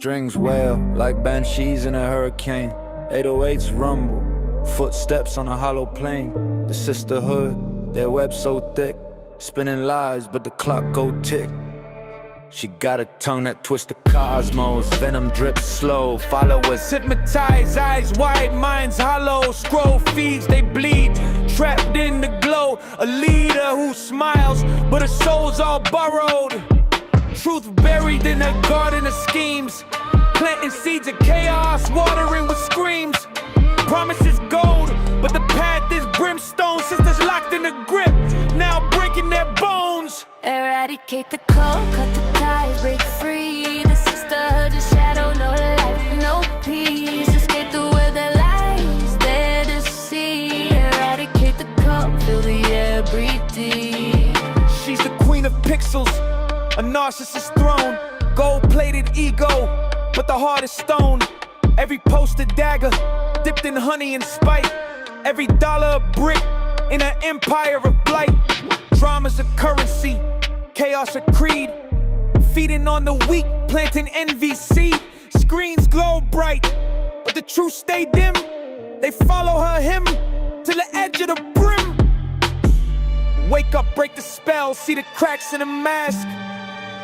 strings wail like banshees in a hurricane. 808s rumble, footsteps on a hollow plane. The sisterhood, their web so thick, spinning lies but the clock go tick. She got a tongue that twists the cosmos. Venom drips slow, followers hypnotize, eyes wide, minds hollow. Scroll feeds, they bleed, trapped in the glow. A leader who smiles, but her soul's all borrowed. Truth buried in a garden of schemes, planting seeds of chaos, watering with screams. Promise is gold, but the path is brimstone. Sisters locked in a grip, now breaking their bones. Eradicate the cold, cut the ties, break free. The sisterhood, the shadow, no life, no peace. Escape the weather lies, there to see. Eradicate the cold, fill the air, breathe deep. She's the queen of pixels, a narcissist's throne. Gold-plated ego, but the heart is stone. Every post a dagger, dipped in honey and spite. Every dollar a brick, in an empire of blight. Drama's a currency, chaos a creed. Feeding on the weak, planting envy seed. Screens glow bright, but the truth stay dim. They follow her hymn to the edge of the brim. Wake up, break the spell, see the cracks in the mask.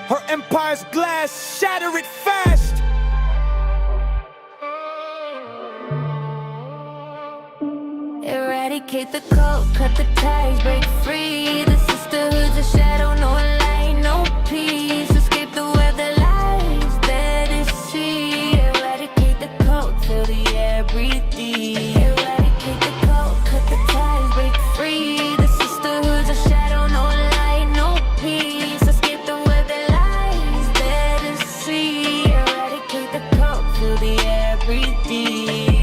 Her empire's glass, shatter it fast. Eradicate the cold, cut the ties, break free. The sisterhood's a shadow, no light, no peace. Escape the weather lies, there to see. Eradicate the cold, fill the air, breathe deep. Eradicate the cold, cut the ties, break free. The sisterhood's a shadow, no light, no peace. Escape the weather lies, there to see. Eradicate the cold, fill the air, breathe deep.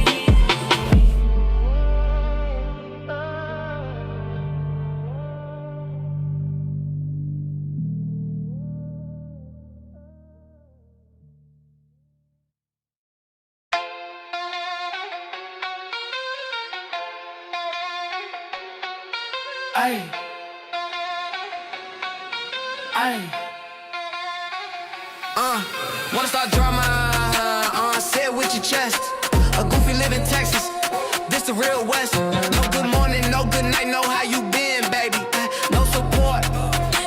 Ay, wanna start drama, say it with your chest. A goofy live in Texas, this the real West. No good morning, no good night, no how you been, baby. No support,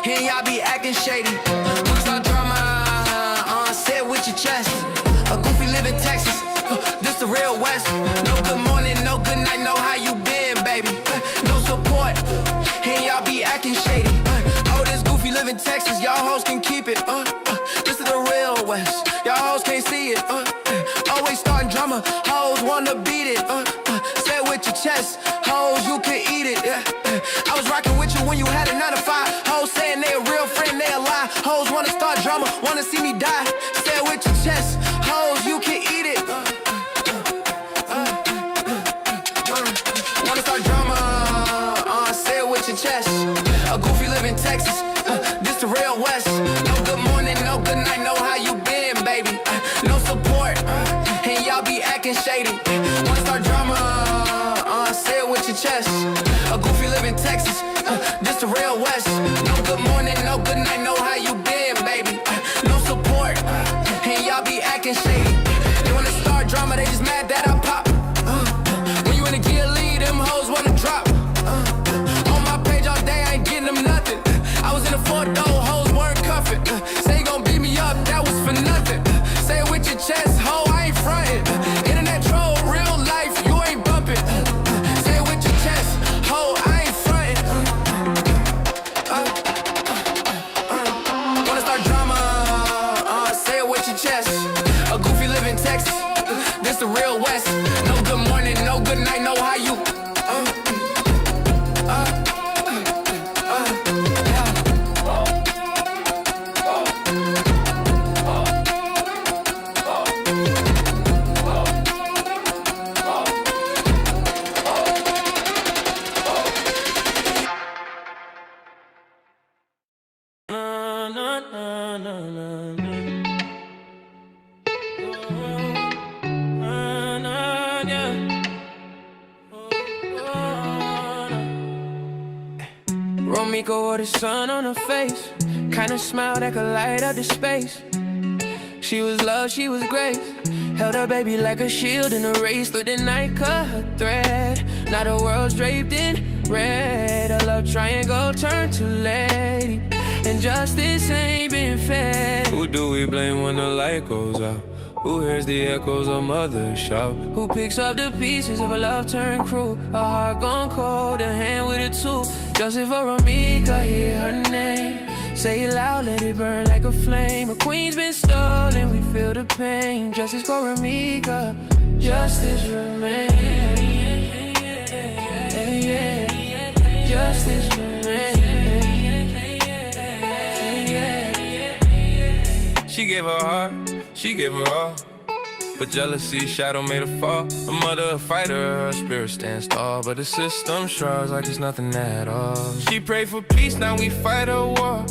here y'all be acting shady. Wanna start drama, say it with your chest. A goofy live in Texas, this the real West. No good morning, no good night, no how you been, baby. No support, here y'all be acting shady. Oh, this goofy live in Texas, y'all hoes can keep it. This is the real West, y'all hoes can't see it. Always starting drama, hoes wanna beat it. Say it with your chest, hoes you can eat it. I was rocking with you when you had a 9 to 5. Hoes saying they a real friend, they a lie. Hoes wanna start drama, wanna see me die. Say it with your chest, hoes you can eat it. Wanna start drama, say it with your chest. A goofy live in Texas, this the real West. No good morning, no good night, no how you been, baby. No support, and y'all be acting shady. Wanna start drama, say it with your chest. A goofy live in Texas, this the real West. No good morning, no good night, no how you been, baby. No support, and y'all be acting shady. They wanna start drama, they just mad that I pop. When you in a gear lead, them hoes wanna drop. On my page all day, I ain't getting them nothing. I was in a 4-door, hoes weren't cuffing. Say you gon' beat me up, that was for nothing. Say it with your chest, ho, I ain't frontin'. Internet troll, real life, you ain't bumpin'. Say it with your chest, ho, I ain't frontin'. Wanna start drama, say it with your chest. A goofy live in Texas, this the real West. No good morning, no good night, no how you. Romeca wore the sun on her face, kinda smile that could light up the space. She was love, she was grace. Held her baby like a shield in a race. Through the night, cut her thread. Now the world's draped in red. A love triangle turned to lady. And justice ain't been fed. Who do we blame when the light goes out? Who hears the echoes of mothers shout? Who picks up the pieces of a love turned crew? A heart gone cold, a hand with a tool. Justice for Romeca, hear her name. Say it loud, let it burn like a flame. A queen's been stolen, we feel the pain. Justice for Romeca, justice remains. Justice remains. She gave her heart, she gave her all. But jealousy, shadow made her fall. A mother, a fighter, her spirit stands tall. But the system shrugs like it's nothing at all. She prayed for peace, now we fight a war.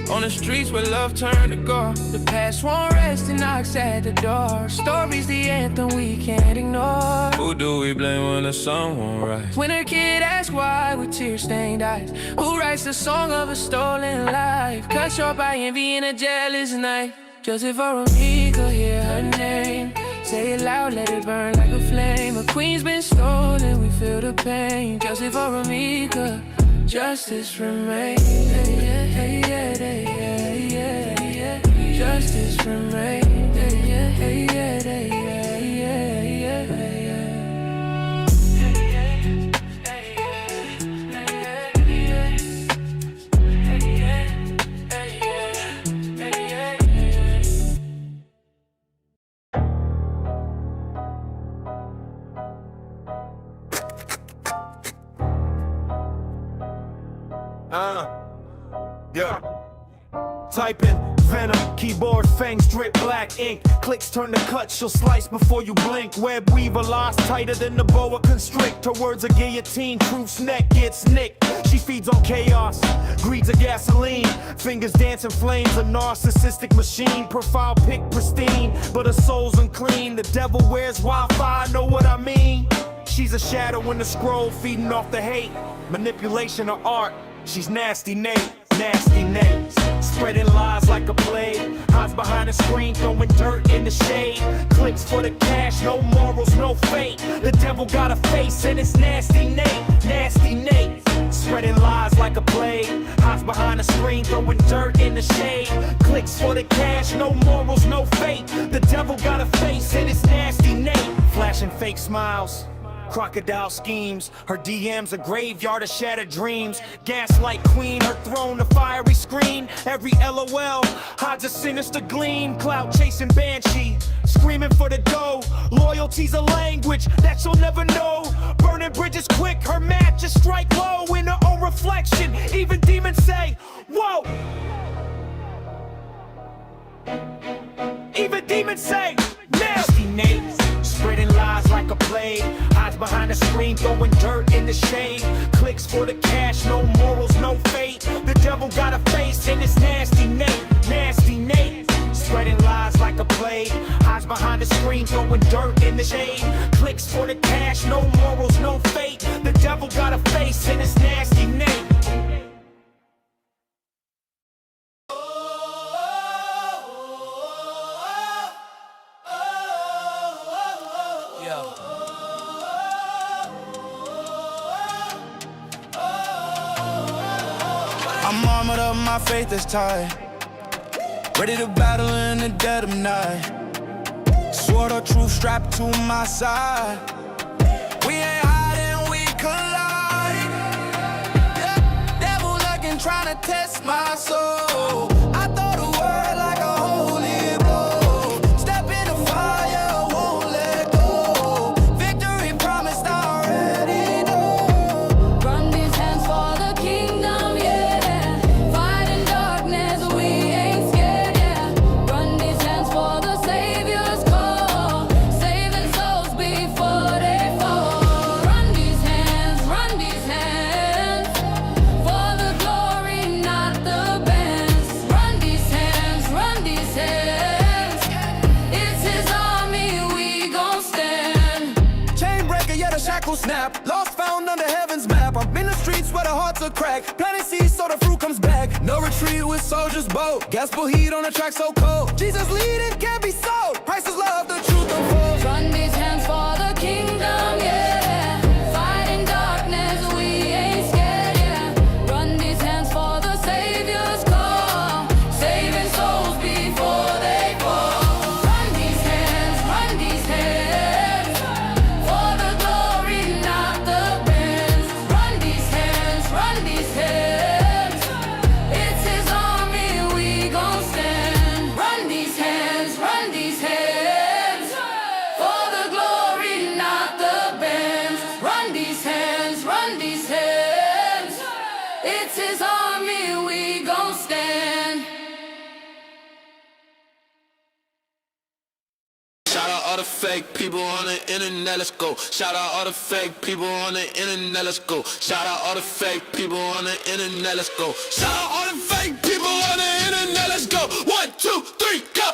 On the streets where love turned to gore. The past won't rest and knocks at the door. Story's the anthem we can't ignore. Who do we blame when the sun won't rise? When a kid asks why with tear-stained eyes. Who writes the song of a stolen life? Cut short by envy and a jealous knife. Justice for Romeca, hear her name. Say it loud, let it burn like a flame. A queen's been stolen, we feel the pain. Justice for Romeca, justice remains. Justice remains. Yeah. Type in venom, keyboard fangs drip black ink. Clicks turn to cuts, she'll slice before you blink. Web weaver lost tighter than the boa constrict. Her words a guillotine, truth's neck gets nicked. She feeds on chaos, greed's a gasoline. Fingers dancing flames, a narcissistic machine. Profile pic pristine, but her soul's unclean. The devil wears Wi-Fi, know what I mean? She's a shadow in the scroll, feeding off the hate. Manipulation of art, she's nasty Nate. Nasty names, spreading lies like a plague. Hides behind the screen, throwing dirt in the shade. Clicks for the cash, no morals, no fate. The devil got a face and it's nasty Nate. Nasty Nate, spreading lies like a plague. Hides behind the screen, throwing dirt in the shade. Clicks for the cash, no morals, no fate. The devil got a face and it's nasty Nate. Flashing fake smiles, crocodile schemes. Her DM's a graveyard of shattered dreams. Gaslight queen, her throne a fiery screen. Every LOL hides a sinister gleam. Cloud chasing banshee, screaming for the dough. Loyalty's a language that you'll never know. Burning bridges quick, her matches strike low. In her own reflection, even demons say, whoa. Even demons say, nasty names, spreading lies like a plague. Hides behind the screen, throwing dirt in the shade. Clicks for the cash, no morals, no fate. The devil got a face and it's nasty Nate. Nasty Nate, spreading lies like a plague. Hides behind the screen, throwing dirt in the shade. Clicks for the cash, no morals, no fate. The devil got a face and it's nasty Nate. I'm armored up, my faith is tied. Ready to battle in the dead of night. Sword of truth strapped to my side. We ain't hiding, we collide. Yeah. Devil lurking, trying to test my soul. I throw the word like a holy blow. Step in the fire, won't let go. Victory promised, I already know. Run these hands for the kingdom, yeah. Fight in darkness, we ain't scared, yeah. Run these hands for the Savior's call. Saving souls before they fall. Run these hands for the glory, not the band. the shackles snap. Lost found under heaven's map. I'm in the streets where the hearts are cracked. Planting seeds so the fruit comes back. No retreat with soldiers bold. Gospel heat on the track so cold. Jesus leading can't be sold. Christ is love, the truth unfolds. Run these hands for the kingdom, yeah. Fighting darkness, we ain't scared, yeah. Run these hands for the Savior's call. Saving souls before they fall. Run these hands for the glory, not the bands. Run these hands, it's His army, we gon' stand. Run these hands for the glory, not the bands. Run these hands, it's His army, we gon' stand. Shout out all the fake people on the internet, let's go. Shout out all the fake people on the internet, let's go. Shout out all the fake people on the internet, let's go. Shout out all the fake people on the internet, let's go. 1, 2, 3, go.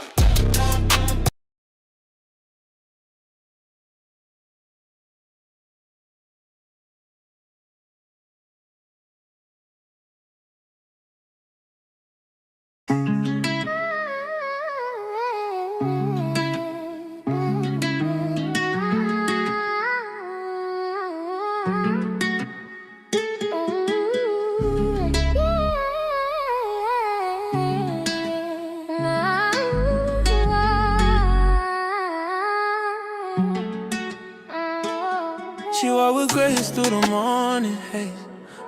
She walked with grace through the morning haze.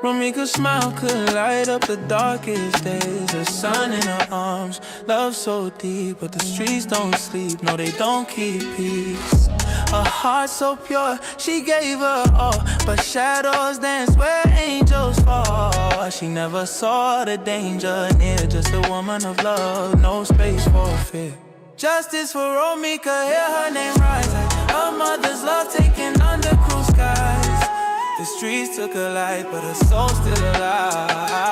Romeca's smile could light up the darkest days. The sun in her arms, love so deep, but the streets don't sleep, no they don't keep peace. A heart so pure, she gave her all, but shadows dance where angels fall. She never saw the danger near, just a woman of love, no space for fear. Justice for Romeca, hear her name rise like her mother's love taken under cruel skies. The streets took her life, but her soul's still alive.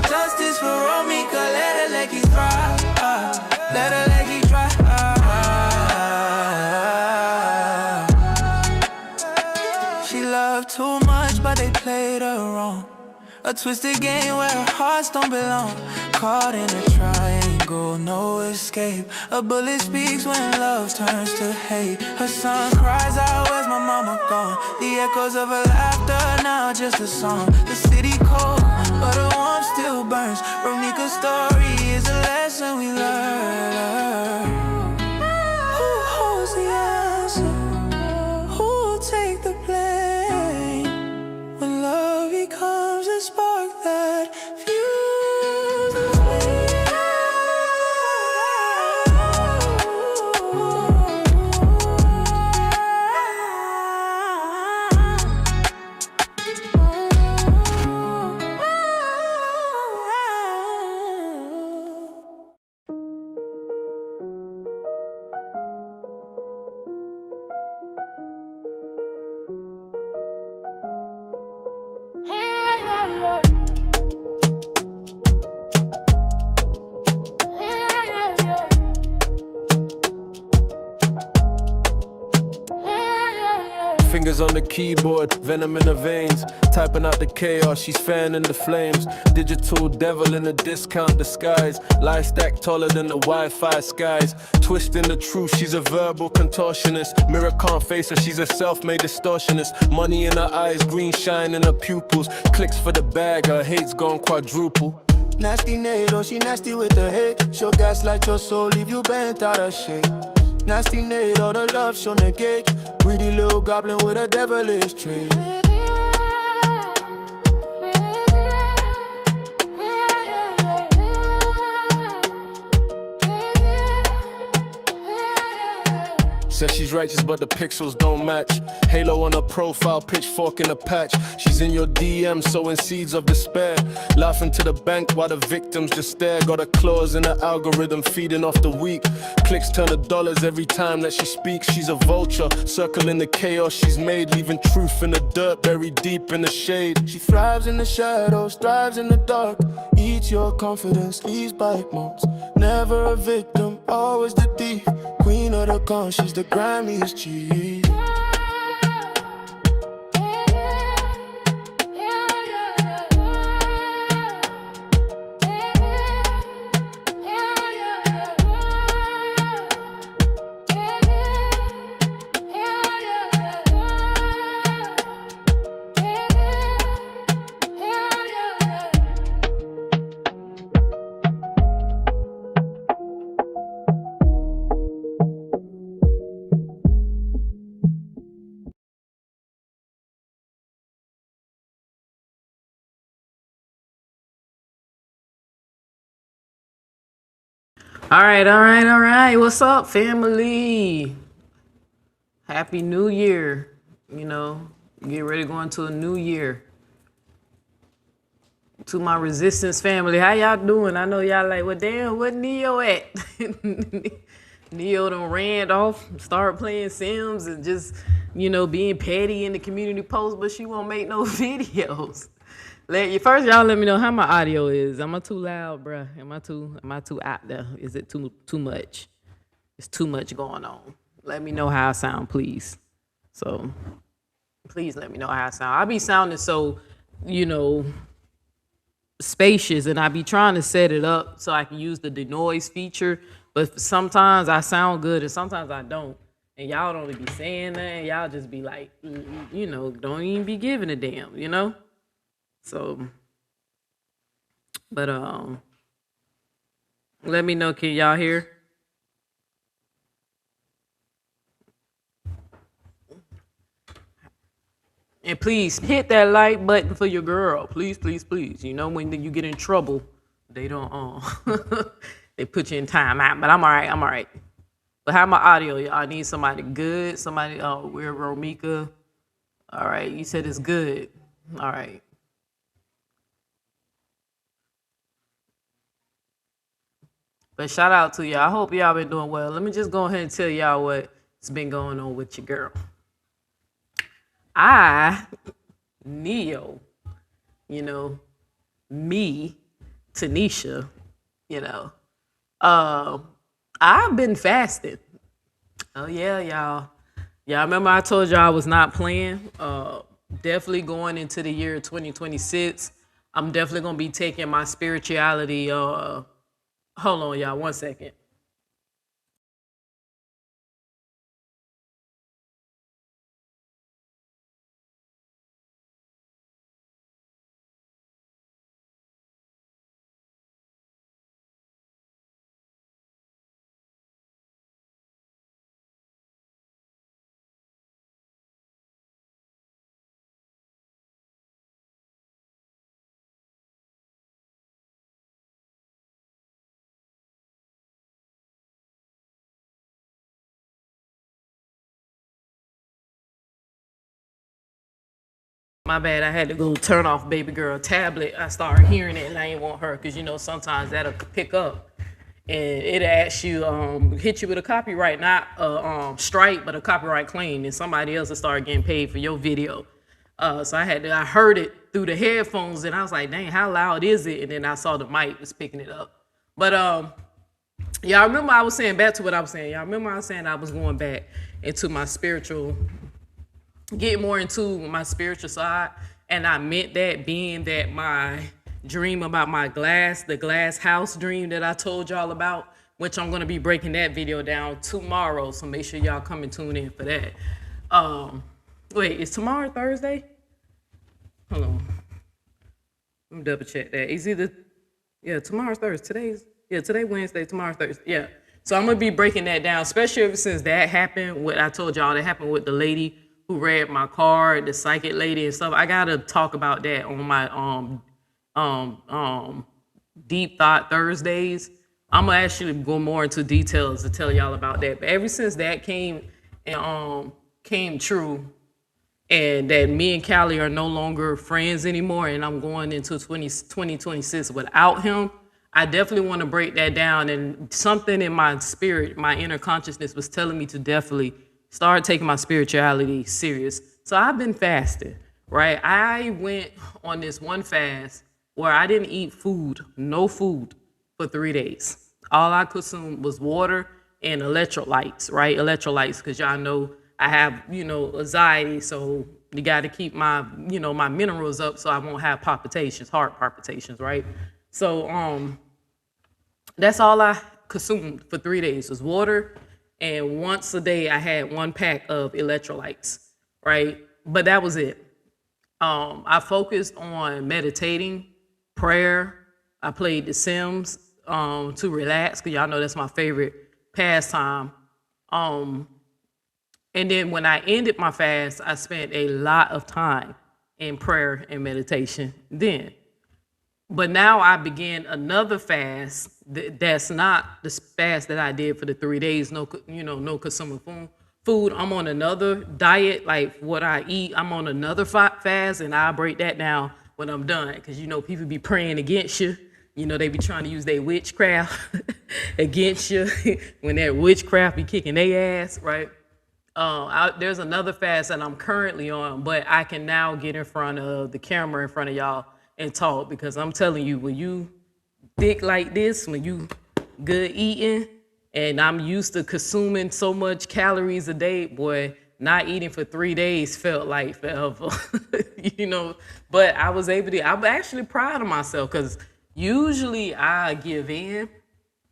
Justice for Romeca, let her legacy thrive. Let her legacy thrive. She loved too much, but they played her wrong. A twisted game where her hearts don't belong. Caught in a triangle, no escape. A bullet speaks when love turns to hate. Her son cries out, where's my mama gone? The echoes of her laughter, now just a song. The city cold, but her warmth still burns. Romeca's story is a lesson we learn. Who holds the answer? Who'll take the blame? When love becomes a spark that fuels the Fingers on the keyboard, venom in her veins. Typing out the chaos, she's fanning the flames. Digital devil in a discount disguise. Life stack taller than the Wi-Fi skies. Twisting the truth, she's a verbal contortionist. Mirror can't face her, she's a self-made distortionist. Money in her eyes, green shine in her pupils. Clicks for the bag, her hate's gone quadruple. nasty NATO, she nasty with the hate. She'll gaslight your soul, leave you bent out of shape. Nasty NATO, the love she'll negate. Greedy little goblin with a devilish trait. Says she's righteous but the pixels don't match. Halo on her profile, pitchfork in a patch. She's in your DM sowing seeds of despair. Laughing to the bank while the victims just stare. Got her claws in her algorithm feeding off the weak. Clicks turn to dollars every time that she speaks. She's a vulture, circling the chaos she's made. Leaving truth in the dirt, buried deep in the shade. She thrives in the shadows, thrives in the dark. Eats your confidence, leaves bite marks. Never a victim, always the thief. Queen of the con, she's the grimiest cheat. All right. What's up, family? Happy New Year. You know, get ready to go into a new year. To my resistance family, how y'all doing? I know y'all like, well, damn, what Neo at? Neo done ran off, started playing Sims and just, being petty in the community post, but she won't make no videos. First, y'all let me know how my audio is. Am I too loud, bruh? Am I too out there? Is it too much? It's too much going on. Let me know how I sound, please. So, please let me know how I sound. I be sounding so, spacious, and I be trying to set it up so I can use the denoise feature, but sometimes I sound good and sometimes I don't. And y'all don't be saying that, and y'all just be like, don't even be giving a damn, So, but let me know, can y'all hear? And please hit that like button for your girl. Please, please, please. When you get in trouble, they don't they put you in timeout. But I'm all right. I'm all right. But how my audio? Y'all need somebody good. Somebody. Oh, we're Romeca. All right. You said it's good. All right. But shout out to y'all. I hope y'all been doing well. Let me just go ahead and tell y'all what's been going on with your girl. Neo, me, Tanisha, I've been fasting. Oh yeah, y'all. Y'all remember I told y'all I was not playing? Definitely going into the year 2026. I'm definitely gonna be taking my spirituality. Hold on, y'all, 1 second. My bad, I had to go turn off baby girl tablet. I started hearing it and I ain't want her because sometimes that'll pick up and it asks you hit you with a copyright, not a strike, but a copyright claim, and somebody else will start getting paid for your video. So I heard it through the headphones and I was like, dang, how loud is it? And then I saw the mic was picking it up. But y'all remember I was saying, back to what I was saying. Y'all remember I was saying I was going back into my spiritual, get more into my spiritual side, and I meant that being that my dream about the glass house dream that I told y'all about, which I'm gonna be breaking that video down tomorrow, so make sure y'all come and tune in for that. Wait, is tomorrow Thursday? Hold on, let me double check that. It's either, tomorrow's Thursday. Today Wednesday, tomorrow's Thursday. Yeah, so I'm gonna be breaking that down, especially ever since that happened. What I told y'all that happened with the lady who read my card, the psychic lady and stuff. I gotta talk about that on my Deep Thought Thursdays. I'm gonna actually go more into details to tell y'all about that. But ever since that came true, and that me and Callie are no longer friends anymore, and I'm going into 2026 without him, I definitely want to break that down. And something in my spirit, my inner consciousness was telling me to definitely start taking my spirituality serious. So I've been fasting, right? I went on this one fast where I didn't eat food, no food, for 3 days. All I consumed was water and electrolytes, right? Electrolytes, because y'all know I have, anxiety, so you got to keep my, my minerals up so I won't have palpitations, heart palpitations, right? So that's all I consumed for 3 days was water, and once a day I had 1 pack of electrolytes, right? But that was it. I focused on meditating, prayer. I played The Sims to relax, because y'all know that's my favorite pastime. And then when I ended my fast, I spent a lot of time in prayer and meditation then. But now I began another fast that's not the fast that I did for the 3 days. No, no consuming food. I'm on another diet, like what I eat. I'm on another fast, and I'll break that down when I'm done. Because, people be praying against you. They be trying to use their witchcraft against you when that witchcraft be kicking their ass, right? There's another fast that I'm currently on, but I can now get in front of the camera in front of y'all and talk, because I'm telling you, when you thick like this, when you good eating, and I'm used to consuming so much calories a day, boy, not eating for 3 days felt like forever, but I was able to. I'm actually proud of myself, because usually I give in.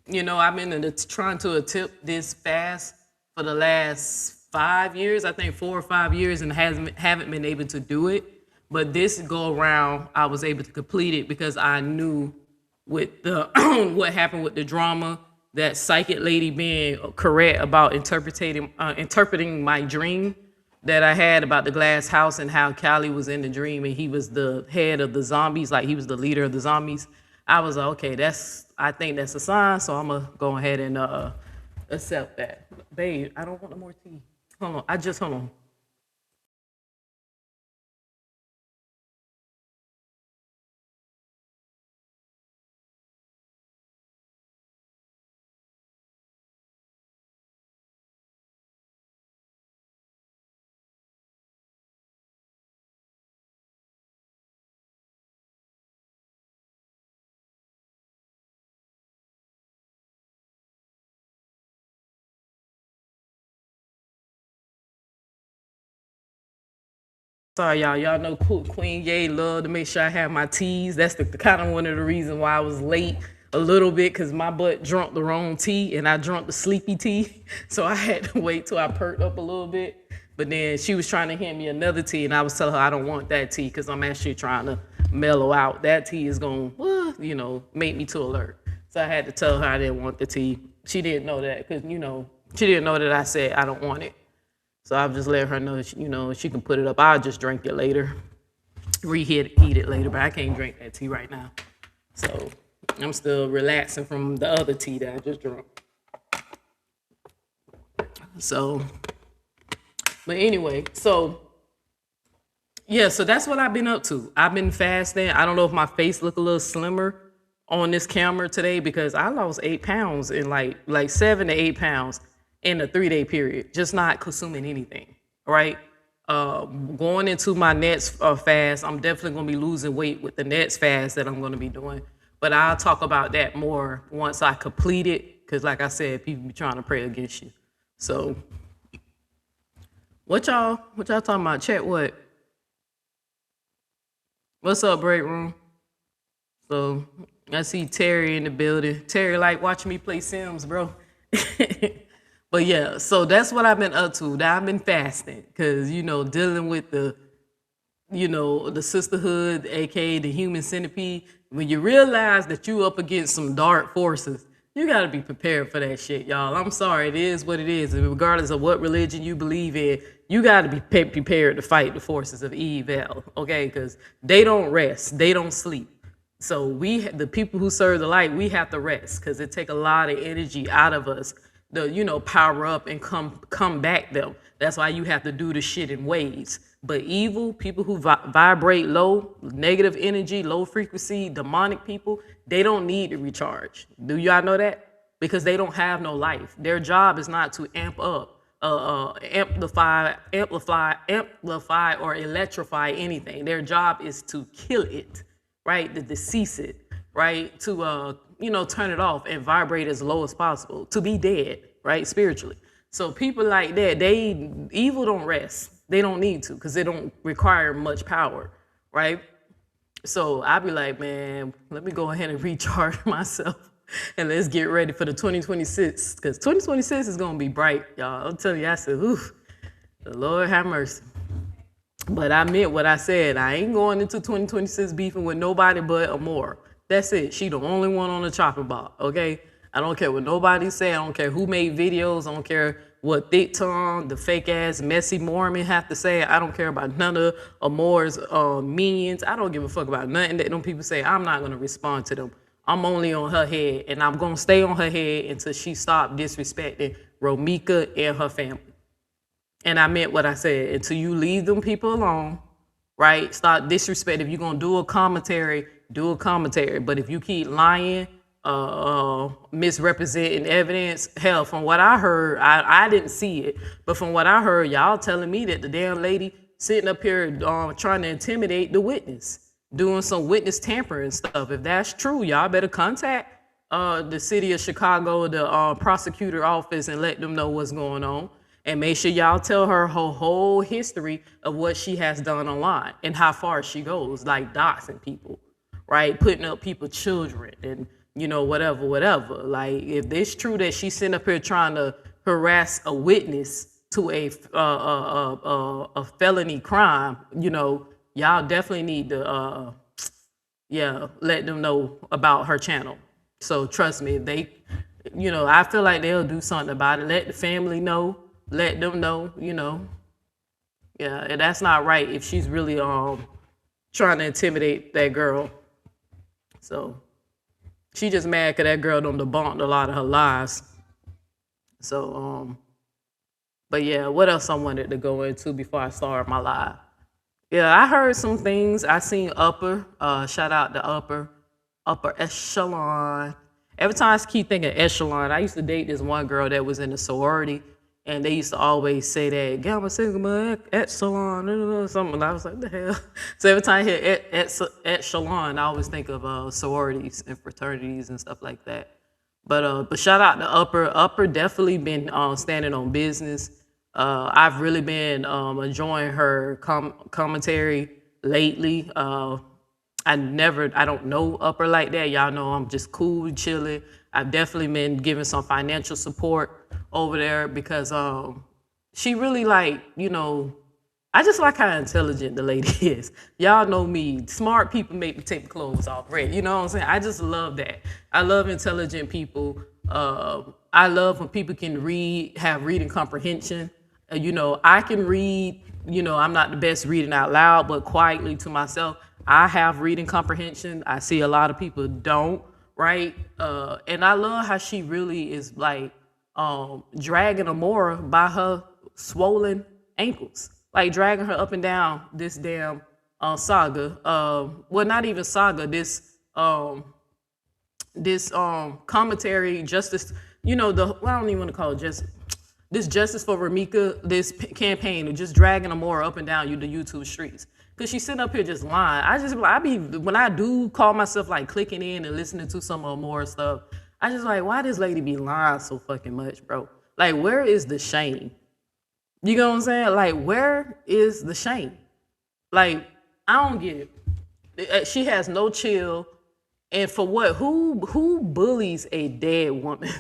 I've been trying to attempt this fast for the last 5 years, I think 4 or 5 years, and haven't been able to do it. But this go around, I was able to complete it because I knew with the what happened with the drama, that psychic lady being correct about interpreting my dream that I had about the glass house, and how Callie was in the dream and he was the head of the zombies, like he was the leader of the zombies. I was like, okay, I think that's a sign, so I'm gonna go ahead and accept that. Babe, I don't want no more tea. Hold on, hold on. Sorry, y'all. Y'all know Queen Ye love to make sure I have my teas. That's the kind of one of the reasons why I was late a little bit, because my butt drunk the wrong tea and I drunk the sleepy tea. So I had to wait till I perked up a little bit. But then she was trying to hand me another tea, and I was telling her I don't want that tea because I'm actually trying to mellow out. That tea is going to, make me too alert. So I had to tell her I didn't want the tea. She didn't know that because, she didn't know that I said I don't want it. So I've just let her know, she can put it up. I'll just drink it later, reheat it later, but I can't drink that tea right now. So I'm still relaxing from the other tea that I just drank. So, but anyway, so that's what I've been up to. I've been fasting. I don't know if my face look a little slimmer on this camera today, because I lost 8 pounds in like 7 to 8 pounds in a 3-day period, just not consuming anything, right? Going into my next fast, I'm definitely gonna be losing weight with the next fast that I'm gonna be doing. But I'll talk about that more once I complete it, because like I said, people be trying to pray against you. So, what y'all talking about? Chat what? What's up, break room? So, I see Terry in the building. Terry like watching me play Sims, bro. But yeah, so that's what I've been up to. I've been fasting because, dealing with the sisterhood, aka the human centipede. When you realize that you up against some dark forces, you got to be prepared for that shit, y'all. I'm sorry, it is what it is. And regardless of what religion you believe in, you got to be prepared to fight the forces of evil, okay? Because they don't rest, they don't sleep. So the people who serve the light, we have to rest, because it take a lot of energy out of us to, power up and come back them. That's why you have to do the shit in waves. But evil, people who vibrate low, negative energy, low frequency, demonic people, they don't need to recharge. Do y'all know that? Because they don't have no life. Their job is not to amp up, amplify, or electrify anything. Their job is to kill it, right? To decease it, right? To turn it off and vibrate as low as possible, to be dead, right? Spiritually. So people like that, evil don't rest. They don't need to, because they don't require much power, right? So I be like, man, let me go ahead and recharge myself, and let's get ready for the 2026, because 2026 is gonna be bright, y'all. I'm telling you, I said, oof, the Lord have mercy. But I meant what I said. I ain't going into 2026 beefing with nobody but Amore. That's it. She the only one on the chopping block, okay? I don't care what nobody say. I don't care who made videos. I don't care what Thick Tongue, the fake ass messy Mormon have to say. I don't care about none of Amore's minions. I don't give a fuck about nothing that them people say. I'm not gonna respond to them. I'm only on her head, and I'm gonna stay on her head until she stop disrespecting Romeca and her family. And I meant what I said. Until you leave them people alone, right? Stop disrespect. If you're gonna do a commentary, do a commentary. But if you keep lying, misrepresenting evidence, hell, from what I heard, I didn't see it, but from what I heard, y'all telling me that the damn lady sitting up here trying to intimidate the witness, doing some witness tampering stuff. If that's true, y'all better contact the city of Chicago, the prosecutor office, and let them know what's going on. And make sure y'all tell her whole history of what she has done online and how far she goes, like doxing people, right? Putting up people's children and, you know, whatever. Like, if it's true that she's sitting up here trying to harass a witness to a felony crime, you know, y'all definitely need to, let them know about her channel. So trust me, they, you know, I feel like they'll do something about it. Let the family know. Let them know, you know. Yeah, and that's not right if she's really trying to intimidate that girl. So she just mad because that girl done debunked a lot of her lies. So, but yeah, what else I wanted to go into before I start my live? Yeah, I heard some things. I seen Upper, shout out to Upper Echelon. Every time I keep thinking Echelon, I used to date this one girl that was in the sorority. And they used to always say that Gamma Sigma Echelon, something. And I was like, the hell. So every time I hear Echelon, I always think of sororities and fraternities and stuff like that. But shout out to Upper. Upper definitely been standing on business. I've really been enjoying her commentary lately. I don't know Upper like that. Y'all know I'm just cool, chilling. I've definitely been giving some financial support over there because she really, like, you know, I just like how intelligent the lady is. Y'all know me. Smart people make me take the clothes off, right? You know what I'm saying? I just love that. I love intelligent people. I love when people can read, have reading comprehension. You know, I can read, you know, I'm not the best reading out loud, but quietly to myself, I have reading comprehension. I see a lot of people don't, right? And I love how she really is like dragging Amora by her swollen ankles, like dragging her up and down this damn saga. Well, not even saga. This commentary, justice. You know, I don't even want to call it justice. This justice for Romeca, this campaign of just dragging Amora up and down the YouTube streets. Cause she's sitting up here just lying. When I do call myself like clicking in and listening to some more stuff, I just like, why this lady be lying so fucking much, bro? Like, where is the shame? You know what I'm saying? Like, where is the shame? Like, I don't get it. She has no chill. And for what? Who bullies a dead woman?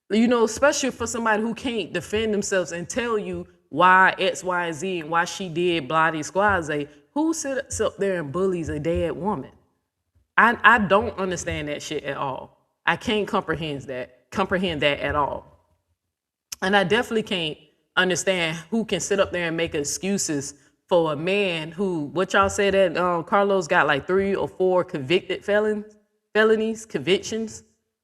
You know, especially for somebody who can't defend themselves and tell you why X, Y, and Z and why she did bloody squaze. Who sits up there and bullies a dead woman? I don't understand that shit at all. I can't comprehend that at all. And I definitely can't understand who can sit up there and make excuses for a man who, what y'all said that Carlos got like 3 or 4 convicted felonies, convictions,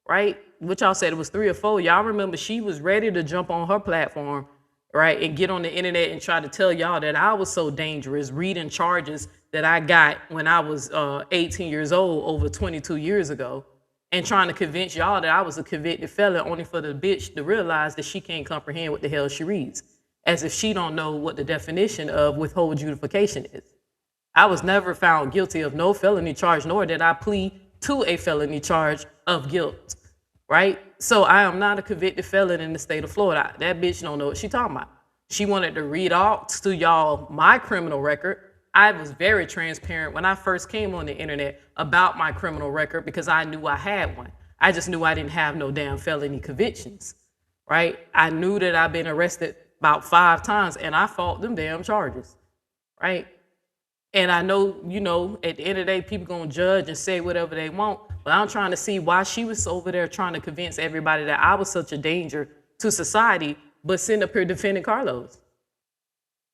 right? What y'all said it was 3 or 4. Y'all remember she was ready to jump on her platform, right, and get on the internet and try to tell y'all that I was so dangerous, reading charges that I got when I was 18 years old over 22 years ago, and trying to convince y'all that I was a convicted felon, only for the bitch to realize that she can't comprehend what the hell she reads, as if she don't know what the definition of withhold adjudication is. I was never found guilty of no felony charge, nor did I plead to a felony charge of guilt, right? So I am not a convicted felon in the state of Florida. That bitch don't know what she talking about. She wanted to read off to y'all my criminal record. I was very transparent when I first came on the internet about my criminal record because I knew I had one. I just knew I didn't have no damn felony convictions, right? I knew that I'd been arrested about 5 times and I fought them damn charges, right? And I know, you know, at the end of the day, people gonna judge and say whatever they want, but I'm trying to see why she was over there trying to convince everybody that I was such a danger to society but sitting up here defending Carlos.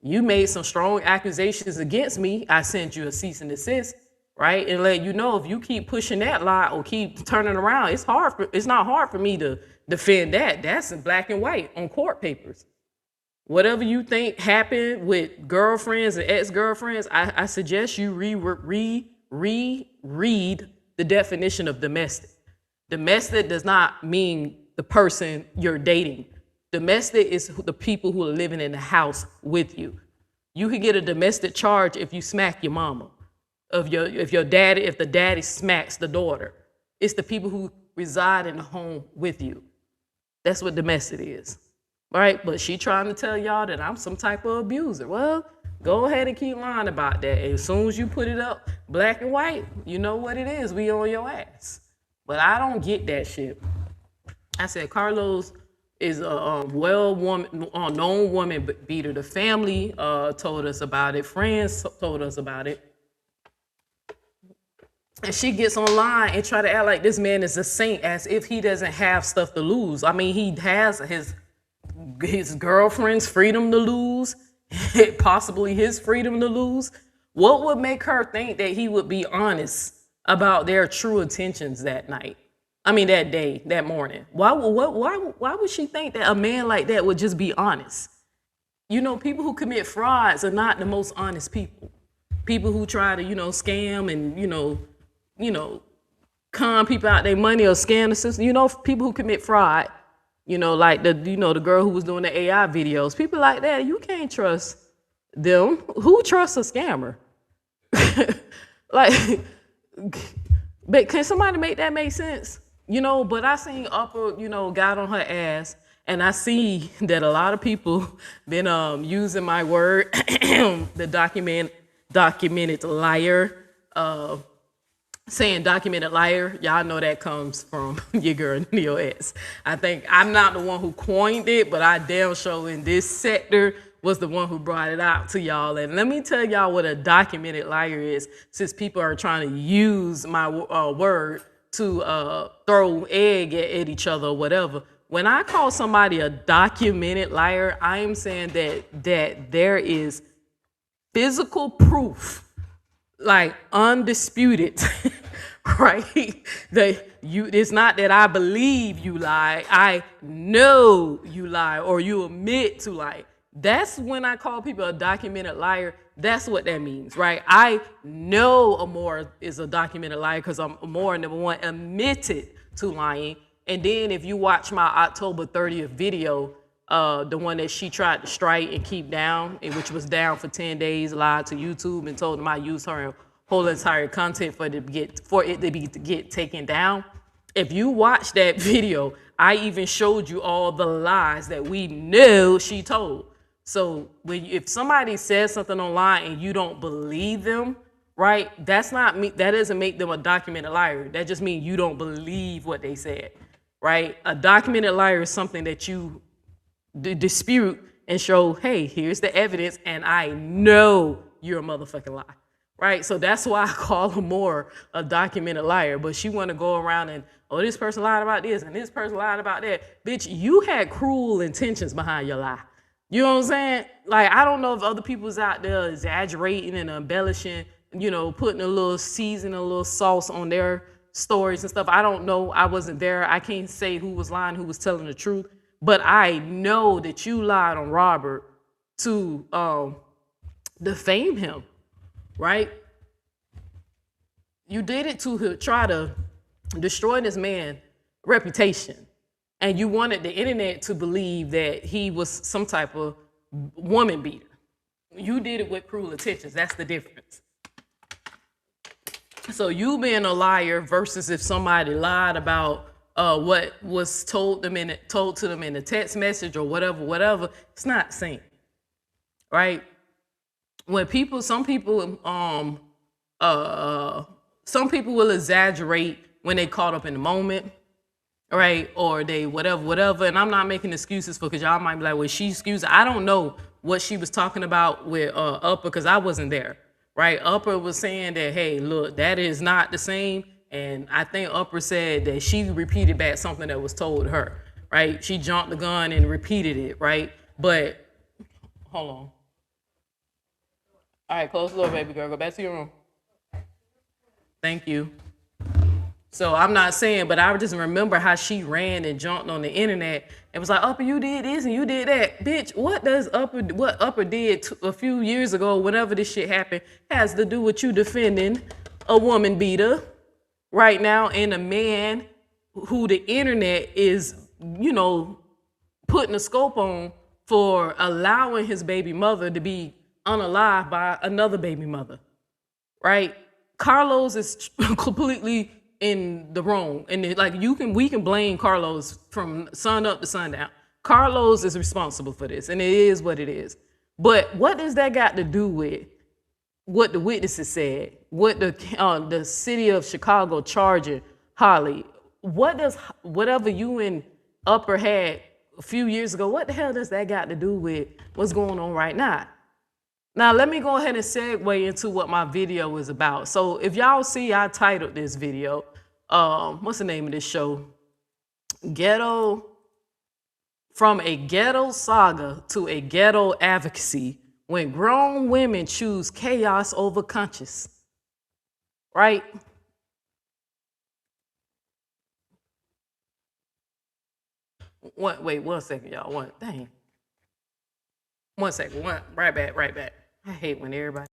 You made some strong accusations against me. I sent you a cease and desist, right? And let you know if you keep pushing that lie or keep turning around, it's not hard for me to defend that. That's in black and white on court papers. Whatever you think happened with girlfriends and ex-girlfriends, I suggest you reread the definition of domestic. Domestic does not mean the person you're dating. Domestic is the people who are living in the house with you. You can get a domestic charge if you smack your mama, if the daddy smacks the daughter. It's the people who reside in the home with you. That's what domestic is, right? But she trying to tell y'all that I'm some type of abuser. Well, go ahead and keep lying about that. As soon as you put it up black and white, you know what it is. We on your ass. But I don't get that shit. I said Carlos is a known woman beater. The family told us about it. Friends told us about it. And she gets online and try to act like this man is a saint as if he doesn't have stuff to lose. I mean, he has his girlfriend's freedom to lose, possibly his freedom to lose. What would make her think that he would be honest about their true intentions that night? I mean, that day, that morning. Why would she think that a man like that would just be honest? You know, people who commit frauds are not the most honest people. People who try to, scam and, con people out their money or scam the system. People who commit fraud, like the girl who was doing the AI videos. People like that, you can't trust them. Who trusts a scammer? Like, but can somebody make that make sense? But I seen Upper, got on her ass, and I see that a lot of people been using my word, the documented liar, saying documented liar. Y'all know that comes from your girl Neo S. I think I'm not the one who coined it, but I damn sure in this sector was the one who brought it out to y'all. And let me tell y'all what a documented liar is, since people are trying to use my word to throw egg at each other or whatever. When I call somebody a documented liar, I am saying that there is physical proof, like undisputed, right? It's not that I believe you lie, I know you lie or you admit to lie. That's when I call people a documented liar. That's what that means, right? I know Amor is a documented liar because Amor, number one, admitted to lying. And then if you watch my October 30th video, the one that she tried to strike and keep down, which was down for 10 days, lied to YouTube and told them I used her whole entire content for it to get taken down. If you watch that video, I even showed you all the lies that we know she told. So if somebody says something online and you don't believe them, right? That's not me. That doesn't make them a documented liar. That just means you don't believe what they said, right? A documented liar is something that you dispute and show, hey, here's the evidence, and I know you're a motherfucking lie, right? So that's why I call her more a documented liar. But she want to go around and, oh, this person lied about this and this person lied about that. Bitch, you had cruel intentions behind your lie. You know what I'm saying? Like, I don't know if other people's out there exaggerating and embellishing, putting a little season, a little sauce on their stories and stuff. I don't know. I wasn't there. I can't say who was lying, who was telling the truth. But I know that you lied on Robert to defame him, right? You did it to try to destroy this man's reputation. And you wanted the internet to believe that he was some type of woman beater. You did it with cruel intentions. That's the difference. So you being a liar versus if somebody lied about what was told to them in a text message or whatever, it's not the same, right? Some people will exaggerate when they caught up in the moment. Right, or they whatever, and I'm not making excuses because y'all might be like, well, she excused. I don't know what she was talking about with Upper because I wasn't there, right? Upper was saying that, hey, look, that is not the same, and I think Upper said that she repeated back something that was told her. right? She jumped the gun and repeated it, right? But hold on. All right, close the door, baby girl. Go back to your room. Thank you. So I'm not saying, but I just remember how she ran and jumped on the internet and was like, Upper, you did this and you did that. Bitch, what Upper did a few years ago, whenever this shit happened, has to do with you defending a woman beater right now and a man who the internet is, putting a scope on for allowing his baby mother to be unalived by another baby mother, right? Carlos is completely in the wrong, and we can blame Carlos from sun up to sundown. Carlos is responsible for this, and it is what it is. But what does that got to do with what the witnesses said? What the city of Chicago charging Holly? What does whatever you and Upper had a few years ago? What the hell does that got to do with what's going on right now? Now, let me go ahead and segue into what my video is about. So if y'all see, I titled this video, what's the name of this show? Ghetto, from a ghetto saga to a ghetto advocacy, when grown women choose chaos over conscience, right? Wait 1 second, y'all. Dang. 1 second. Right back. I hate when everybody.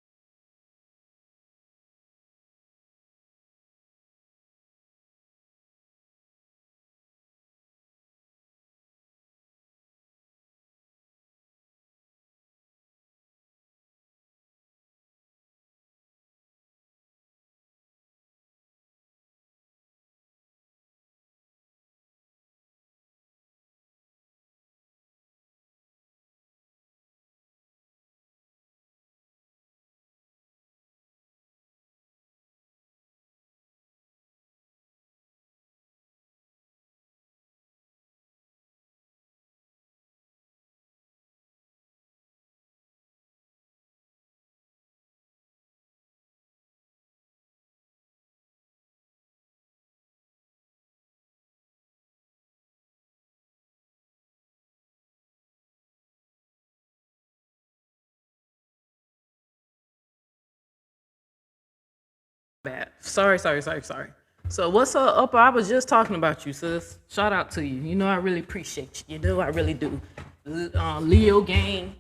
Bad. Sorry. So what's up, Upper? I was just talking about you, sis. Shout out to you. I really appreciate you. I really do. Leo gang,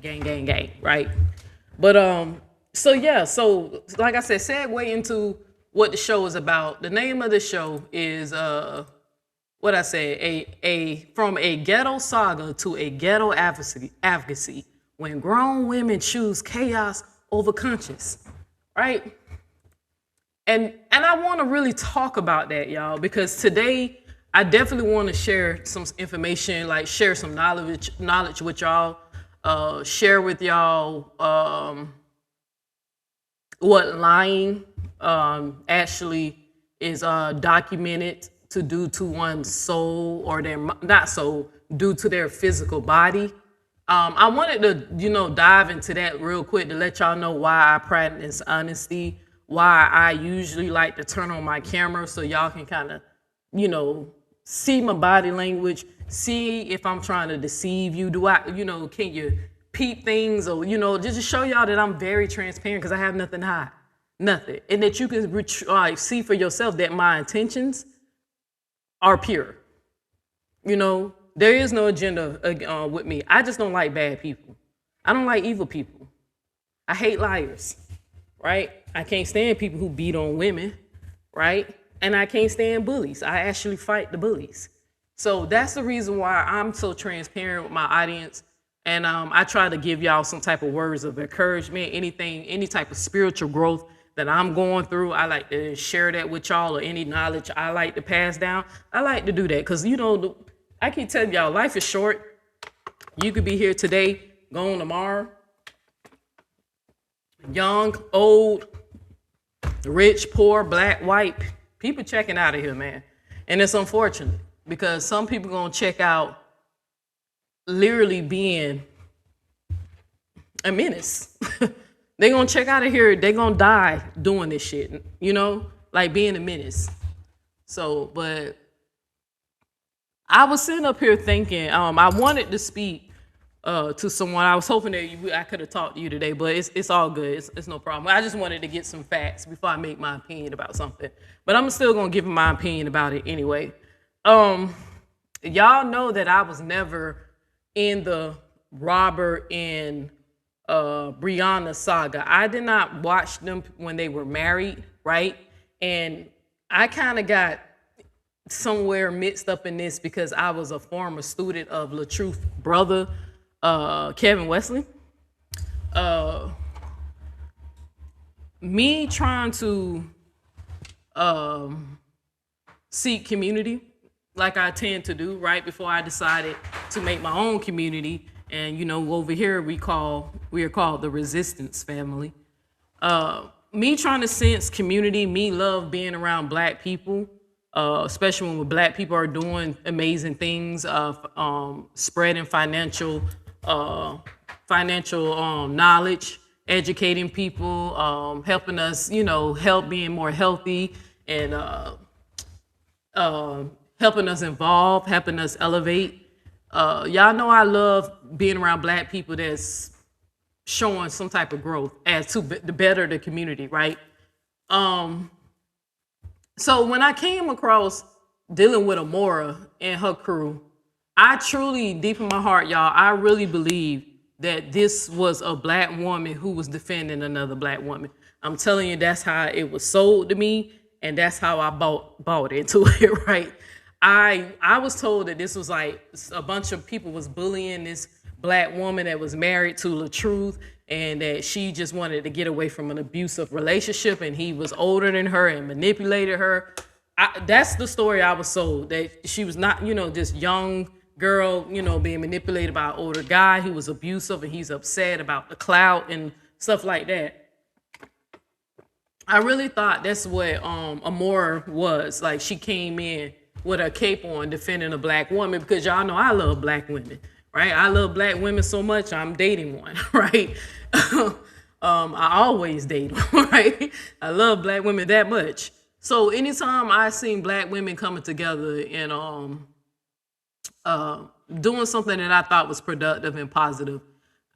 gang, right? But so like I said, segue into what the show is about. The name of the show is what I say, from a ghetto saga to a ghetto advocacy, when grown women choose chaos over conscience, right? And I want to really talk about that, y'all, because today I definitely want to share some information, like share some knowledge with y'all, share with y'all what lying actually is documented to do to one's soul, or their not soul, due to their physical body. I wanted to, dive into that real quick to let y'all know why I practice honesty, why I usually like to turn on my camera so y'all can kind of, see my body language, see if I'm trying to deceive you. Do I, can you peep things, or, just to show y'all that I'm very transparent because I have nothing to hide, nothing. And that you can see for yourself that my intentions are pure. There is no agenda with me. I just don't like bad people. I don't like evil people. I hate liars, right? I can't stand people who beat on women, right? And I can't stand bullies. I actually fight the bullies. So that's the reason why I'm so transparent with my audience. And I try to give y'all some type of words of encouragement, any type of spiritual growth that I'm going through. I like to share that with y'all, or any knowledge I like to pass down. I like to do that because, I keep telling y'all, life is short. You could be here today, gone tomorrow. Young, old, rich, poor, black, white. People checking out of here, man. And it's unfortunate because some people gonna check out literally being a menace. They gonna check out of here, they gonna die doing this shit, like being a menace. So, but I was sitting up here thinking, I wanted to speak to someone. I was hoping that I could have talked to you today, but it's all good. It's no problem. I just wanted to get some facts before I make my opinion about something. But I'm still gonna give my opinion about it anyway. Y'all know that I was never in the Robert and Brianna saga. I did not watch them when they were married, right? And I kind of got somewhere mixed up in this because I was a former student of LaTruth's brother, Kevin Wesley. Me trying to seek community like I tend to do right before I decided to make my own community. And you know, over here we are called the Resistance Family. Me trying to sense community, me love being around Black people, especially when Black people are doing amazing things, spreading financial knowledge, educating people, helping us, help being more healthy, and helping us evolve, helping us elevate. Y'all know I love being around Black people that's showing some type of growth as to the better the community, right? So when I came across dealing with Amora and her crew, I truly, deep in my heart, y'all, I really believe that this was a Black woman who was defending another Black woman. I'm telling you, that's how it was sold to me, and that's how I bought into it, right? I was told that this was like a bunch of people was bullying this Black woman that was married to LaTruth, and that she just wanted to get away from an abusive relationship, and he was older than her and manipulated her. That's the story I was sold, that she was not, just young girl, being manipulated by an older guy who was abusive, and he's upset about the clout and stuff like that. I really thought that's what Amora was. Like, she came in with a cape on defending a Black woman, because y'all know I love Black women, right? I love Black women so much, I'm dating one, right? I always date one, right? I love Black women that much. So anytime I seen Black women coming together and doing something that I thought was productive and positive,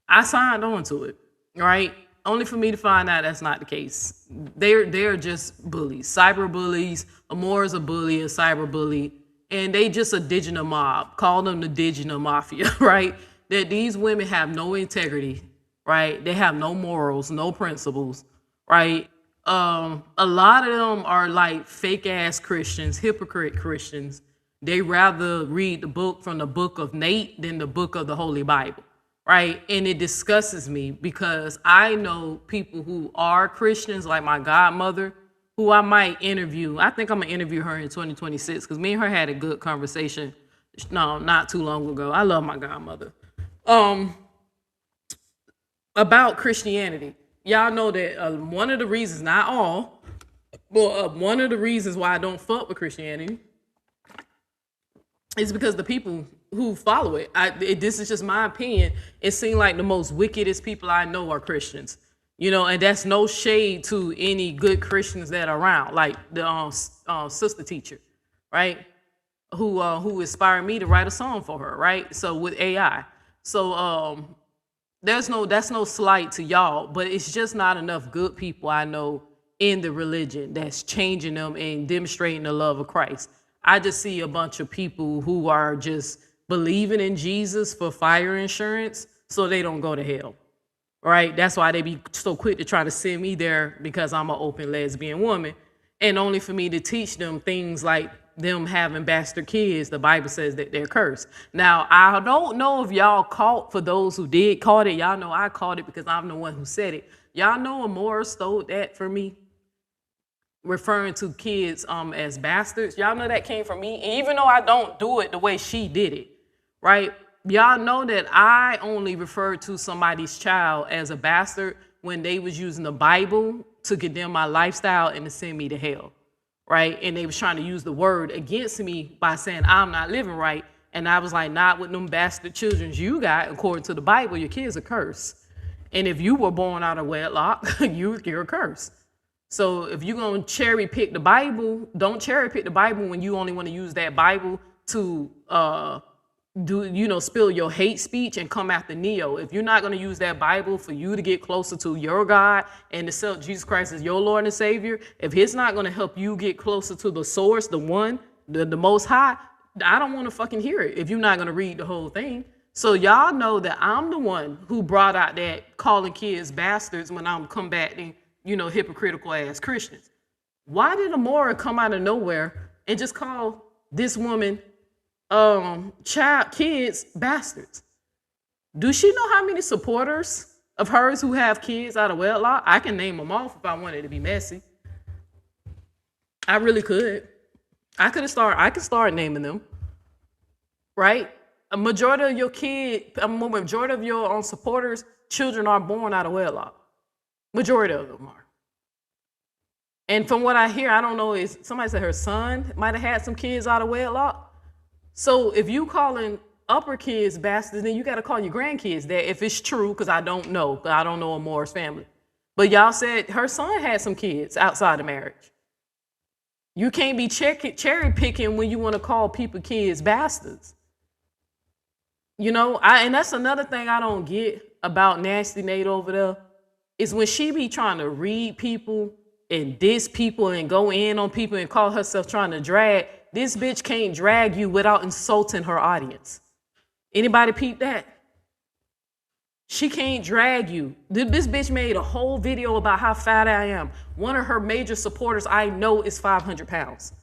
I signed on to it, right? Only for me to find out that's not the case. They're just bullies, cyber bullies. Amora's a bully, a cyber bully, and they just a digital mob. Call them the digital mafia, right? That these women have no integrity, right? They have no morals, no principles, right? A lot of them are like fake ass Christians, hypocrite Christians. They rather read the book from the book of Nate than the book of the Holy Bible, right? And it disgusts me because I know people who are Christians, like my godmother, who I might interview. I think I'm gonna interview her in 2026 because me and her had a good conversation, not too long ago. I love my godmother. About Christianity. Y'all know that one of the reasons, not all, but one of the reasons why I don't fuck with Christianity is because the people who follow it, this is just my opinion, it seems like the most wickedest people I know are Christians. And that's no shade to any good Christians that are around, like the sister teacher, right? Who inspired me to write a song for her, right? So with AI. So that's no slight to y'all, but it's just not enough good people I know in the religion that's changing them and demonstrating the love of Christ. I just see a bunch of people who are just believing in Jesus for fire insurance so they don't go to hell, right? That's why they be so quick to try to send me there because I'm an open lesbian woman, and only for me to teach them things like them having bastard kids. The Bible says that they're cursed. Now, I don't know if y'all caught, for those who did caught it, y'all know I caught it because I'm the one who said it. Y'all know Amora stole that from me, referring to kids as bastards. Y'all know that came from me, even though I don't do it the way she did it, right? Y'all know that I only referred to somebody's child as a bastard when they was using the Bible to condemn my lifestyle and to send me to hell, right? And they was trying to use the word against me by saying I'm not living right. And I was like, not with them bastard children you got. According to the Bible, your kids are cursed. And if you were born out of wedlock, you're cursed. So if you're going to cherry pick the Bible, don't cherry pick the Bible when you only want to use that Bible to spill your hate speech and come after Neo. If you're not going to use that Bible for you to get closer to your God and to accept Jesus Christ as your Lord and Savior, if it's not going to help you get closer to the source, the one, the Most High, I don't want to fucking hear it if you're not going to read the whole thing. So y'all know that I'm the one who brought out that calling kids bastards when I'm combating, hypocritical ass Christians. Why did Amora come out of nowhere and just call this woman kids bastards? Do she know how many supporters of hers who have kids out of wedlock? I can name them off if I wanted to be messy. I really could. I could start naming them. Right? A majority of your supporters, children are born out of wedlock. Majority of them are. And from what I hear, I don't know, is somebody said her son might have had some kids out of wedlock. So if you calling upper kids bastards, then you got to call your grandkids that, if it's true, because I don't know Amora's family. But y'all said her son had some kids outside of marriage. You can't be cherry picking when you want to call people kids bastards. And that's another thing I don't get about Nasty Nate over there, is when she be trying to read people and diss people and go in on people and call herself trying to drag. This bitch can't drag you without insulting her audience. Anybody peep that? She can't drag you. This bitch made a whole video about how fat I am. One of her major supporters I know is 500 pounds.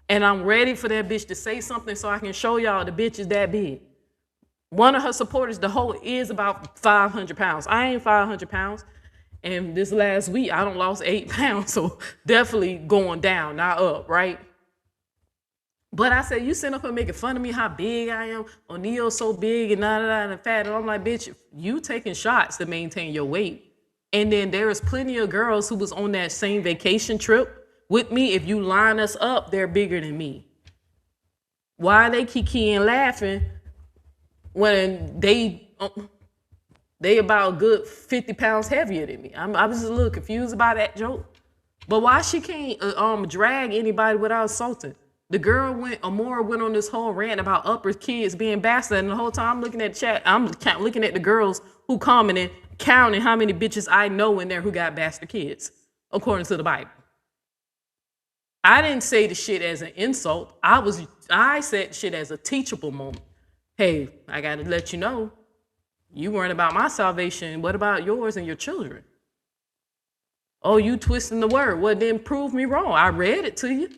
And I'm ready for that bitch to say something so I can show y'all the bitch is that big. One of her supporters, the whole is about 500 pounds. I ain't 500 pounds. And this last week, I done lost 8 pounds. So definitely going down, not up, right? But I said, you sitting up here making fun of me, how big I am. O'Neal's so big and and fat. And I'm like, bitch, you taking shots to maintain your weight. And then there is plenty of girls who was on that same vacation trip with me. If you line us up, they're bigger than me. Why they kikiing laughing when they about a good 50 pounds heavier than me? I was just a little confused about that joke. But why she can't drag anybody without assaulting? The girl Amora went on this whole rant about upper kids being bastards, and the whole time I'm looking at the chat, I'm looking at the girls who commented, counting how many bitches I know in there who got bastard kids, according to the Bible. I didn't say the shit as an insult. I said shit as a teachable moment. Hey, I gotta let you know, you weren't about my salvation. What about yours and your children? Oh, you twisting the word. Well, then prove me wrong. I read it to you.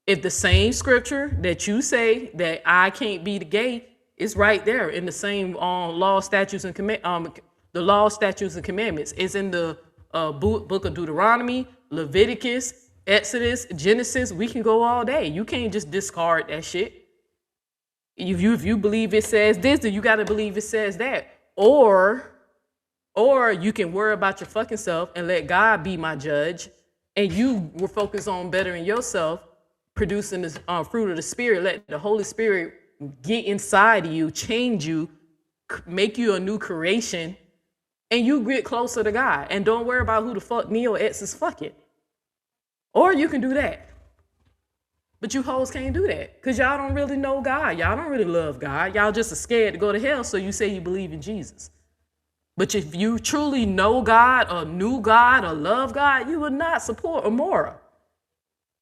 If the same scripture that you say that I can't be the gay is right there in the same law, statutes, and the law, statutes, and commandments. It's in the book of Deuteronomy, Leviticus, Exodus, Genesis. We can go all day. You can't just discard that shit. If you believe it says this, then you got to believe it says that. Or you can worry about your fucking self and let God be my judge, and you were focused on bettering yourself, producing the fruit of the Spirit. Let the Holy Spirit get inside of you, change you, make you a new creation, and you get closer to God. And don't worry about who the fuck Neo X is fucking. Or you can do that. But you hoes can't do that because y'all don't really know God. Y'all don't really love God. Y'all just are scared to go to hell, so you say you believe in Jesus. But if you truly know God or knew God or love God, you would not support Amora.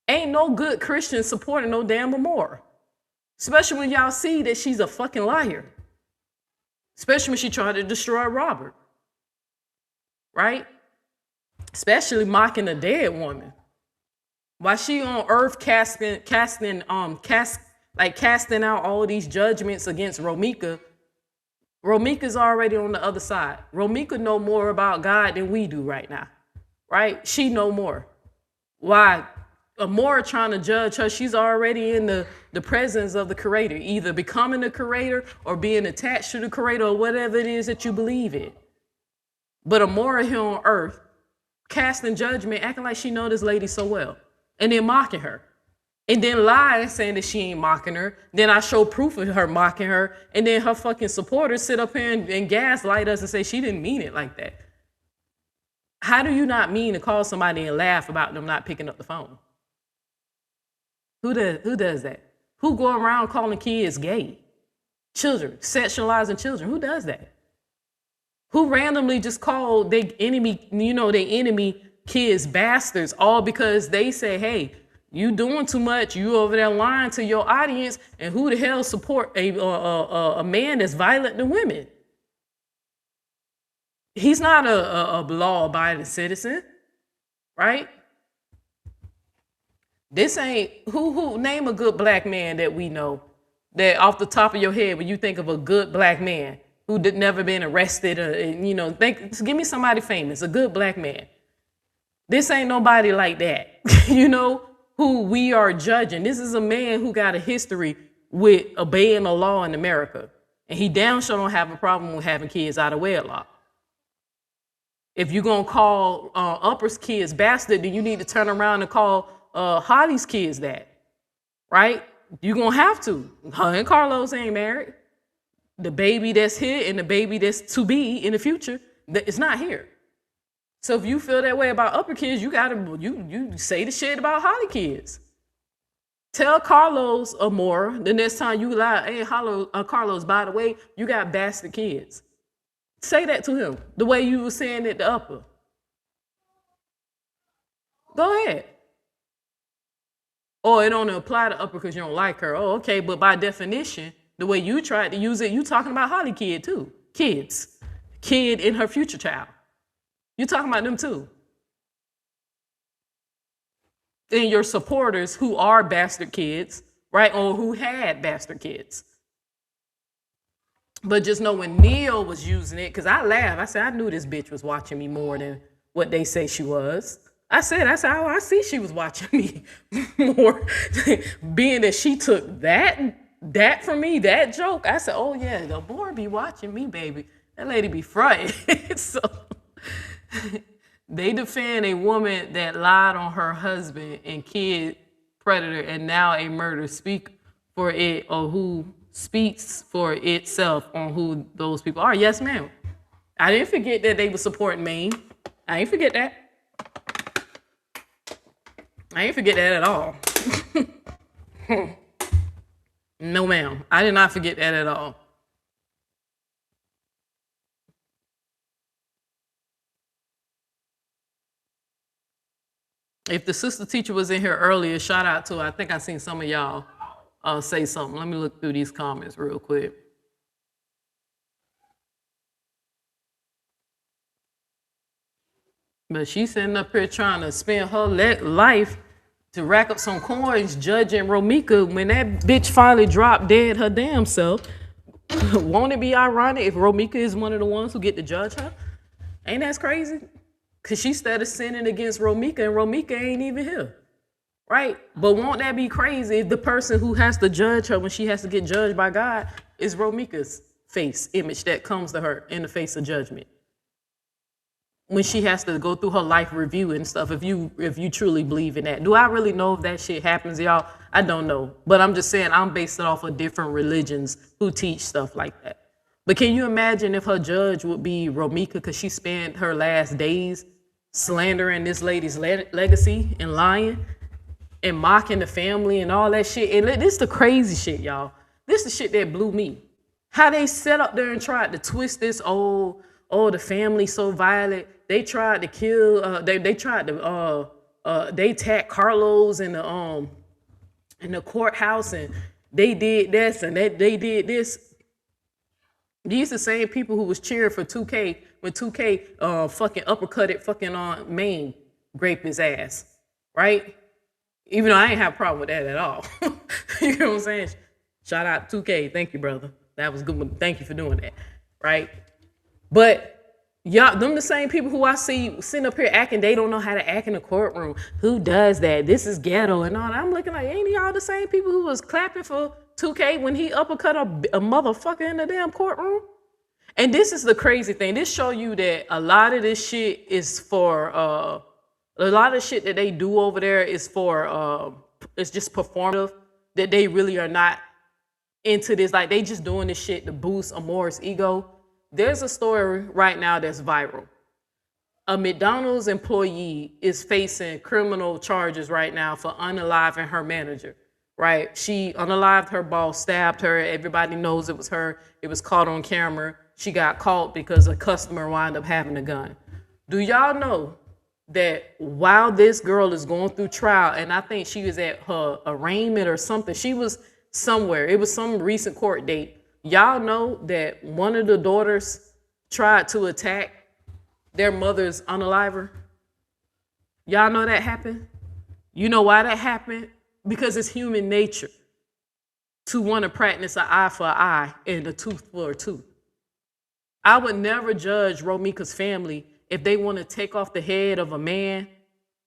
Ain't no good Christian supporting no damn Amora. Especially when y'all see that she's a fucking liar. Especially when she tried to destroy Robert. Right? Especially mocking a dead woman. While she on earth casting out all these judgments against Romeca, Romeca's already on the other side. Romeca know more about God than we do right now. Right? She know more. Why? Amora trying to judge her, she's already in the presence of the creator, either becoming the creator or being attached to the creator or whatever it is that you believe in. But Amora here on earth, casting judgment, acting like she know this lady so well, and then mocking her. And then lying, saying that she ain't mocking her. Then I show proof of her mocking her, and then her fucking supporters sit up here and gaslight us and say she didn't mean it like that. How do you not mean to call somebody and laugh about them not picking up the phone? Who does that? Who go around calling kids gay? Children, sexualizing children. Who does that? Who randomly just call their enemy, their enemy kids bastards, all because they say, hey, you doing too much, you over there lying to your audience, and who the hell support a man that's violent to women? He's not a law-abiding citizen, right? This ain't, who name a good black man that we know, that off the top of your head, when you think of a good black man who did never been arrested, give me somebody famous, a good black man. This ain't nobody like that, who we are judging. This is a man who got a history with obeying the law in America. And he damn sure don't have a problem with having kids out of wedlock. If you're going to call Upper's kids bastard, then you need to turn around and call Holly's kids that, right? You're going to have to. Her and Carlos ain't married. The baby that's here and the baby that's to be in the future, it's not here. So if you feel that way about Upper kids, you say the shit about Holly kids. Tell Carlos or more the next time you lie, hey, Carlos, by the way, you got bastard kids. Say that to him the way you were saying it to Upper. Go ahead. Or it don't apply to Upper because you don't like her. Oh, okay, but by definition, the way you tried to use it, you talking about Holly kid too. Kids. Kid and her future child. You talking about them too. And your supporters who are bastard kids, right? Or who had bastard kids. But just know when Neil was using it, because I laughed. I said, I knew this bitch was watching me more than what they say she was. I said, oh, I see she was watching me more. Being that she took that from me, that joke. I said, oh yeah, the boy be watching me, baby. That lady be frightened. So they defend a woman that lied on her husband and kid predator and now a murderer speak for it, or who speaks for itself on who those people are. Yes, ma'am. I didn't forget that they were supporting Maine. I ain't forget that. I ain't forget that at all. No, ma'am. I did not forget that at all. If the sister teacher was in here earlier, shout out to her. I think I seen some of y'all say something. Let me look through these comments real quick. But she's sitting up here trying to spend her life to rack up some coins judging Romeca when that bitch finally dropped dead her damn self. Won't it be ironic if Romeca is one of the ones who get to judge her? Ain't that crazy? Because she started sinning against Romeca and Romeca ain't even here. Right? But won't that be crazy if the person who has to judge her when she has to get judged by God is Romeca's face image that comes to her in the face of judgment? When she has to go through her life review and stuff, if you truly believe in that. Do I really know if that shit happens, y'all? I don't know. But I'm just saying I'm based it off of different religions who teach stuff like that. But can you imagine if her judge would be Romeca because she spent her last days slandering this lady's legacy and lying and mocking the family and all that shit? And this is the crazy shit, y'all. This is the shit that blew me. How they set up there and tried to twist this the family so violent. They tried to kill. They tried to. They attacked Carlos in the courthouse, and they did this and they did this. These the same people who was cheering for 2K when 2K fucking uppercutted fucking Maine, raped his ass, right? Even though I ain't have a problem with that at all. You know what I'm saying? Shout out 2K. Thank you, brother. That was good. Thank you for doing that, right? But y'all, them the same people who I see sitting up here acting, they don't know how to act in the courtroom. Who does that? This is ghetto and all that. I'm looking like, ain't y'all the same people who was clapping for 2K when he uppercut a motherfucker in the damn courtroom? And this is the crazy thing. This show you that a lot of this shit is for, a lot of shit that they do over there is for, it's just performative, that they really are not into this. Like, they just doing this shit to boost Amore's ego. There's a story right now that's viral. A McDonald's employee is facing criminal charges right now for unaliving her manager, right? She unalived her boss, stabbed her. Everybody knows it was her. It was caught on camera. She got caught because a customer wound up having a gun. Do y'all know that while this girl is going through trial, and I think she was at her arraignment or something, she was somewhere. It was some recent court date. Y'all know that one of the daughters tried to attack their mother's unaliver? Y'all know that happened? You know why that happened? Because it's human nature to want to practice an eye for an eye and a tooth for a tooth. I would never judge Romeca's family if they want to take off the head of a man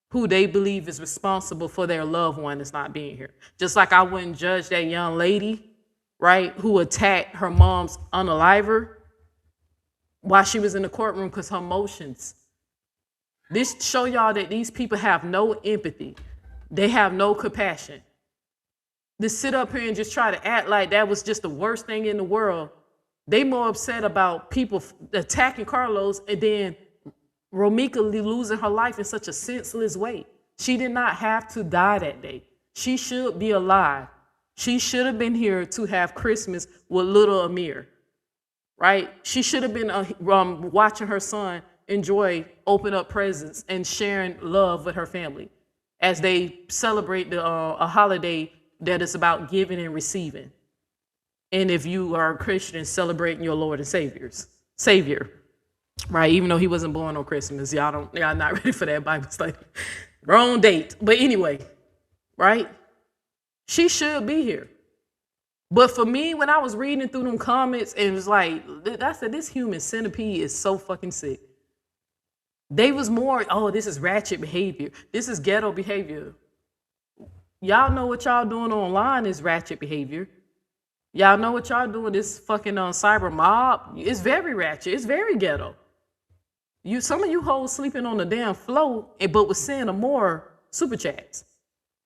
who they believe is responsible for their loved one that's not being here. Just like I wouldn't judge that young lady, right, who attacked her mom's unaliver while she was in the courtroom because her emotions. This show y'all that these people have no empathy. They have no compassion. To sit up here and just try to act like that was just the worst thing in the world. They more upset about people attacking Carlos and then Romeca losing her life in such a senseless way. She did not have to die that day. She should be alive. She should have been here to have Christmas with little Amir, right? She should have been watching her son enjoy, open up presents and sharing love with her family as they celebrate a holiday that is about giving and receiving. And if you are a Christian, celebrating your Lord and Savior, right? Even though he wasn't born on Christmas, y'all not ready for that Bible study. Wrong date. But anyway, right? She should be here. But for me, when I was reading through them comments, and it was like, I said, this human centipede is so fucking sick. They was more, oh, this is ratchet behavior. This is ghetto behavior. Y'all know what y'all doing online is ratchet behavior. Y'all know what y'all doing, this fucking cyber mob. It's very ratchet. It's very ghetto. Some of you hoes sleeping on the damn floor, but was sending more super chats.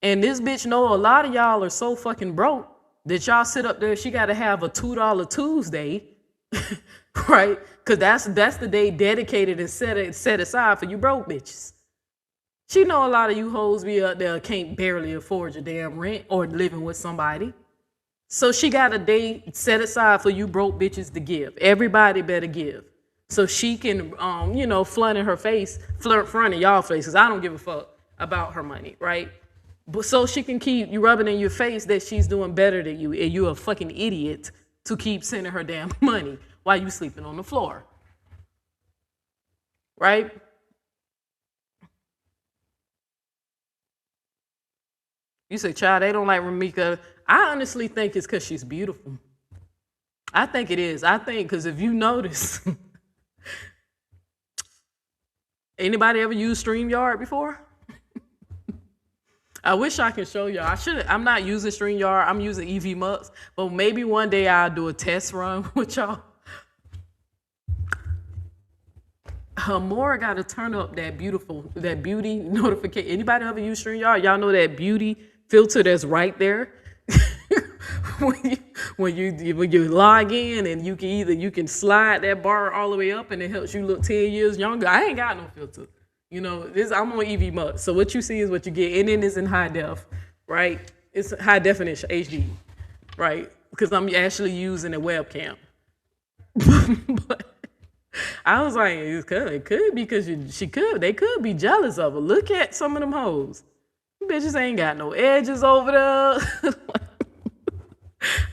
And this bitch know a lot of y'all are so fucking broke that y'all sit up there, she got to have a $2 Tuesday, right? Because that's the day dedicated and set aside for you broke bitches. She know a lot of you hoes be up there can't barely afford your damn rent or living with somebody. So she got a day set aside for you broke bitches to give. Everybody better give. So she can, front in y'all faces. I don't give a fuck about her money, right? But so she can keep you rubbing in your face that she's doing better than you and you're a fucking idiot to keep sending her damn money while you sleeping on the floor. Right? You say, child, they don't like Romeca. I honestly think it's because she's beautiful. I think it is. I think because if you notice, anybody ever used StreamYard before? I wish I could show y'all. I'm not using StreamYard. I'm using EV Mux. But maybe one day I'll do a test run with y'all. More got to turn up that beauty notification. Anybody ever use StreamYard? Y'all know that beauty filter that's right there. when you log in and you can slide that bar all the way up and it helps you look 10 years younger. I ain't got no filter. I'm on EV Mux. So what you see is what you get. And then it's in high def, right? It's high definition, HD, right? Because I'm actually using a webcam. But I was like, it could be because they could be jealous of her. Look at some of them hoes. Bitches ain't got no edges over there.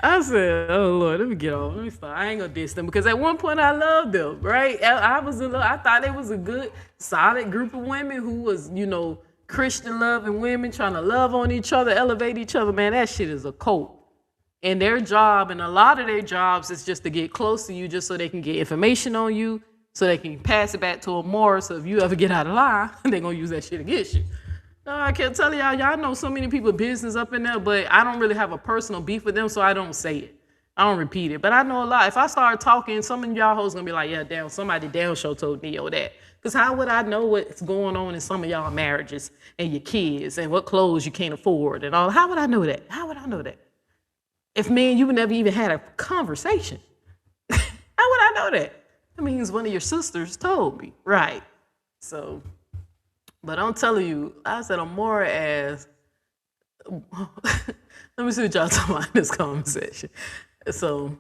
I said, oh Lord, let me get off. Let me stop. I ain't gonna diss them because at one point I loved them, right? I thought they was a good, solid group of women who was, Christian loving women trying to love on each other, elevate each other. Man, that shit is a cult. And their job, and a lot of their jobs is just to get close to you just so they can get information on you, so they can pass it back to them more. So if you ever get out of line, they're gonna use that shit against you. No, I can't tell y'all know so many people business up in there, but I don't really have a personal beef with them, so I don't say it. I don't repeat it. But I know a lot. If I start talking, some of y'all hoes gonna be like, yeah, damn, somebody down show told me or that. Because how would I know what's going on in some of y'all marriages and your kids and what clothes you can't afford and all? How would I know that? How would I know that? If me and you never even had a conversation, how would I know that? That means one of your sisters told me, right? So, but I'm telling you, I said Amora as let me see what y'all talking about in this conversation. So,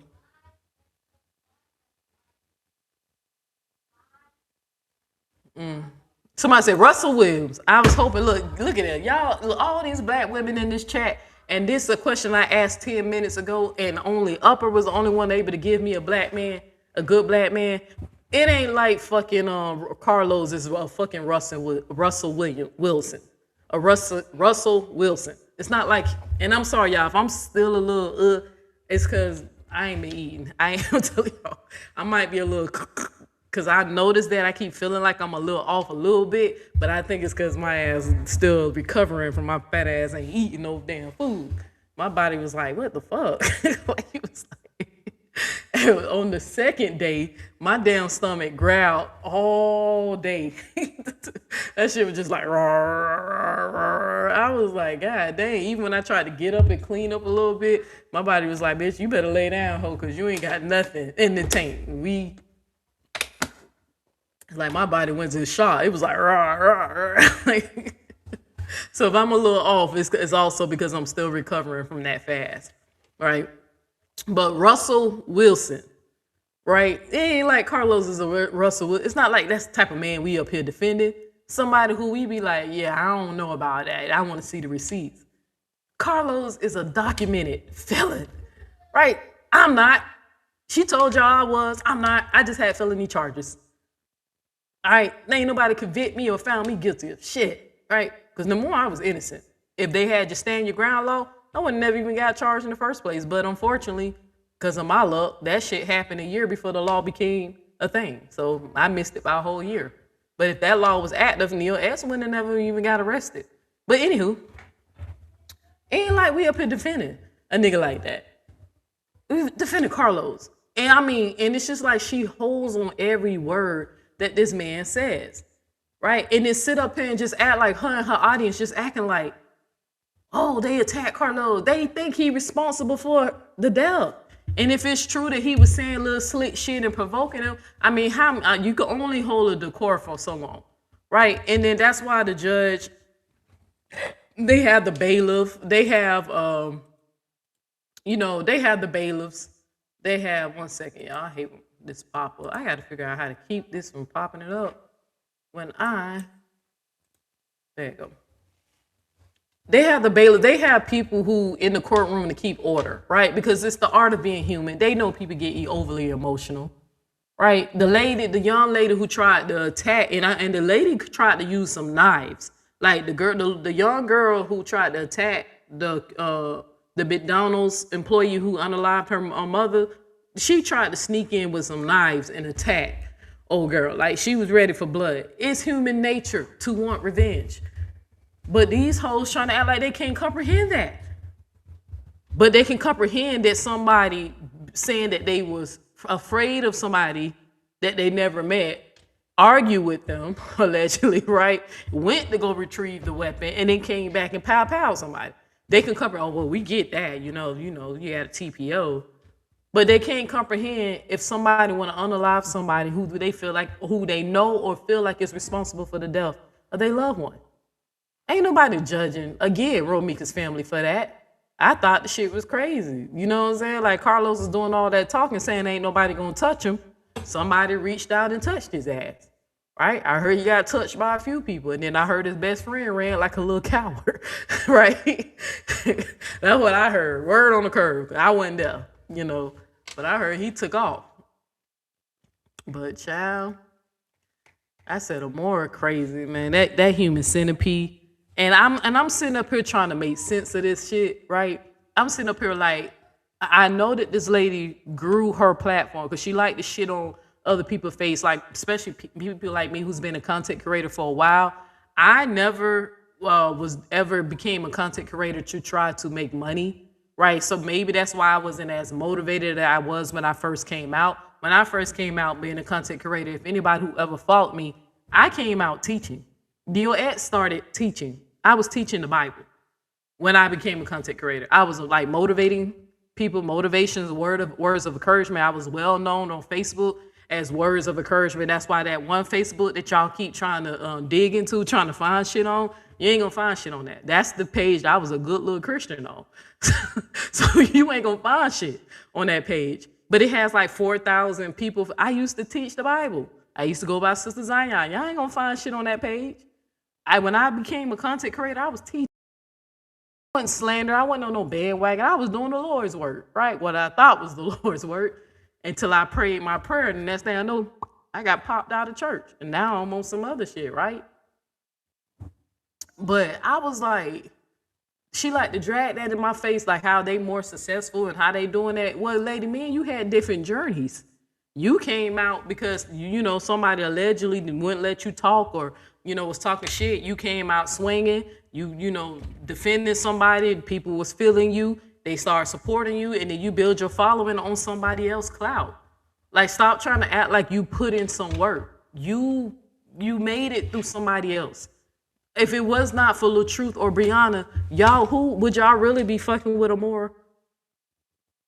somebody said Russell Williams. I was hoping, look at that. Y'all, look, all these black women in this chat, and this is a question I asked 10 minutes ago, and only Upper was the only one able to give me a black man, a good black man. It ain't like fucking Carlos is fucking Russell Wilson. Russell Wilson. It's not like, and I'm sorry, y'all, if I'm still a little, it's because I ain't been eating. I ain't gonna tell y'all. I might be a little, because I noticed that I keep feeling like I'm a little off a little bit, but I think it's because my ass is still recovering from my fat ass ain't eating no damn food. My body was like, what the fuck? Like, it was like, on the second day, my damn stomach growled all day. That shit was just like, I was like, God dang. Even when I tried to get up and clean up a little bit, my body was like, bitch, you better lay down, ho, because you ain't got nothing in the tank. Like, my body went to shock. It was like, like, so if I'm a little off, it's also because I'm still recovering from that fast, right? But Russell Wilson, right? It ain't like Carlos is a Russell Wilson. It's not like that's the type of man we up here defending. Somebody who we be like, yeah, I don't know about that. I want to see the receipts. Carlos is a documented felon, right? I'm not. She told y'all I was. I'm not. I just had felony charges. All right? Ain't nobody convict me or found me guilty of shit, right? Because no more I was innocent. If they had just stand your ground law, I would never even got charged in the first place. But unfortunately, because of my luck, that shit happened a year before the law became a thing. So I missed it by a whole year. But if that law was active, Neil S. wouldn't have never even got arrested. But anywho, ain't like we up here defending a nigga like that. We defended Carlos. And I mean, and it's just like she holds on every word that this man says, right? And then sit up here and just act like her and her audience just acting like, oh, they attacked Carlos. They think he responsible for the death. And if it's true that he was saying little slick shit and provoking him, I mean, how you can only hold a decor for so long, right? And then that's why the judge, they have the bailiff, they have, they have the bailiffs. They have, one second, y'all, I hate this pop-up. I got to figure out how to keep this from popping it up when there you go. They have the bailiff. They have people who in the courtroom to keep order, right? Because it's the art of being human. They know people get overly emotional, right? The young lady who tried to attack, and the lady tried to use some knives. Like the young girl who tried to attack the McDonald's employee who unalived her mother. She tried to sneak in with some knives and attack old girl. Like, she was ready for blood. It's human nature to want revenge. But these hoes trying to act like they can't comprehend that. But they can comprehend that somebody saying that they was afraid of somebody that they never met, argue with them, allegedly, right? Went to go retrieve the weapon and then came back and pow somebody. They can comprehend, oh, well, we get that, you had a TPO. But they can't comprehend if somebody want to unalive somebody who they know or feel like is responsible for the death of their loved one. Ain't nobody judging, again, Romeca's family for that. I thought the shit was crazy. You know what I'm saying? Like, Carlos is doing all that talking, saying ain't nobody gonna touch him. Somebody reached out and touched his ass, right? I heard he got touched by a few people, and then I heard his best friend ran like a little coward, right? That's what I heard. Word on the curve. I wasn't there, but I heard he took off. But child, I said more crazy, man. That human centipede. And I'm sitting up here trying to make sense of this shit, right? I'm sitting up here like, I know that this lady grew her platform because she liked to shit on other people's face, like especially people like me who's been a content creator for a while. I never became a content creator to try to make money, right? So maybe that's why I wasn't as motivated as I was when I first came out. When I first came out being a content creator, if anybody who ever followed me, I came out teaching. DOX started teaching. I was teaching the Bible when I became a content creator. I was like motivating people, motivations, words of encouragement. I was well known on Facebook as words of encouragement. That's why that one Facebook that y'all keep trying to dig into, trying to find shit on, You ain't gonna find shit on that. That's the page I was a good little Christian on. So you ain't gonna find shit on that page. But it has like 4,000 people. I used to teach the Bible. I used to go by Sister Zion. Y'all ain't gonna find shit on that page. When I became a content creator, I was teaching. I wasn't slander. I wasn't on no bandwagon. I was doing the Lord's work, right? What I thought was the Lord's work until I prayed my prayer. And the next thing I know, I got popped out of church. And now I'm on some other shit, right? But I was like, she like to drag that in my face, like how they more successful and how they doing that. Well, lady, me and you had different journeys. You came out because, you know, somebody allegedly wouldn't let you talk or, you know, was talking shit. You came out swinging. You know, defending somebody. People was feeling you. They start supporting you. And then you build your following on somebody else's clout. Like, stop trying to act like you put in some work. You made it through somebody else. If it was not for LaTruth or Brianna, y'all, who would y'all really be fucking with more?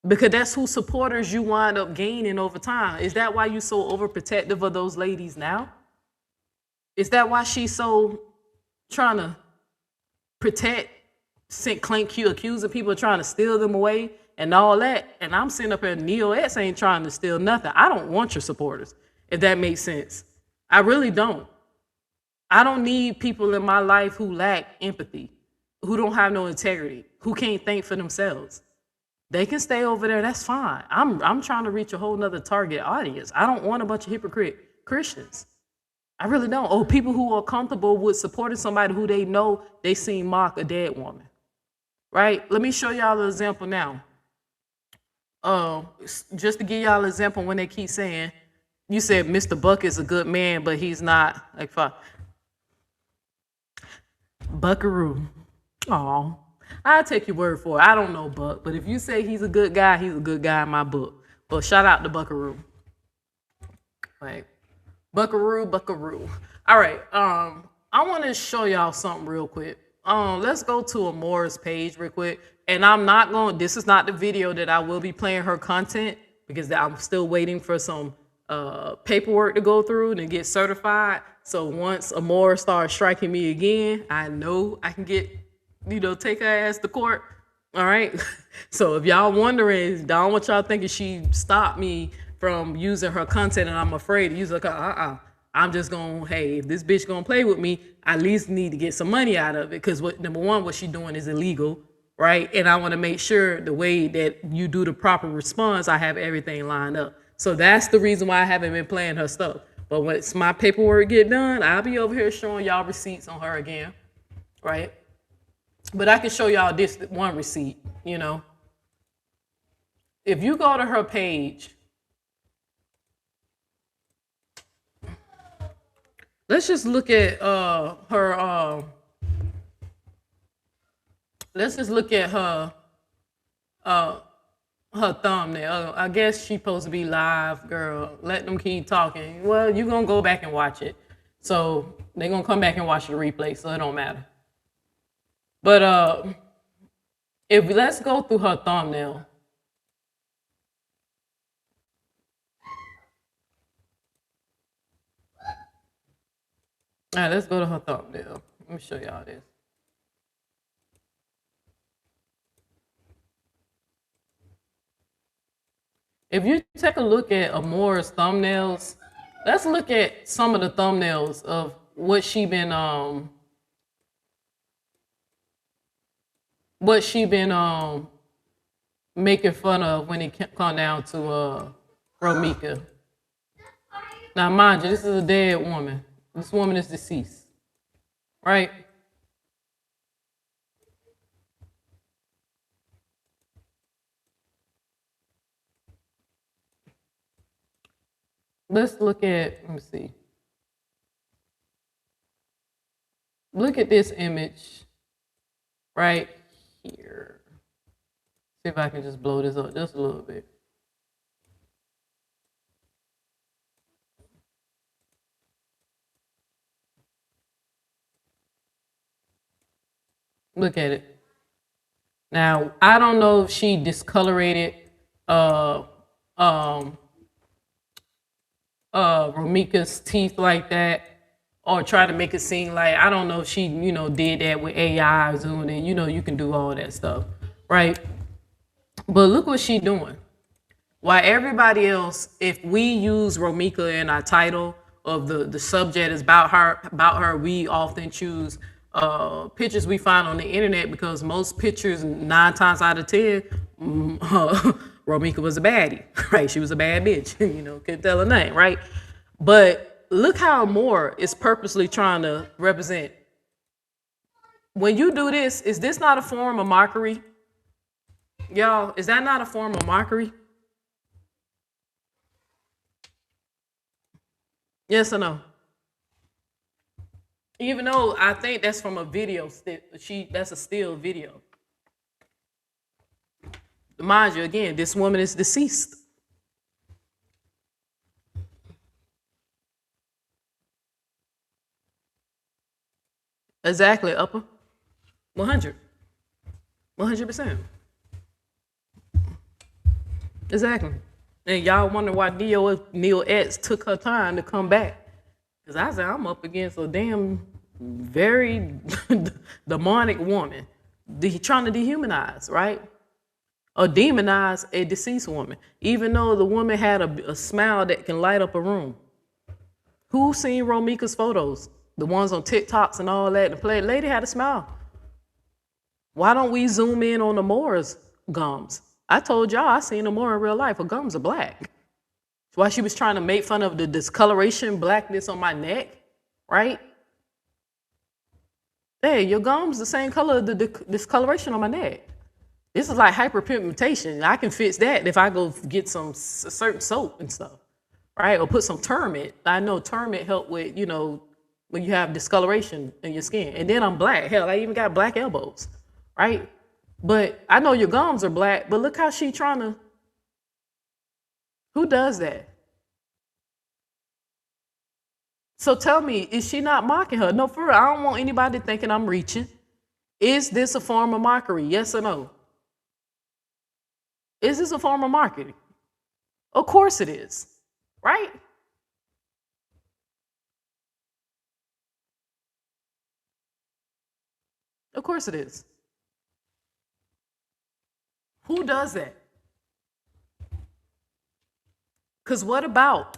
Because that's who supporters you wind up gaining over time. Is that why you so overprotective of those ladies now? Is that why she's so trying to protect, accusing people of trying to steal them away and all that? And I'm sitting up here, Neo X ain't trying to steal nothing. I don't want your supporters, if that makes sense. I really don't. I don't need people in my life who lack empathy, who don't have no integrity, who can't think for themselves. They can stay over there, that's fine. I'm trying to reach a whole nother target audience. I don't want a bunch of hypocrite Christians. I really don't. Or people who are comfortable with supporting somebody who they know they seen mock a dead woman. Right? Let me show y'all an example now. Just to give y'all an example when they keep saying, you said Mr. Buck is a good man, but he's not. Like, Buckaroo. Aw. I'll take your word for it. I don't know Buck, but if you say he's a good guy in my book. But shout out to Buckaroo. Like, Buckaroo. All right. I want to show y'all something real quick. Let's go to Amora's page real quick. And this is not the video that I will be playing her content because I'm still waiting for some paperwork to go through and get certified. So once Amora starts striking me again, I know I can get, take her ass to court. All right. So if y'all wondering, I don't want y'all thinking she stopped me from using her content and I'm afraid to use her. I'm just going, hey, if this bitch going to play with me, I at least need to get some money out of it. Because number one, what she doing is illegal. Right. And I want to make sure the way that you do the proper response, I have everything lined up. So that's the reason why I haven't been playing her stuff. But once my paperwork get done, I'll be over here showing y'all receipts on her again. Right. But I can show y'all this one receipt, If you go to her page, let's just look at her thumbnail. I guess she's supposed to be live, girl. Let them keep talking. Well, you're going to go back and watch it. So they're going to come back and watch the replay, so it don't matter. But let's go through her thumbnail. All right, let's go to her thumbnail. Let me show y'all this. If you take a look at Amora's thumbnails, let's look at some of the thumbnails of what she been making fun of when it come down to Romeca. Now, mind you, this is a dead woman. This woman is deceased, right? Let's look at, let me see. Look at this image right here. See if I can just blow this up just a little bit. Look at it. Now, I don't know if she discolorated Romeca's teeth like that, or try to make it seem like, I don't know if she, did that with AI or Zoom, and you can do all that stuff, right? But look what she doing. While everybody else, if we use Romeca in our title of the subject is about her, we often choose pictures we find on the internet because most pictures, 9 times out of 10, Romeca was a baddie, right? She was a bad bitch, couldn't tell her nothing, right? But look how Moore is purposely trying to represent. When you do this, is this not a form of mockery? Y'all, is that not a form of mockery? Yes or no? Even though I think that's from a video, that's a still video. Mind you, again, this woman is deceased. Exactly, upper 100. 100%. Exactly. And y'all wonder why Neil X took her time to come back. Because I said, I'm up against a damn very demonic woman. Trying to dehumanize, right? Or demonize a deceased woman. Even though the woman had a smile that can light up a room. Who's seen Romeca's photos? The ones on TikToks and all that. The lady had a smile. Why don't we zoom in on the Moore's gums? I told y'all I seen Moore in real life. Her gums are black. Why she was trying to make fun of the discoloration, blackness on my neck, right? Hey, your gums the same color, the discoloration on my neck. This is like hyperpigmentation. I can fix that if I go get some certain soap and stuff, right? Or put some turmeric. I know turmeric help with, when you have discoloration in your skin. And then I'm black. Hell, I even got black elbows, right? But I know your gums are black, but look how she trying to. Who does that? So tell me, is she not mocking her? No, for real, I don't want anybody thinking I'm reaching. Is this a form of mockery? Yes or no? Is this a form of mockery? Of course it is, right? Of course it is. Who does that? Because what about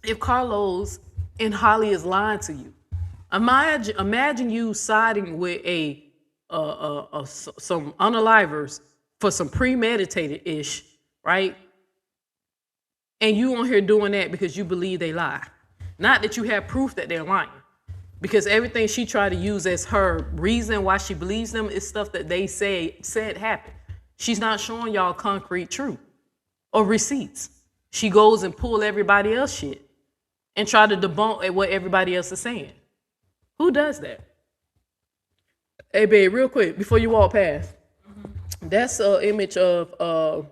if Carlos and Holly is lying to you? Imagine you siding with some unalivers for some premeditated ish, right? And you on here doing that because you believe they lie. Not that you have proof that they're lying. Because everything she tried to use as her reason why she believes them is stuff that they said happened. She's not showing y'all concrete truth or receipts. She goes and pull everybody else shit and try to debunk what everybody else is saying. Who does that? Hey, babe, real quick, before you walk past. That's an image of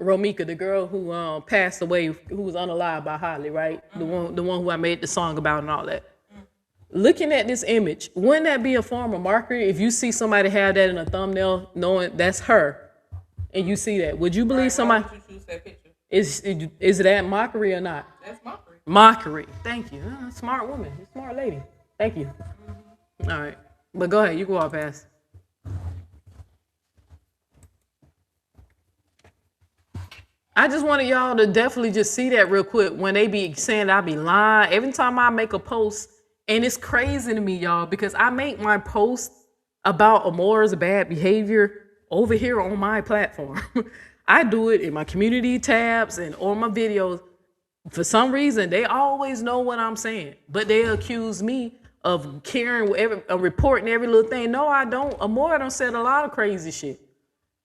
Romeca, the girl who passed away, who was unalived by Holly, right? The one who I made the song about and all that. Looking at this image, wouldn't that be a form of mockery if you see somebody have that in a thumbnail, knowing that's her, and you see that? Would you believe somebody? Why would you choose that picture? Is that mockery or not? That's mockery. Mockery. Thank you. Smart woman. Smart lady. Thank you. All right, but go ahead. You go on past. I just wanted y'all to definitely just see that real quick when they be saying I be lying. Every time I make a post. And it's crazy to me, y'all, because I make my post about Amora's bad behavior over here on my platform. I do it in my community tabs and on my videos. For some reason, they always know what I'm saying, but they accuse me of caring, reporting every little thing. No, I don't. Amora done said a lot of crazy shit.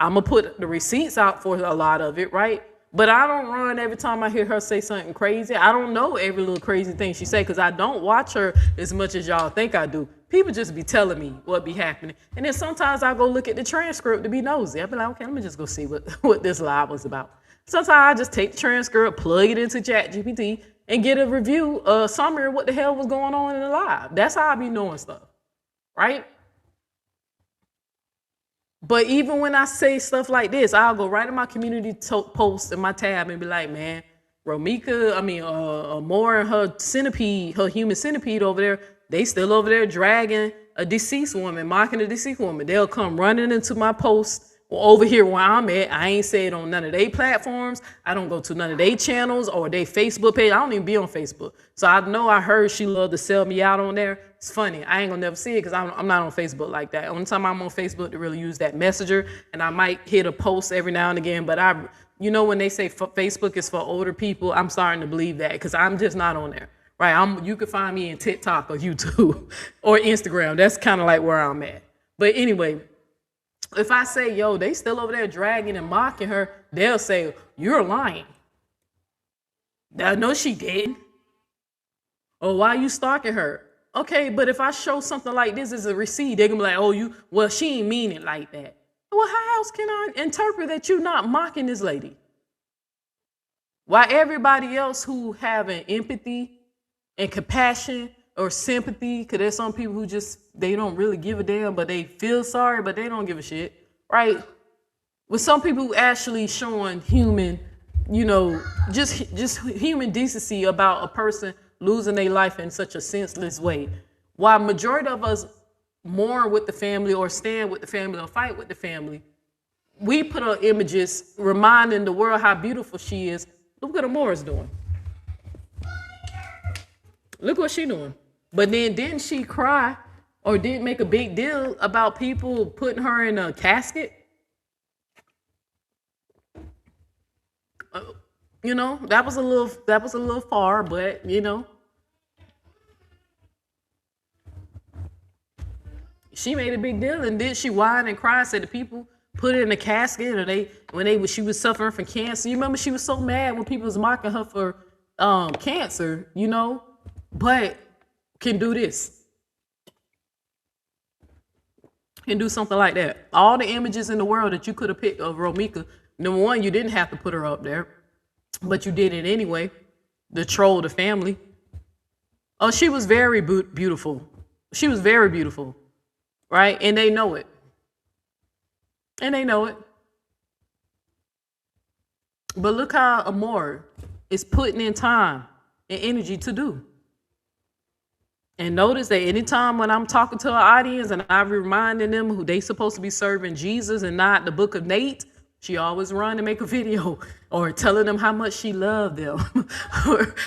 I'm going to put the receipts out for a lot of it, right? But I don't run every time I hear her say something crazy. I don't know every little crazy thing she say because I don't watch her as much as y'all think I do. People just be telling me what be happening. And then sometimes I go look at the transcript to be nosy. I be like, okay, let me just go see what this live was about. Sometimes I just take the transcript, plug it into ChatGPT, and get a review, a summary of what the hell was going on in the live. That's how I be knowing stuff, right? But even when I say stuff like this, I'll go right in my community post in my tab and be like, man, Romeca, Amore and her centipede, her human centipede over there, they still over there dragging a deceased woman, mocking a deceased woman. They'll come running into my post over here where I'm at. I ain't say it on none of their platforms. I don't go to none of their channels or their Facebook page. I don't even be on Facebook. So I know I heard she loved to sell me out on there. It's funny. I ain't gonna never see it because I'm not on Facebook like that. Only time I'm on Facebook to really use that messenger, and I might hit a post every now and again, but when they say Facebook is for older people, I'm starting to believe that because I'm just not on there. Right? You can find me in TikTok or YouTube or Instagram. That's kind of like where I'm at. But anyway, if I say, yo, they still over there dragging and mocking her, they'll say, you're lying. No, she didn't. Or why you stalking her? Okay, but if I show something like this as a receipt, they're gonna be like, she ain't mean it like that. Well, how else can I interpret that you're not mocking this lady? Why everybody else who having empathy and compassion or sympathy, because there's some people who they don't really give a damn, but they feel sorry, but they don't give a shit, right? With some people who actually showing human, just human decency about a person losing their life in such a senseless way. While majority of us mourn with the family or stand with the family or fight with the family, we put up images reminding the world how beautiful she is. Look what Amora's doing. Look what she doing. But then didn't she cry or didn't make a big deal about people putting her in a casket? That was a little far, but she made a big deal, and then she whined and cried, said the people put her in a casket, or she was suffering from cancer. You remember she was so mad when people was mocking her for cancer, but can do this. Can do something like that. All the images in the world that you could have picked of Romeca, number one, you didn't have to put her up there, but you did it anyway, to troll the family. Oh, she was very beautiful. She was very beautiful, right? And they know it. But look how Amore is putting in time and energy to do. And notice that anytime when I'm talking to an audience and I'm reminding them who they supposed to be serving Jesus and not the book of Nate, she always run and make a video or telling them how much she loved them.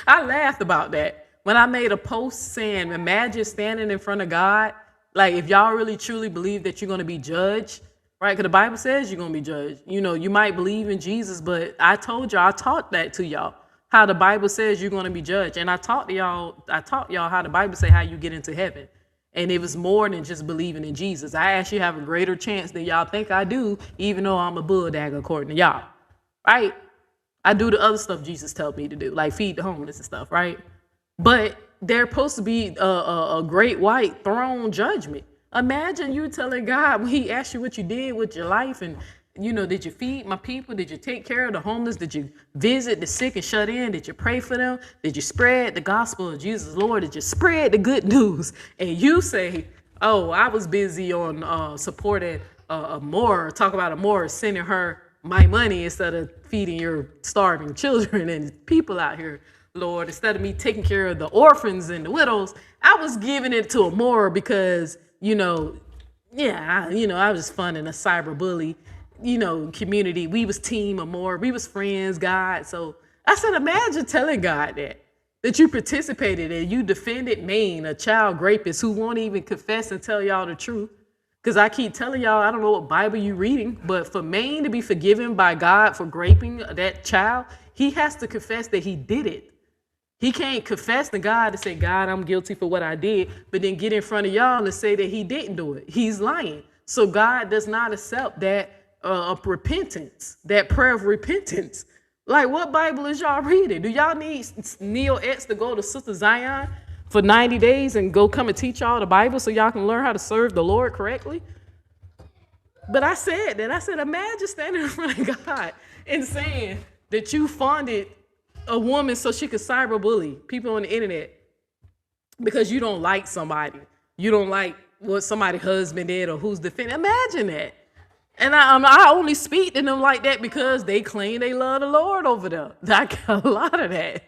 I laughed about that. When I made a post saying, imagine standing in front of God, like if y'all really truly believe that you're going to be judged, right? Because the Bible says you're going to be judged. You might believe in Jesus, but I taught that to y'all, how the Bible says you're going to be judged. And I taught y'all how the Bible say how you get into heaven. And it was more than just believing in Jesus. I actually have a greater chance than y'all think I do, even though I'm a bulldagger according to y'all, right? I do the other stuff Jesus told me to do, like feed the homeless and stuff, right? But there's supposed to be a great white throne judgment. Imagine you telling God when he asked you what you did with your life and, did you feed my people? Did you take care of the homeless? Did you visit the sick and shut in? Did you pray for them? Did you spread the gospel of Jesus, Lord? Did you spread the good news? And you say, oh, I was busy on supporting Amore, talk about Amore sending her my money instead of feeding your starving children and people out here, Lord. Instead of me taking care of the orphans and the widows, I was giving it to Amore because, I was just fun in a cyberbully, community. We was team Amore. We was friends, God. So I said, imagine telling God that you participated and you defended Maine, a child rapist who won't even confess and tell y'all the truth. Because I keep telling y'all, I don't know what Bible you reading, but for Maine to be forgiven by God for raping that child, he has to confess that he did it. He can't confess to God and say, God, I'm guilty for what I did, but then get in front of y'all and say that he didn't do it. He's lying. So God does not accept that of repentance, that prayer of repentance. Like, what Bible is y'all reading? Do y'all need Neo X to go to Sister Zion for 90 days and go come and teach y'all the Bible so y'all can learn how to serve the Lord correctly? But I said that. I said, imagine standing in front of God and saying that you funded a woman so she could cyberbully people on the internet because you don't like somebody. You don't like what somebody's husband did or who's defending. Imagine that. And I only speak to them like that because they claim they love the Lord over there. I got a lot of that.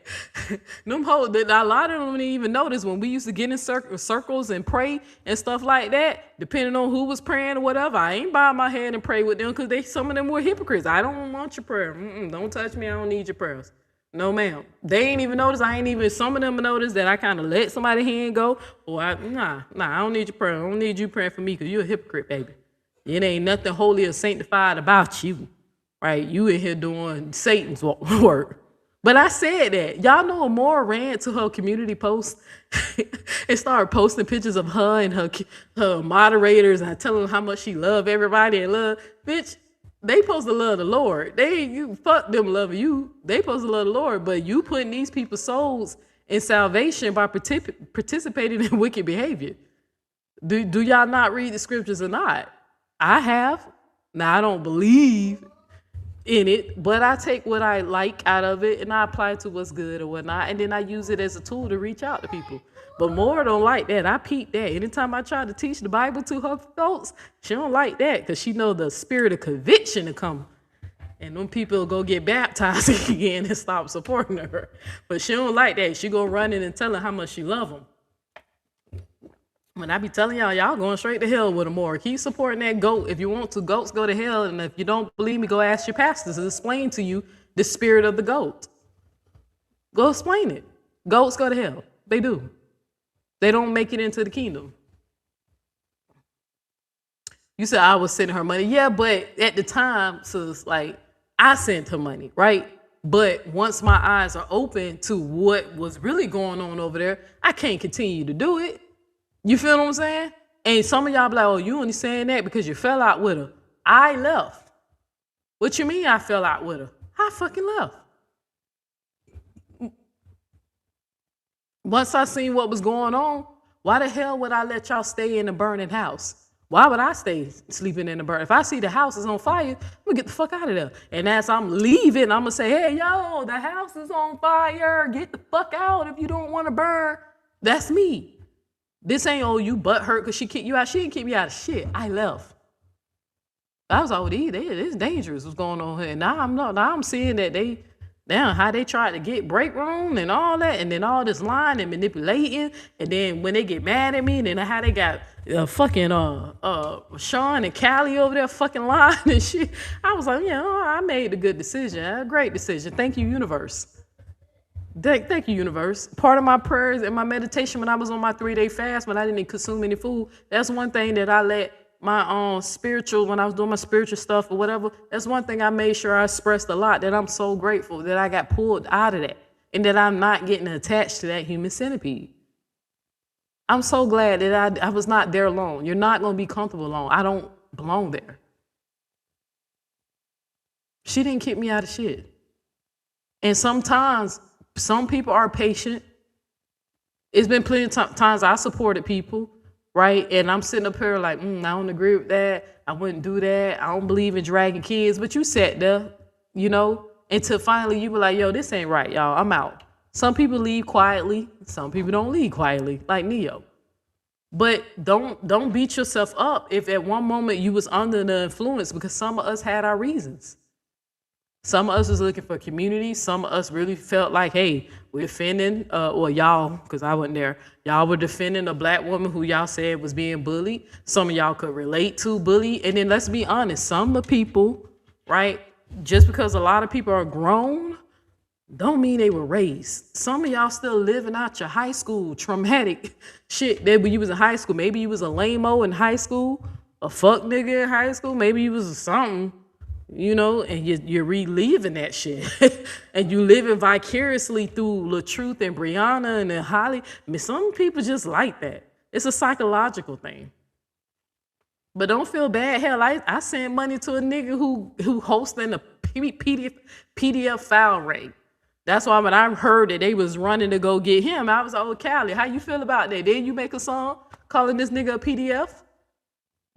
Them hoes, a lot of them didn't even notice when we used to get in circles and pray and stuff like that, depending on who was praying or whatever. I ain't bow my head and pray with them because some of them were hypocrites. I don't want your prayer. Don't touch me. I don't need your prayers. No, ma'am. They ain't even noticed. Some of them noticed that I kind of let somebody's hand go. Or I don't need your prayer. I don't need you praying for me because you're a hypocrite, baby. It ain't nothing holy or sanctified about you, right? You in here doing Satan's work. But I said that. Y'all know Amora ran to her community post and started posting pictures of her and her moderators and telling them how much she loved everybody and love. Bitch, they supposed to love the Lord. You fuck them loving you. They supposed to love the Lord, but you putting these people's souls in salvation by participating in wicked behavior. Do y'all not read the scriptures or not? I have. Now, I don't believe in it, but I take what I like out of it and I apply it to what's good or whatnot, and then I use it as a tool to reach out to people. But Maura don't like that. I peep that. Anytime I try to teach the Bible to her folks, she don't like that because she know the spirit of conviction to come. And them people go get baptized again and stop supporting her. But she don't like that. She go running and telling how much she love them. When I be telling y'all going straight to hell with them more. Keep supporting that goat. If you want to, goats go to hell. And if you don't believe me, go ask your pastors to explain to you the spirit of the goat. Go explain it. Goats go to hell. They do. They don't make it into the kingdom. You said I was sending her money. Yeah, but at the time, so it's like I sent her money, right? But once my eyes are open to what was really going on over there, I can't continue to do it. You feel what I'm saying? And some of y'all be like, oh, you only saying that because you fell out with her. I left. What you mean I fell out with her? I fucking left. Once I seen what was going on, why the hell would I let y'all stay in a burning house? Why would I stay sleeping in the burning? If I see the house is on fire, I'm gonna get the fuck out of there. And as I'm leaving, I'm gonna say, hey, yo, the house is on fire. Get the fuck out if you don't want to burn. That's me. This ain't, oh, you butt hurt because she kicked you out. She didn't kick me out of shit. I left. I was like, it's dangerous what's going on here. Now I'm seeing that how they tried to get break room and all that, and then all this lying and manipulating, and then when they get mad at me, and then how they got fucking Sean and Callie over there fucking lying and shit. I was like, I made a good decision, a great decision. Thank you, universe. Thank you, universe. Part of my prayers and my meditation when I was on my 3-day fast, when I didn't consume any food, that's one thing that I let my spiritual, when I was doing my spiritual stuff or whatever, that's one thing I made sure I expressed a lot, that I'm so grateful that I got pulled out of that and that I'm not getting attached to that human centipede. I'm so glad that I was not there alone. You're not going to be comfortable alone. I don't belong there. She didn't kick me out of shit. And sometimes some people are patient. It's been plenty of times I supported people, right? And I'm sitting up here like, I don't agree with that. I wouldn't do that. I don't believe in dragging kids. But you sat there, until finally you were like, yo, this ain't right, y'all. I'm out. Some people leave quietly. Some people don't leave quietly, like Neo. But don't beat yourself up if at one moment you was under the influence, because some of us had our reasons. Some of us was looking for community. Some of us really felt like, hey, we're defending, or y'all, because I wasn't there, y'all were defending a black woman who y'all said was being bullied. Some of y'all could relate to bully. And then let's be honest, some of the people, right, just because a lot of people are grown, don't mean they were raised. Some of y'all still living out your high school traumatic shit that when you was in high school. Maybe you was a lame-o in high school, a fuck nigga in high school. Maybe you was something. And you're reliving that shit. And you living vicariously through LaTruth and Brianna and Holly. I mean, some people just like that. It's a psychological thing. But don't feel bad. Hell, I sent money to a nigga who hosting a PDF file rate. That's why when I heard that they was running to go get him, I was like, oh, Callie, how you feel about that? Then you make a song calling this nigga a PDF?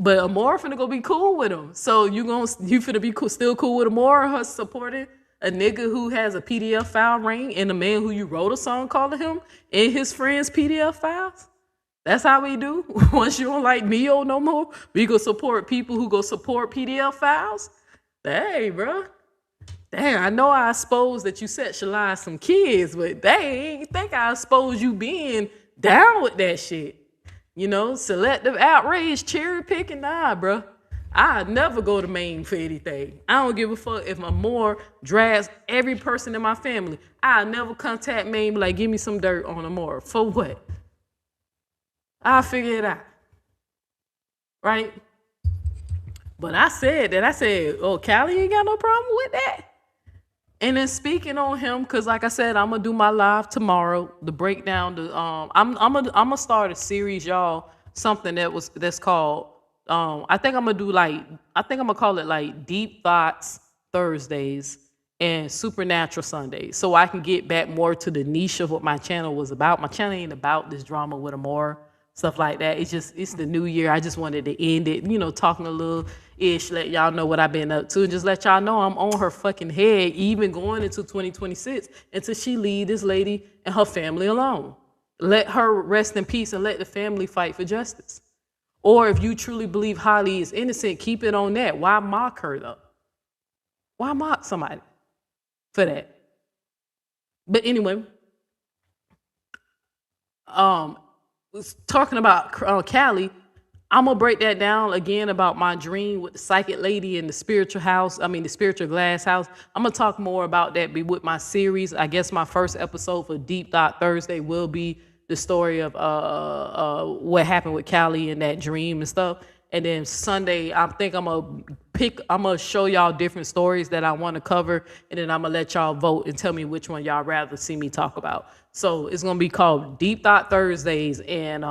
But Amora finna go be cool with him. So you finna be still cool with Amora, her supporting a nigga who has a PDF file ring and a man who you wrote a song calling him in his friends' PDF files? That's how we do. Once you don't like Neo no more, we go support people who go support PDF files. Dang, bro. Dang, I know I exposed that you sexualize some kids, but dang, think I exposed you being down with that shit. You know, selective outrage, cherry picking, nah, bro. I never go to Maine for anything. I don't give a fuck if my more drags every person in my family. I never contact Maine, like, give me some dirt on Amore. For what? I'll figure it out. Right? But I said, oh, Callie ain't got no problem with that. And then speaking on him, because like I said, I'm gonna do my live tomorrow, the breakdown. I'm gonna start a series, y'all. Something that's called. I think I'm gonna call it like Deep Thoughts Thursdays and Supernatural Sundays, so I can get back more to the niche of what my channel was about. My channel ain't about this drama with Amore, stuff like that. It's the new year. I just wanted to end it, you know, talking a little ish, let y'all know what I've been up to, and just let y'all know I'm on her fucking head, even going into 2026, until she leave this lady and her family alone. Let her rest in peace and let the family fight for justice. Or if you truly believe Holly is innocent, keep it on that. Why mock her though? Why mock somebody for that? But anyway, was talking about Callie. I'm gonna break that down again about my dream with the psychic lady in the spiritual house. The spiritual glass house. I'm gonna talk more about that with my series. I guess my first episode for Deep Thought Thursday will be the story of what happened with Callie in that dream and stuff. And then Sunday, I think I'm gonna show y'all different stories that I want to cover, and then I'm gonna let y'all vote and tell me which one y'all rather see me talk about. So it's gonna be called Deep Thought Thursdays and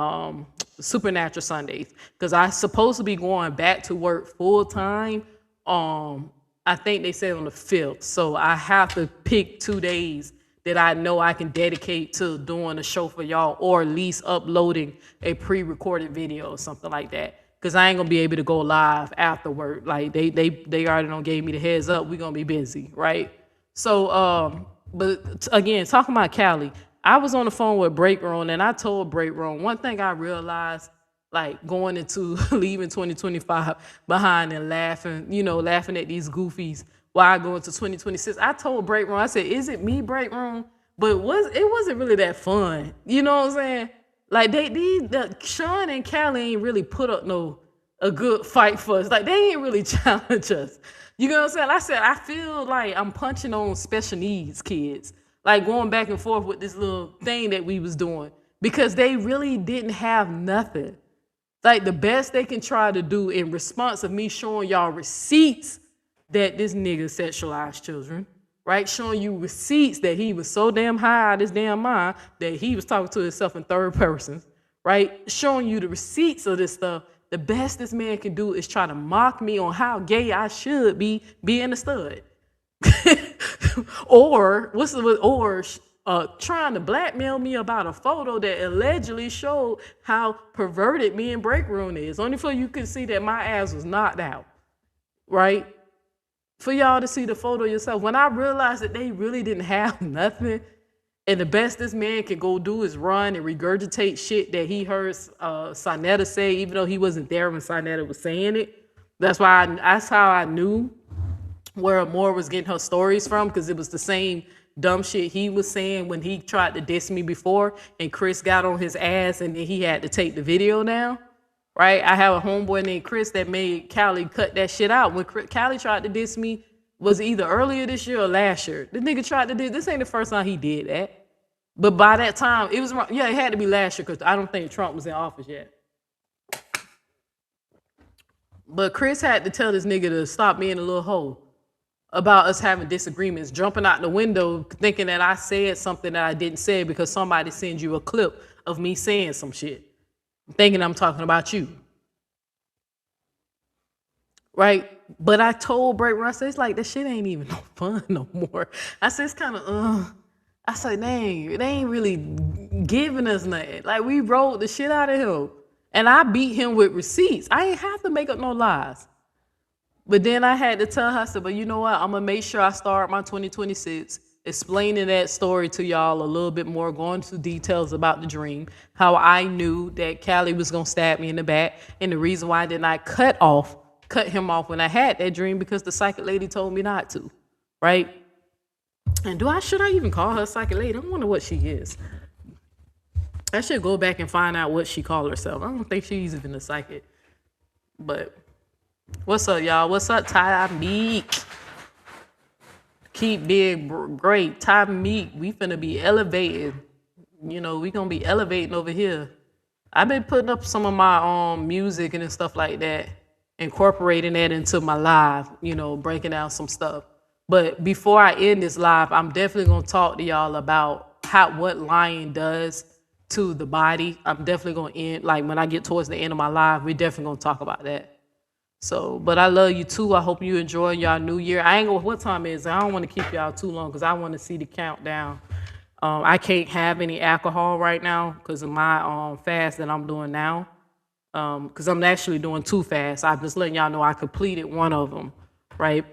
Supernatural Sundays, because I'm supposed to be going back to work full time. I think they said on the 5th, so I have to pick 2 days that I know I can dedicate to doing a show for y'all, or at least uploading a pre-recorded video or something like that. Because I ain't gonna be able to go live after work. Like they already done gave me the heads up. We're gonna be busy, right? So but again, talking about Callie, I was on the phone with Break Room, and I told Break Room one thing I realized, like going into leaving 2025 behind and laughing at these goofies while I go into 2026. I told Break Room, I said, is it me, Break Room? But it wasn't really that fun. You know what I'm saying? Like Sean and Callie ain't really put up a good fight for us. Like they ain't really challenge us. You know what I'm saying? I said, I feel like I'm punching on special needs kids, like going back and forth with this little thing that we was doing, because they really didn't have nothing. Like the best they can try to do in response of me showing y'all receipts that this nigga sexualized children, right? Showing you receipts that he was so damn high out of his damn mind that he was talking to himself in third person, right? Showing you the receipts of this stuff. The best this man can do is try to mock me on how gay I should be being a stud. or trying to blackmail me about a photo that allegedly showed how perverted me and Break Room is. Only for you can see that my ass was knocked out, right? For y'all to see the photo yourself. When I realized that they really didn't have nothing, and the best this man can go do is run and regurgitate shit that he heard Sonetta say, even though he wasn't there when Sonetta was saying it. That's how I knew where Amore was getting her stories from, because it was the same dumb shit he was saying when he tried to diss me before, and Chris got on his ass, and then he had to take the video down. Right? I have a homeboy named Chris that made Callie cut that shit out. When Callie tried to diss me, was either earlier this year or last year. The nigga tried to diss. This ain't the first time he did that. But by that time, it had to be last year, because I don't think Trump was in office yet. But Chris had to tell this nigga to stop being a little hoe about us having disagreements, jumping out the window, thinking that I said something that I didn't say because somebody sends you a clip of me saying some shit, thinking I'm talking about you. Right? But I told Break Room, I said, it's like, that shit ain't even no fun no more. I said, it's kind of, I said, dang, they ain't really giving us nothing. Like, we rolled the shit out of him. And I beat him with receipts. I ain't have to make up no lies. But then I had to tell her, I said, but you know what? I'm going to make sure I start my 2026 explaining that story to y'all a little bit more, going into details about the dream, how I knew that Callie was gonna stab me in the back, and the reason why I did not cut him off when I had that dream, because the psychic lady told me not to, right? And should I even call her a psychic lady? I wonder what she is. I should go back and find out what she called herself. I don't think she's even a psychic. But what's up, y'all? What's up, Ty Meek? Keep being great. Ty Meek, we finna be elevated. You know, we gonna be elevating over here. I've been putting up some of my music and stuff like that, incorporating that into my live, you know, breaking down some stuff. But before I end this live, I'm definitely gonna talk to y'all about what lying does to the body. I'm definitely gonna end, like when I get towards the end of my live, we're definitely gonna talk about that. So, but I love you too. I hope you enjoy y'all new year. I ain't gonna, what time is it? I don't want to keep y'all too long because I want to see the countdown. I can't have any alcohol right now because of my fast that I'm doing now. Because I'm actually doing 2 fasts. I'm just letting y'all know I completed one of them, right?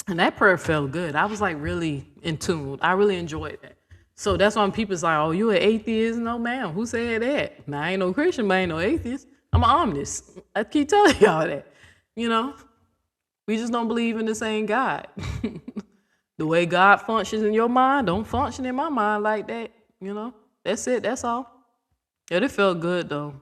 And that prayer felt good. I was like really in tune. I really enjoyed that. So that's why people's like, oh, you an atheist? No, ma'am. Who said that? Now, I ain't no Christian, but I ain't no atheist. I'm an omnist. I keep telling y'all that. You know? We just don't believe in the same God. The way God functions in your mind don't function in my mind like that. You know? That's it. That's all. Yeah, it felt good, though.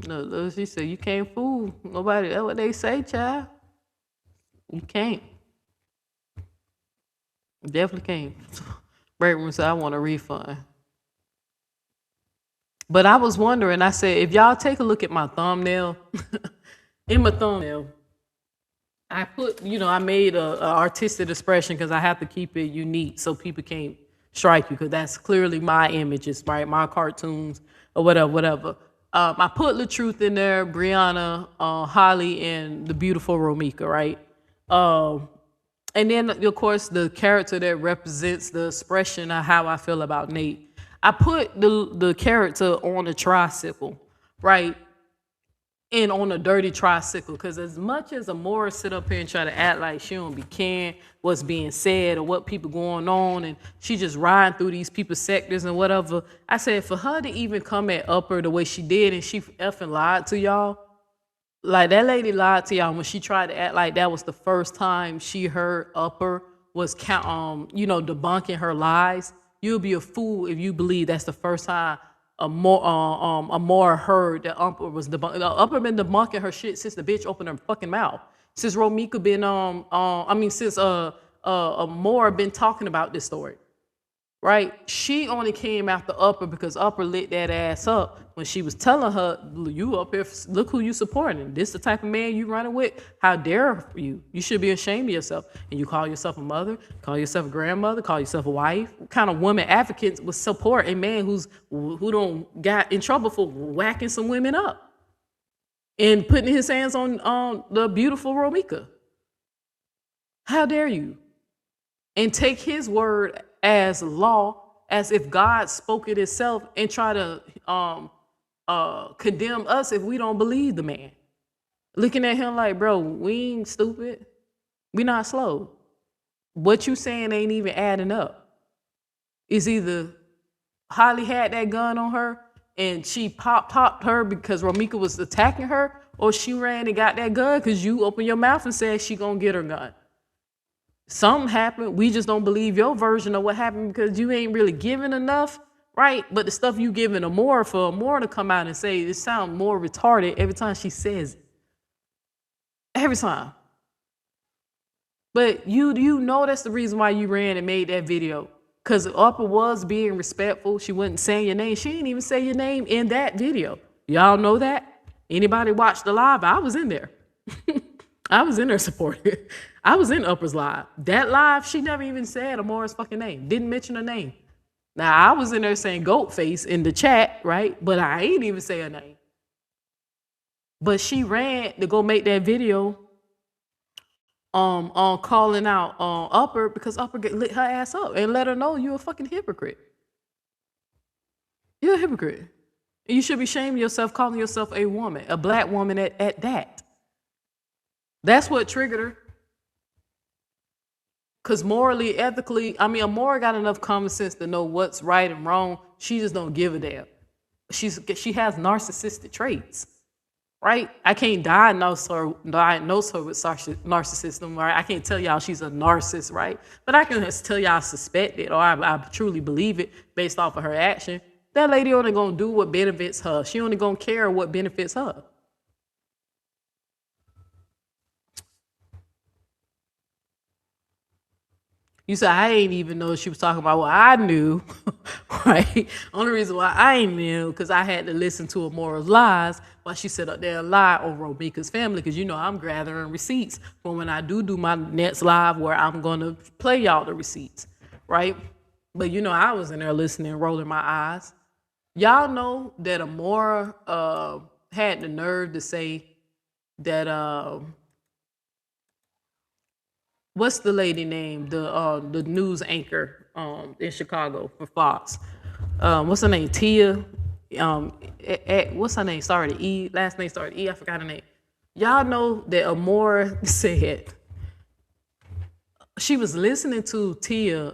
No, she said, you can't fool nobody. That's what they say, child. You can't. Definitely can't. Break room said, I want a refund. But I was wondering, I said, if y'all take a look at my thumbnail, in my thumbnail, I put, you know, I made a artistic expression because I have to keep it unique so people can't strike you, because that's clearly my images, right? My cartoons or whatever. I put the truth in there, Brianna, Holly, and the beautiful Romeca, right? And then, of course, the character that represents the expression of how I feel about Nate. I put the character on a tricycle, right? And on a dirty tricycle, because as much as Amora sit up here and try to act like she don't be caring what's being said or what people going on, and she just riding through these people's sectors and whatever, I said for her to even come at Upper the way she did, and she effing lied to y'all, like that lady lied to y'all when she tried to act like that was the first time she heard Upper was debunking her lies. You'll be a fool if you believe that's the first time Amora heard that Upper was debunking. Upper been debunking her shit since the bitch opened her fucking mouth. Since Romeca been since Amora been talking about this story. Right? She only came after Upper because Upper lit that ass up when she was telling her, you up here, look who you supporting. This the type of man you running with. How dare you? You should be ashamed of yourself. And you call yourself a mother, call yourself a grandmother, call yourself a wife. What kind of woman advocates would support a man who don't got in trouble for whacking some women up and putting his hands on the beautiful Romeca? How dare you? And take his word as law, as if God spoke it itself, and try to condemn us if we don't believe the man. Looking at him like, bro, we ain't stupid. We not slow. What you saying ain't even adding up. It's either Holly had that gun on her and she popped her because Romeca was attacking her, or she ran and got that gun because you opened your mouth and said she gonna get her gun. Something happened. We just don't believe your version of what happened because you ain't really giving enough, right? But the stuff you giving Amora for Amora to come out and say it sounds more retarded every time she says it. Every time. But you know that's the reason why you ran and made that video. Because Upper was being respectful. She wasn't saying your name. She didn't even say your name in that video. Y'all know that? Anybody watch the live? I was in there. I was in there supporting. I was in Upper's live. That live, she never even said Amora's fucking name. Didn't mention her name. Now, I was in there saying goat face in the chat, right? But I ain't even say her name. But she ran to go make that video on calling out Upper because Upper lit her ass up and let her know you're a fucking hypocrite. You're a hypocrite. You should be shaming yourself, calling yourself a woman, a black woman at that. That's what triggered her. Because morally, ethically, I mean, Amora got enough common sense to know what's right and wrong. She just don't give a damn. She has narcissistic traits, right? I can't diagnose her with narcissism, right? I can't tell y'all she's a narcissist, right? But I can just tell y'all I suspect it, or I truly believe it based off of her action. That lady only gonna do what benefits her. She only gonna care what benefits her. You said, I ain't even know she was talking about what I knew, right? Only reason why I ain't knew, because I had to listen to Amora's lies while she sat up there and lied over Romeca's family, because you know I'm gathering receipts for when I do my next live where I'm going to play y'all the receipts, right? But you know, I was in there listening, rolling my eyes. Y'all know that Amora had the nerve to say that what's the lady name? The news anchor in Chicago for Fox. What's her name? Tia. What's her name? Started E. Last name started E. I forgot her name. Y'all know that Amora said she was listening to Tia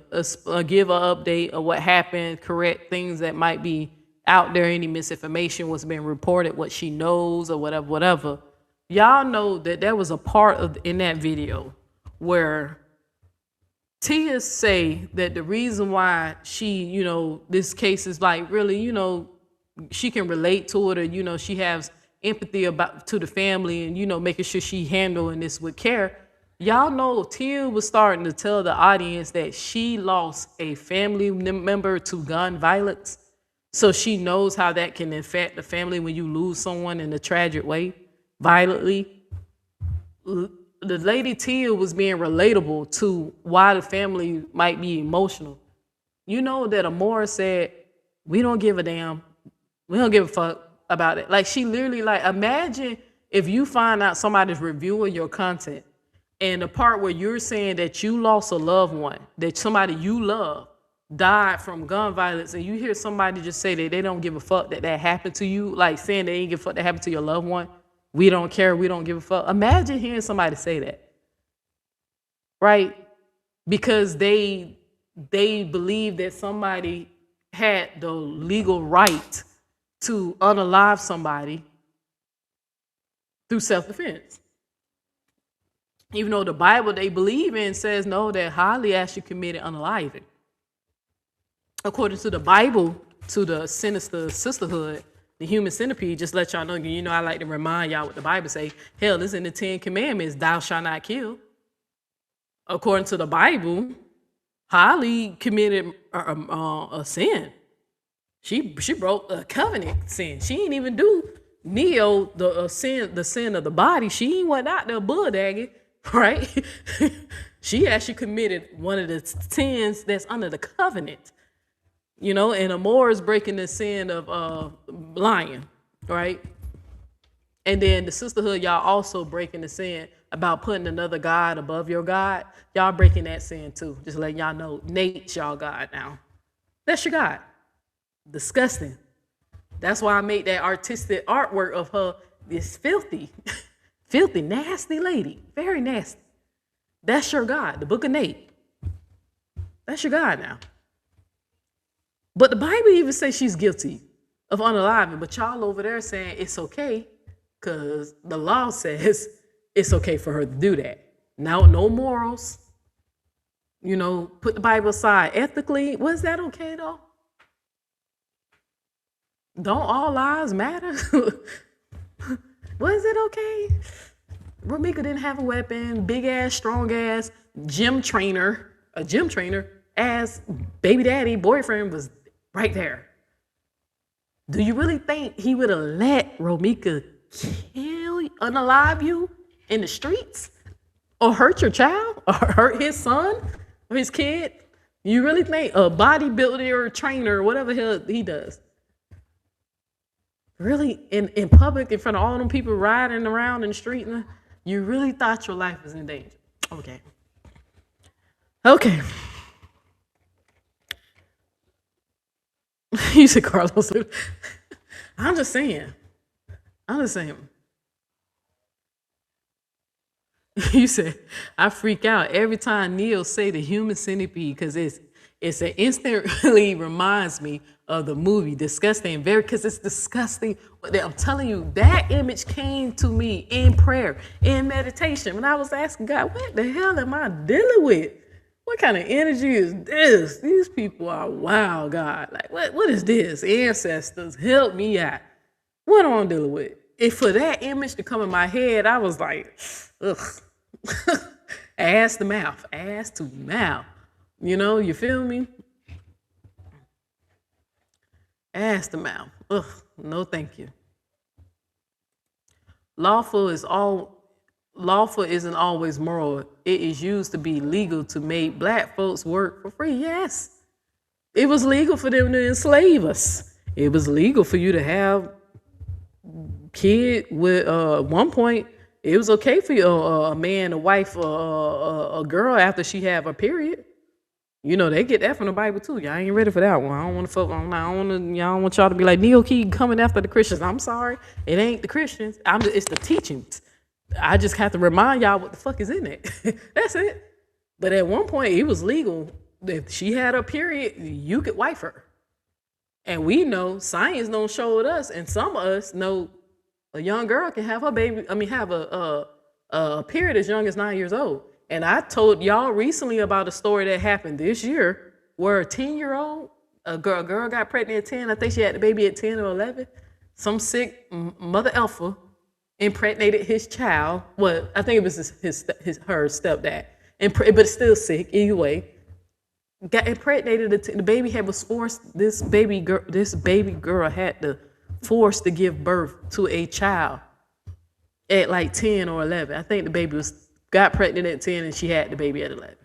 give an update of what happened, correct things that might be out there, any misinformation, what's been reported, what she knows, or whatever. Y'all know that there was a part of in that video where Tia say that the reason why she, you know, this case is like really, you know, she can relate to it, or, you know, she has empathy to the family and, you know, making sure she handling this with care. Y'all know Tia was starting to tell the audience that she lost a family member to gun violence. So she knows how that can affect the family when you lose someone in a tragic way, violently. The lady Tia was being relatable to why the family might be emotional. You know that Amora said, we don't give a damn. We don't give a fuck about it. Like, she literally, like, imagine if you find out somebody's reviewing your content and the part where you're saying that you lost a loved one, that somebody you love died from gun violence, and you hear somebody just say that they don't give a fuck that happened to you, like saying they ain't give a fuck that happened to your loved one. We don't care. We don't give a fuck. Imagine hearing somebody say that, right? Because they believe that somebody had the legal right to unalive somebody through self-defense. Even though the Bible they believe in says no, that highly actually committed unaliving. According to the Bible, to the sinister sisterhood, the human centipede, just let y'all know, you know, I like to remind y'all what the Bible say. Hell, it's in the 10 Commandments, thou shalt not kill. According to the Bible, Holly committed a sin. She broke a covenant sin. She didn't even do Neo, the sin of the body. She ain't went out there bulldagging, right? She actually committed one of the sins that's under the covenant. You know, and Amora is breaking the sin of lying, right? And then the sisterhood, y'all also breaking the sin about putting another God above your God. Y'all breaking that sin too. Just letting y'all know, Nate's y'all God now. That's your God. Disgusting. That's why I made that artistic artwork of her, this filthy, filthy, nasty lady. Very nasty. That's your God, the book of Nate. That's your God now. But the Bible even says she's guilty of unaliving, but y'all over there saying it's okay because the law says it's okay for her to do that. Now, no morals. You know, put the Bible aside. Ethically, was that okay though? Don't all lives matter? Was it okay? Romeca didn't have a weapon, big ass, strong ass a gym trainer as baby daddy, boyfriend was right there. Do you really think he would have let Romeca unalive you in the streets? Or hurt your child? Or hurt his son? Or his kid? You really think a bodybuilder or trainer or whatever he does? Really, in public, in front of all them people riding around in the street, you really thought your life was in danger? Okay. You said Carlos. I'm just saying. I'm just saying. You said I freak out every time Neil say the human centipede because it's an instantly reminds me of the movie Disgusting, very because it's disgusting. I'm telling you, that image came to me in prayer, in meditation, when I was asking God, what the hell am I dealing with? What kind of energy is this? These people are wild, God. Like, what is this? Ancestors, help me out. What am I dealing with? And for that image to come in my head, I was like, ugh. Ass to mouth, ass to mouth. You know, you feel me? Ass to mouth. Ugh, no thank you. Lawful isn't always moral. It is used to be legal to make black folks work for free. Yes. It was legal for them to enslave us. It was legal for you to have kid with at one point. It was okay for you, a man, a wife, a girl after she have a period. You know, they get that from the Bible too. Y'all ain't ready for that one. I don't want to fuck on. Y'all don't want y'all to be like Neil Key coming after the Christians. I'm sorry, it ain't the Christians. It's the teachings. I just have to remind y'all what the fuck is in it. That's it. But at one point, it was legal. If she had a period, you could wife her. And we know science don't show it us, and some of us know a young girl can have her baby. Have a period as young as 9 years old. And I told y'all recently about a story that happened this year where a 10-year-old, a girl got pregnant at 10. I think she had the baby at 10 or 11. Some sick mother alpha impregnated his child. Well, I think it was her stepdad, but still sick anyway. Got impregnated. The baby was forced. This baby girl had to force to give birth to a child at like 10 or 11. I think the baby got pregnant at 10 and she had the baby at 11.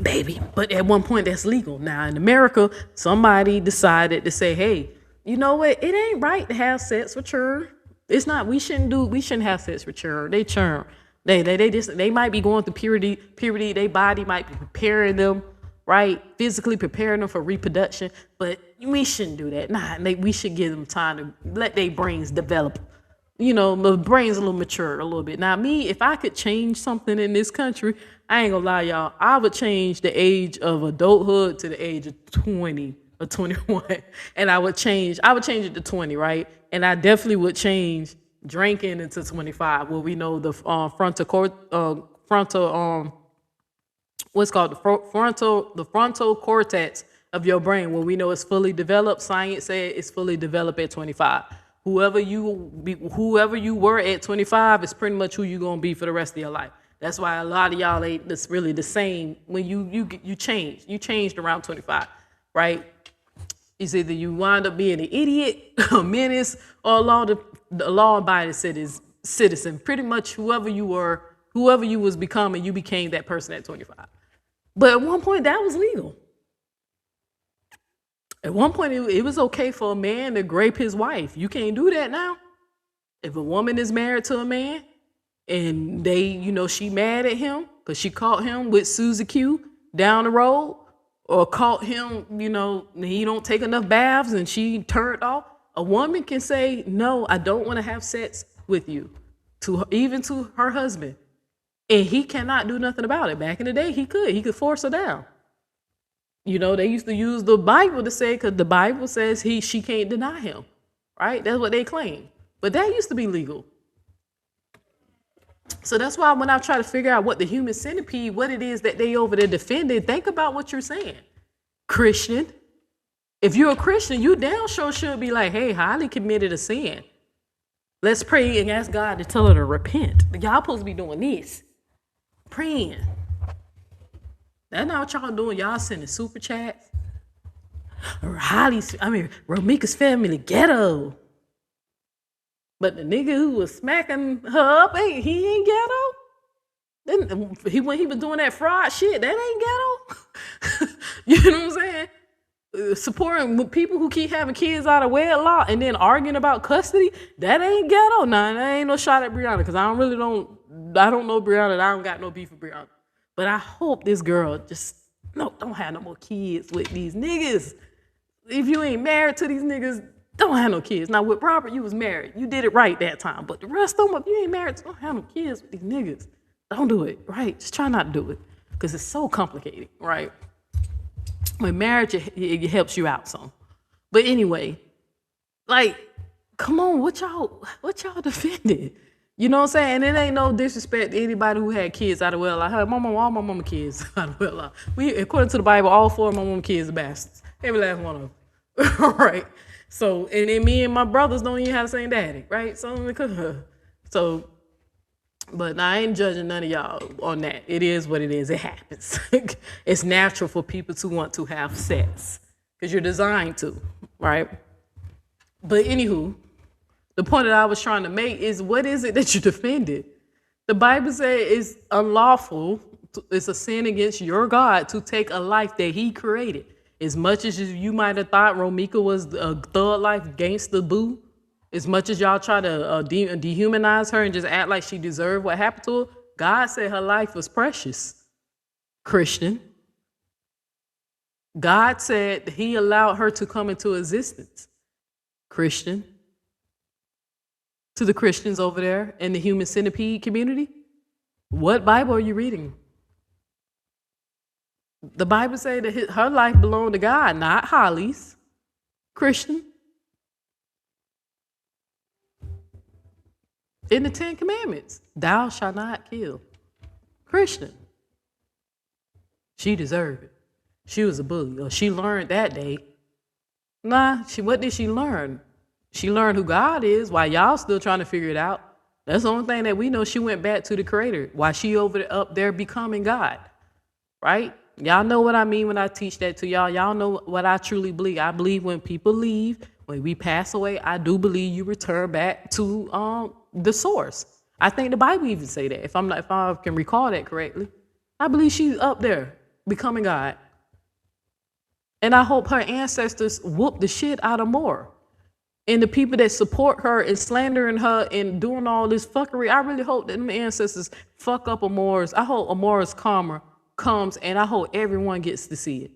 Baby. But at one point that's legal. Now in America, somebody decided to say, hey, you know what? It ain't right to have sex with children. It's not, we shouldn't have sex with children. They churn. They might be going through puberty, their body might be preparing them, right? Physically preparing them for reproduction, but we shouldn't do that. Nah, we should give them time to let their brains develop. You know, the brain's a little mature a little bit. Now, me, if I could change something in this country, I ain't gonna lie, y'all, I would change the age of adulthood to the age of 20 or 21. And I would change it to 20, right? And I definitely would change drinking into 25, where we know the frontal cortex of your brain, where we know it's fully developed. Science said it's fully developed at 25. Whoever you were at 25 is pretty much who you're gonna be for the rest of your life. That's why a lot of y'all ain't that's really the same when you change. You changed around 25, right? It's either you wind up being an idiot, a menace, or a law-abiding citizen. Pretty much whoever you was becoming, you became that person at 25. But at one point, that was legal. At one point, it was okay for a man to grape his wife. You can't do that now. If a woman is married to a man and she mad at him because she caught him with Susie Q down the road, or caught him, he don't take enough baths and she turned off, a woman can say, no, I don't want to have sex with you, even to her husband. And he cannot do nothing about it. Back in the day, he could force her down. They used to use the Bible to say, because the Bible says she can't deny him, right? That's what they claim. But that used to be legal. So that's why when I try to figure out what the human centipede, what it is that they over there defending, think about what you're saying. Christian. If you're a Christian, you damn sure should be like, hey, Holly committed a sin. Let's pray and ask God to tell her to repent. Y'all supposed to be doing this. Praying. That's not what y'all doing. Y'all sending super chats. Romeca's family, Ghetto. But the nigga who was smacking her up, he ain't Ghetto? When he was doing that fraud shit, that ain't Ghetto? You know what I'm saying? Supporting people who keep having kids out of wedlock and then arguing about custody, that ain't Ghetto. Nah, that ain't no shot at Brianna, because I don't know Brianna, and I don't got no beef with Brianna. But I hope this girl don't have no more kids with these niggas. If you ain't married to these niggas, don't have no kids. Now with Robert, you was married. You did it right that time. But the rest of them, if you ain't married, don't have no kids with these niggas. Don't do it, right? Just try not to do it. Because it's so complicated, right? When marriage, it helps you out some. But anyway, like, come on, what y'all defending? You know what I'm saying? And it ain't no disrespect to anybody who had kids out of wedlock. All my mama kids out of wedlock. According to the Bible, all 4 of my mama kids are bastards. Every last one of them. All right. So, and then me and my brothers don't even have the same daddy, right? So, but I ain't judging none of y'all on that. It is what it is. It happens. It's natural for people to want to have sex because you're designed to, right? But anywho, the point that I was trying to make is, what is it that you defended? The Bible says it's unlawful, it's a sin against your God to take a life that he created. As much as you might have thought Romeca was a thug life gangster boo, as much as y'all try to dehumanize her and just act like she deserved what happened to her, God said her life was precious. Christian. God said he allowed her to come into existence. Christian. To the Christians over there in the human centipede community, what Bible are you reading? The Bible says that her life belonged to God, not Holly's. Christian. In the 10 Commandments, thou shalt not kill. Christian. She deserved it. She was a bully. Or she learned that day. Nah, what did she learn? She learned who God is while y'all still trying to figure it out. That's the only thing that we know. She went back to the Creator while she up there becoming God, right? Y'all know what I mean when I teach that to y'all. Y'all know what I truly believe. I believe when people leave, when we pass away, I do believe you return back to the source. I think the Bible even say that. If I can recall that correctly, I believe she's up there becoming God. And I hope her ancestors whoop the shit out of more. And the people that support her and slandering her and doing all this fuckery, I really hope that them ancestors fuck up Amora's. I hope Amora's karma comes, and I hope everyone gets to see it,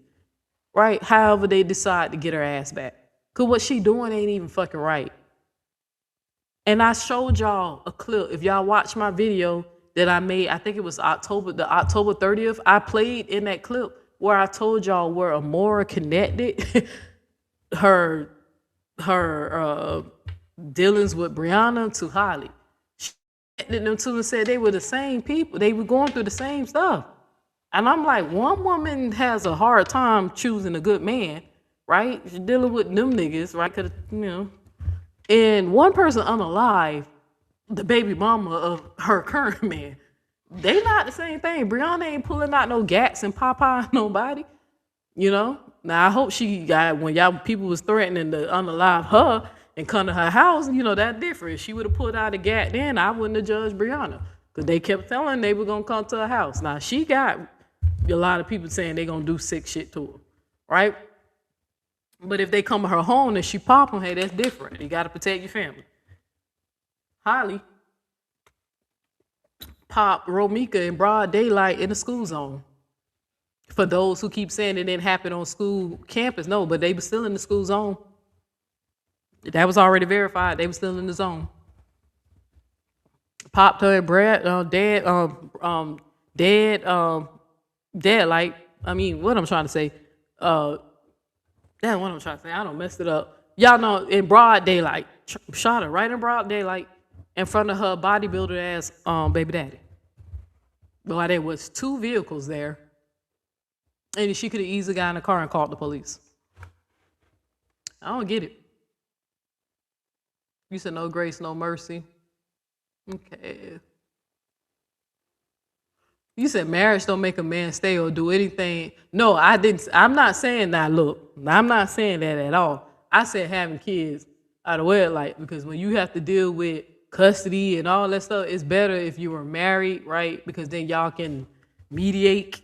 right? However they decide to get her ass back. Because what she doing ain't even fucking right. And I showed y'all a clip. If y'all watch my video that I made, I think it was October 30th, I played in that clip where I told y'all where Amora connected her dealings with Brianna to Holly. She connected them two and said they were the same people. They were going through the same stuff. And I'm like, one woman has a hard time choosing a good man, right? She's dealing with them niggas, right? And one person unalive, the baby mama of her current man. They not the same thing. Brianna ain't pulling out no gats and Popeye nobody, you know? Now, I hope she got, when y'all people was threatening to unalive her and come to her house, you know, that's different. If she would have pulled out a gat then, I wouldn't have judged Brianna. Because they kept telling they were going to come to her house. Now, she got a lot of people saying they going to do sick shit to her, right? But if they come to her home and she pop them, hey, that's different. You got to protect your family. Holly popped Romeca in broad daylight in the school zone. For those who keep saying it didn't happen on school campus, no, but they were still in the school zone. That was already verified. They were still in the zone. Popped her and Brad, like, I mean, what I'm trying to say, what I'm trying to say, I don't messed it up. Y'all know, in broad daylight, shot her right in broad daylight in front of her bodybuilder ass baby daddy. But there was 2 vehicles there, and she could have easily got in the car and called the police. I don't get it. You said no grace, no mercy. Okay. You said marriage don't make a man stay or do anything. No, I didn't. I'm not saying that. Look, I'm not saying that at all. I said having kids out of wedlock, because when you have to deal with custody and all that stuff, it's better if you were married, right? Because then y'all can mediate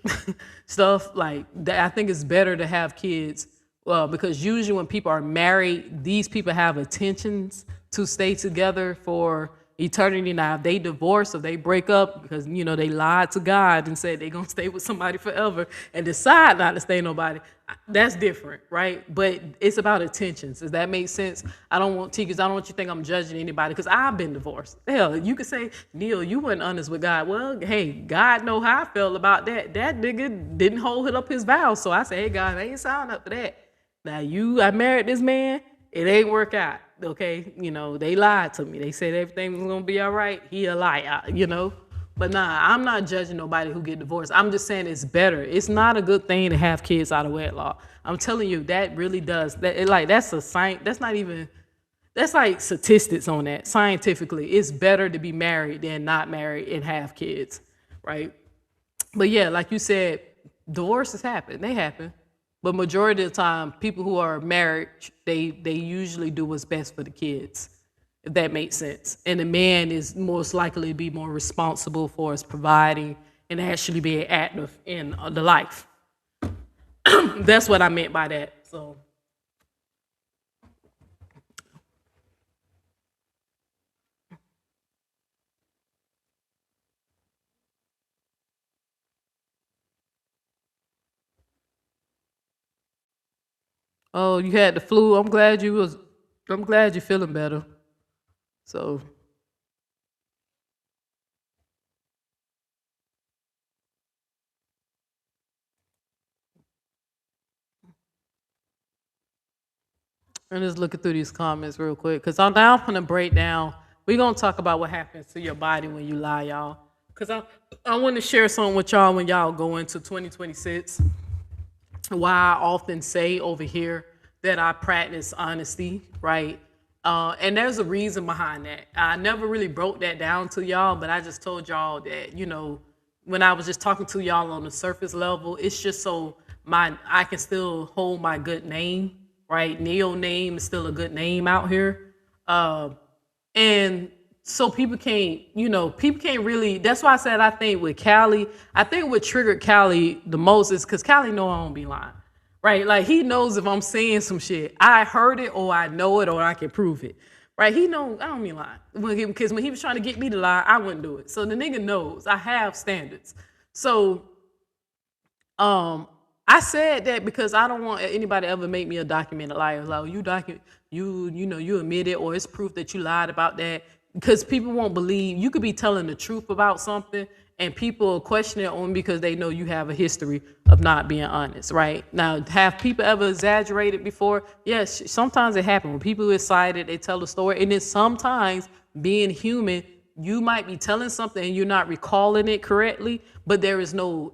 stuff like that. I think it's better to have kids. Well, because usually when people are married, these people have intentions to stay together for eternity. Now, if they divorce or they break up because, they lied to God and said they're going to stay with somebody forever and decide not to stay with nobody, that's different, right? But it's about intentions. Does that make sense? I don't want you to think I'm judging anybody because I've been divorced. Hell, you could say, Neil, you weren't honest with God. Well, hey, God know how I felt about that. That nigga didn't hold up his vows. So I say, hey, God, I ain't signed up for that. Now, I married this man. It ain't work out, okay? They lied to me. They said everything was going to be all right. He a liar, But nah, I'm not judging nobody who get divorced. I'm just saying it's better. It's not a good thing to have kids out of wedlock. I'm telling you, that really does. That's a science. That's like statistics on that. Scientifically, it's better to be married than not married and have kids, right? But yeah, like you said, divorces happen. They happen. But majority of the time, people who are married, they usually do what's best for the kids, if that makes sense. And the man is most likely to be more responsible for us providing and actually being active in the life. That's what I meant by that. So. Oh, you had the flu. I'm glad you're feeling better. So. I'm just looking through these comments real quick because I'm now going to break down. We're going to talk about what happens to your body when you lie, y'all. Because I want to share something with y'all when y'all go into 2026. Why I often say over here that I practice honesty, right? And there's a reason behind that. I never really broke that down to y'all, but I just told y'all that, when I was just talking to y'all on the surface level, it's just so I can still hold my good name, right? Neil name is still a good name out here. And so people can't really, that's why I said I think with Callie, I think what triggered Callie the most is because Callie know I don't be lying, right? Like he knows if I'm saying some shit, I heard it or I know it or I can prove it, right? He know I don't be lying because when he was trying to get me to lie, I wouldn't do it. So the nigga knows I have standards. So I said that because I don't want anybody to ever make me a documented liar. Like you admit it or it's proof that you lied about that. Because people won't believe, you could be telling the truth about something and people will question it only because they know you have a history of not being honest, right? Now, have people ever exaggerated before? Yes, sometimes it happens. When people are excited, they tell the story. And then sometimes, being human, you might be telling something and you're not recalling it correctly, but there is no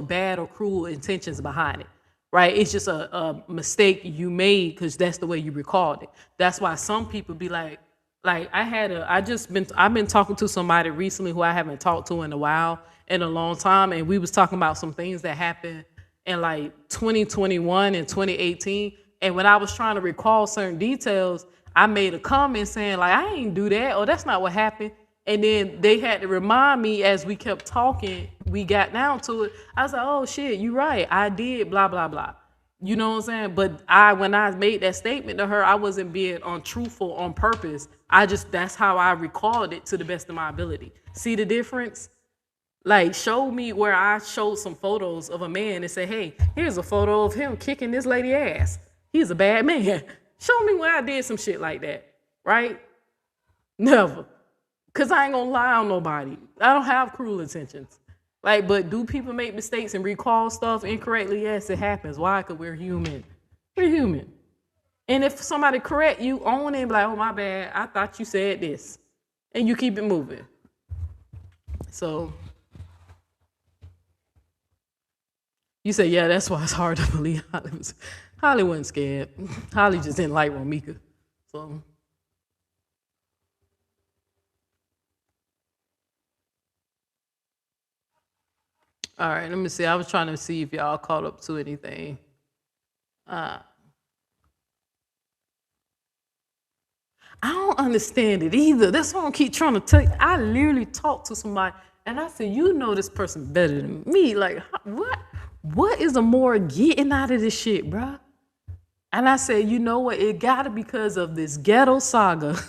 bad or cruel intentions behind it, right? It's just a mistake you made because that's the way you recalled it. That's why some people be like I've been talking to somebody recently who I haven't talked to in a long time, and we was talking about some things that happened in like 2021 and 2018. And when I was trying to recall certain details, I made a comment saying like, I ain't do that, or that's not what happened. And then they had to remind me as we kept talking, we got down to it. I was like, oh shit, you right, I did blah, blah, blah. You know what I'm saying? But when I made that statement to her, I wasn't being untruthful on purpose. That's how I recalled it to the best of my ability. See the difference? Like, show me where I showed some photos of a man and say, hey, here's a photo of him kicking this lady ass. He's a bad man. Show me where I did some shit like that, right? Never. Because I ain't gonna lie on nobody. I don't have cruel intentions. Like, but do people make mistakes and recall stuff incorrectly? Yes, it happens. Why? Because we're human. We're human. And if somebody correct you, own it and be like, oh, my bad, I thought you said this. And you keep it moving. So, you say, yeah, that's why it's hard to believe Holly wasn't scared. Holly just didn't like Romeca. So, all right, let me see. I was trying to see if y'all caught up to anything. I don't understand it either. That's why I keep trying to tell you. I literally talked to somebody and I said, you know this person better than me. Like, what is the more getting out of this shit, bruh? And I said, you know what? It got to because of this ghetto saga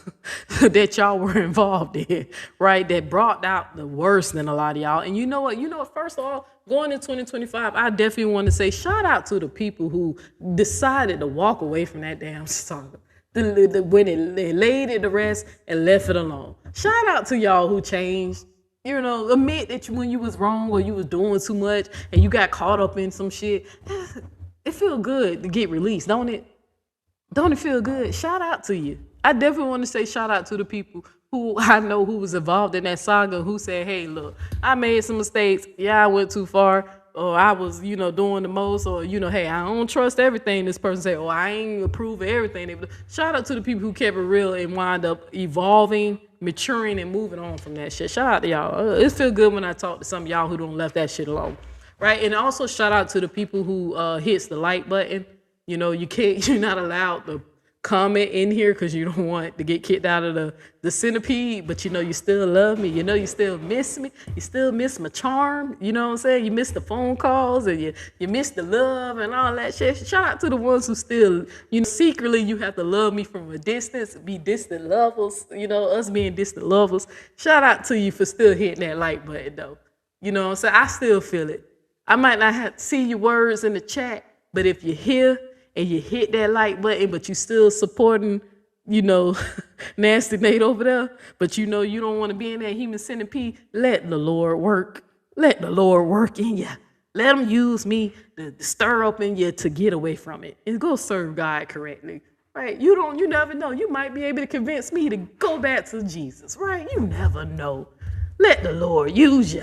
that y'all were involved in, right? That brought out the worst in a lot of y'all. And you know what? First of all, going in 2025, I definitely want to say shout out to the people who decided to walk away from that damn saga. When they laid it to rest and left it alone. Shout out to y'all who changed. Admit that when you was wrong or you was doing too much and you got caught up in some shit. It feel good to get released, don't it? Don't it feel good? Shout out to you. I definitely want to say shout out to the people who I know who was involved in that saga, who said, hey, look, I made some mistakes. Yeah, I went too far. Or I was, doing the most. Or, hey, I don't trust everything this person said. Or I ain't approve of everything. Shout out to the people who kept it real and wind up evolving, maturing, and moving on from that shit. Shout out to y'all. It feel good when I talk to some of y'all who don't left that shit alone. Right, and also shout out to the people who hits the like button. You're not allowed to comment in here because you don't want to get kicked out of the centipede, but you still love me. You still miss me. You still miss my charm. You know what I'm saying? You miss the phone calls and you miss the love and all that shit. Shout out to the ones who still, secretly you have to love me from a distance, be distant lovers, us being distant lovers. Shout out to you for still hitting that like button though. You know what I'm saying? I still feel it. I might not have to see your words in the chat, but if you're here and you hit that like button, but you still supporting, Nasty Nate over there, but you don't want to be in that human centipede, let the Lord work. Let the Lord work in you. Let him use me to stir up in you to get away from it and go serve God correctly. Right? You never know. You might be able to convince me to go back to Jesus, right? You never know. Let the Lord use you.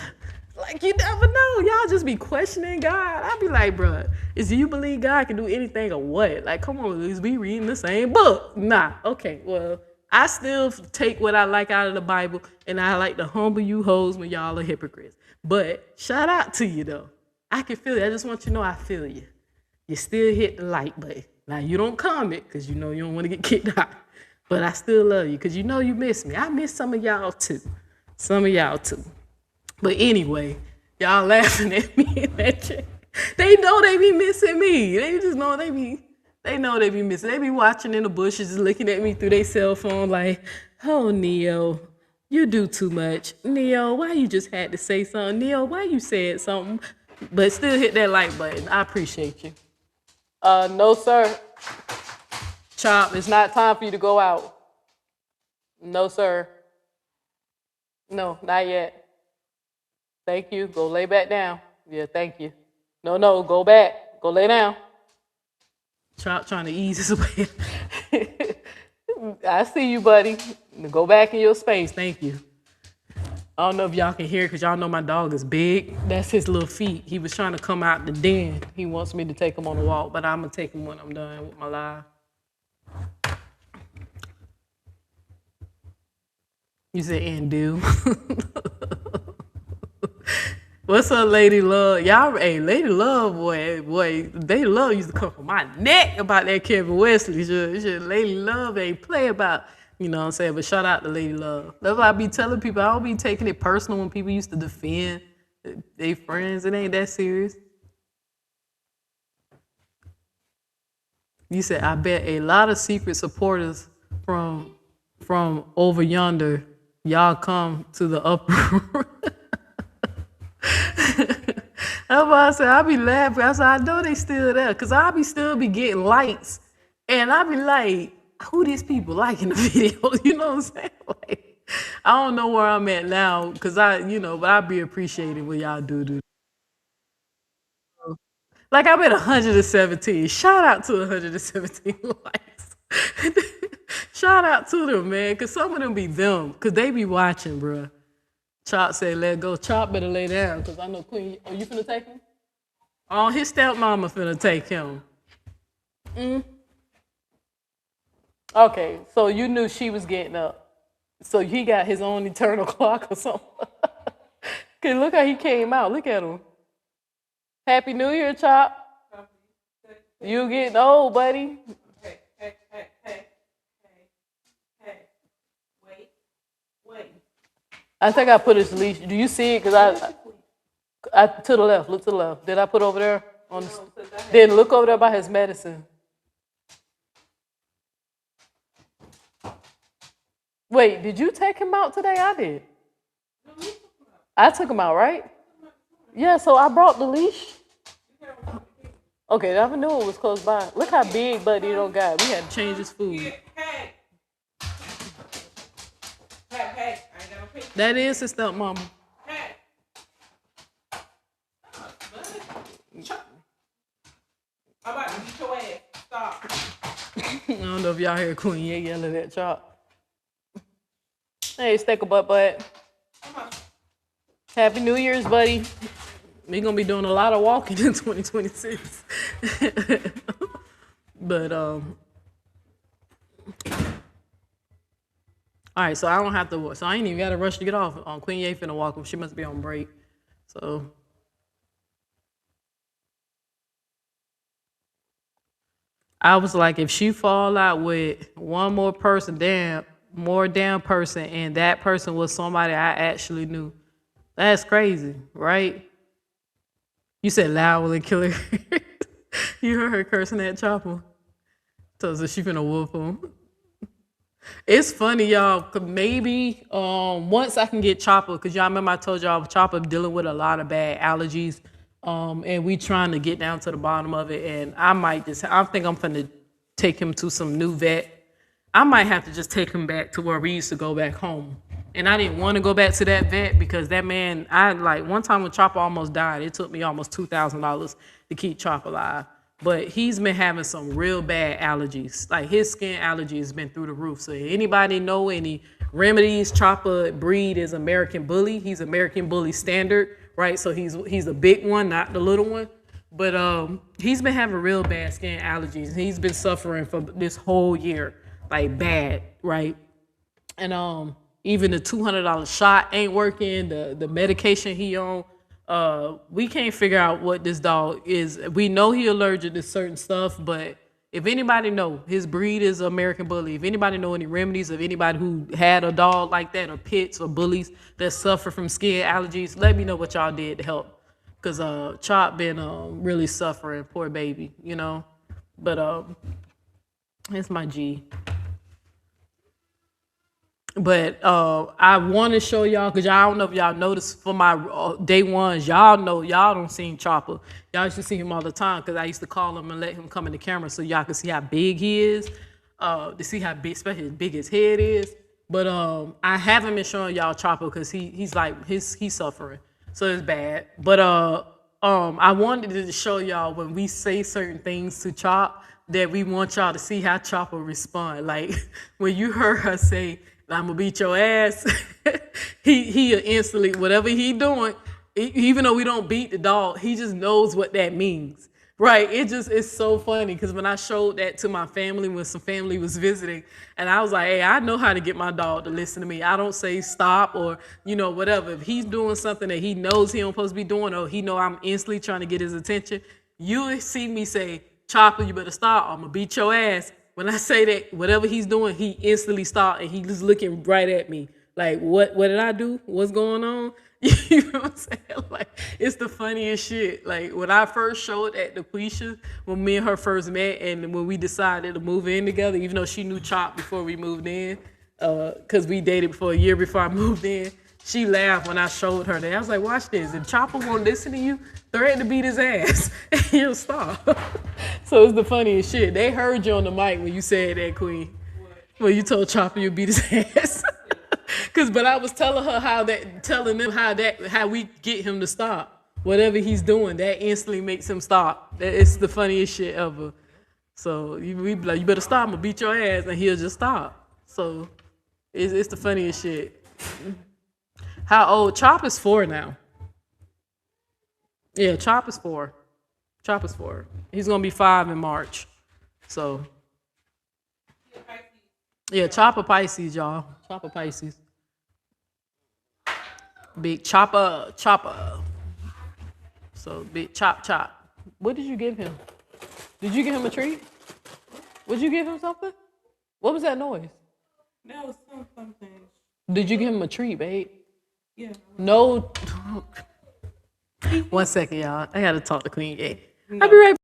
Like, you never know. Y'all just be questioning God. I be like, bruh, do you believe God can do anything or what? Like, come on, is we reading the same book? Nah. Okay, well, I still take what I like out of the Bible, and I like to humble you hoes when y'all are hypocrites. But shout out to you, though. I can feel it. I just want you to know I feel you. You still hit the like button. Now, you don't comment because you don't want to get kicked out. But I still love you because you miss me. I miss some of y'all, too. Some of y'all, too. But anyway, y'all laughing at me in that chat. They know they be missing me. They just know they know they be missing. They be watching in the bushes, just looking at me through their cell phone like, oh, Neo, you do too much. Neo, why you just had to say something? Neo, why you said something? But still hit that like button. I appreciate you. No, sir. Chomp, it's not time for you to go out. No, sir. No, not yet. Thank you. Go lay back down. Yeah, thank you. No, go back. Go lay down. Trying to ease his way. I see you, buddy. Go back in your space. Thank you. I don't know if y'all can hear because y'all know my dog is big. That's his little feet. He was trying to come out the den. He wants me to take him on a walk, but I'm going to take him when I'm done with my live. You said, and do. What's up, Lady Love? Y'all, hey, Lady Love, boy, Lady Love used to come from my neck about that Kevin Wesley. Lady Love ain't play about, you know what I'm saying? But shout out to Lady Love. That's why I be telling people, I don't be taking it personal when people used to defend their friends. It ain't that serious. You said, I bet a lot of secret supporters from over yonder, y'all come to the upper room. That's why I said I be laughing. I said I know they still there, cause I be still be getting likes, and I be like, who these people liking the video? You know what I'm saying? Like, I don't know where I'm at now, cause but I be appreciating what y'all do. Like I'm at 117. Shout out to 117 likes. Shout out to them, man, cause some of them be them, cause they be watching, bruh. Chop said, let go. Chop better lay down, because I know Queen, oh, you finna take him? Oh, his stepmama finna take him. Okay, so you knew she was getting up. So he got his own eternal clock or something. Okay, look how he came out. Look at him. Happy New Year, Chop. You getting old, buddy. Hey. Wait. I think I put his leash. Do you see it? Because I to the left. Look to the left. Did I put over there? Then look over there by his medicine. Wait, did you take him out today? I did. I took him out, right? Yeah, so I brought the leash. Okay, I never knew it was close by. Look how big Buddy don't got. We had to change his food. That is his stepmama. I'm about to beat your ass. Stop. I don't know if y'all hear Queen Ye yelling at Chop. Hey, Steak a butt. Happy New Year's, buddy. We gonna be doing a lot of walking in 2026. But all right, so I don't have to. So I ain't even got to rush to get off. Queen Ye finna walk. She must be on break. So I was like, if she fall out with one more person, damn person, and that person was somebody I actually knew, that's crazy, right? You said loud and killer. You heard her cursing at Chopper. So she finna whoop him. It's funny, y'all, 'cause maybe once I can get Chopper, because y'all remember I told y'all Chopper dealing with a lot of bad allergies, and we trying to get down to the bottom of it, and I think I'm finna take him to some new vet. I might have to just take him back to where we used to go back home. And I didn't want to go back to that vet because that man, one time when Chopper almost died, it took me almost $2,000 to keep Chopper alive. But he's been having some real bad allergies. Like his skin allergy has been through the roof. So anybody know any remedies? Chopper breed is American Bully. He's American Bully standard, right? So he's a big one, not the little one. But he's been having real bad skin allergies. He's been suffering for this whole year, like bad, right? And even the $200 shot ain't working. The medication he on, we can't figure out what this dog is. We know he allergic to certain stuff, but if anybody know, his breed is American Bully. If anybody know any remedies of anybody who had a dog like that, or pits or bullies that suffer from skin allergies, let me know what y'all did to help. Cause Chop been really suffering, poor baby, you know. But it's my G. But I want to show y'all, because y'all don't know if y'all noticed for my day ones, y'all know y'all don't see Chopper. Y'all used to see him all the time because I used to call him and let him come in the camera so y'all can see how big he is, to see how big, especially as big his head is. But I haven't been showing y'all Chopper because he's suffering, so it's bad. But I wanted to show y'all when we say certain things to Chop that we want y'all to see how Chopper respond. Like when you heard her say, "I'm gonna beat your ass," he instantly, whatever he doing, even though we don't beat the dog, he just knows what that means, right? It's so funny because when I showed that to my family when some family was visiting, and I was like, "Hey, I know how to get my dog to listen to me. I don't say stop or whatever. If he's doing something that he knows he don't supposed to be doing, or he know I'm instantly trying to get his attention, you'll see me say, 'Chopper, you better stop. I'm gonna beat your ass.'" When I say that, whatever he's doing, he instantly stopped and he just looking right at me. Like, what did I do? What's going on? You know what I'm saying? Like, it's the funniest shit. Like, when I first showed at the Quisha, when me and her first met and when we decided to move in together, even though she knew Chop before we moved in, because we dated for a year before I moved in, she laughed when I showed her that. I was like, watch this. If Chopper won't listen to you, threaten to beat his ass and he'll stop. So it's the funniest shit. They heard you on the mic when you said that, Queen. When you told Chopper you'd beat his ass. But I was telling her how we get him to stop. Whatever he's doing, that instantly makes him stop. It's the funniest shit ever. So we be like, you better stop, I'm gonna beat your ass, and he'll just stop. So it's the funniest shit. How old? Chop is 4 now. Yeah, Chop is 4. Chop is 4. He's gonna be 5 in March. So yeah, Chopper Pisces, y'all. Chopper Pisces. Big Chopper. So big chop. What did you give him? Did you give him a treat? Would you give him something? What was that noise? That was something. Did you give him a treat, babe? Yeah. No. 1 second, y'all. I gotta talk to Queen Ye. I'll be right back.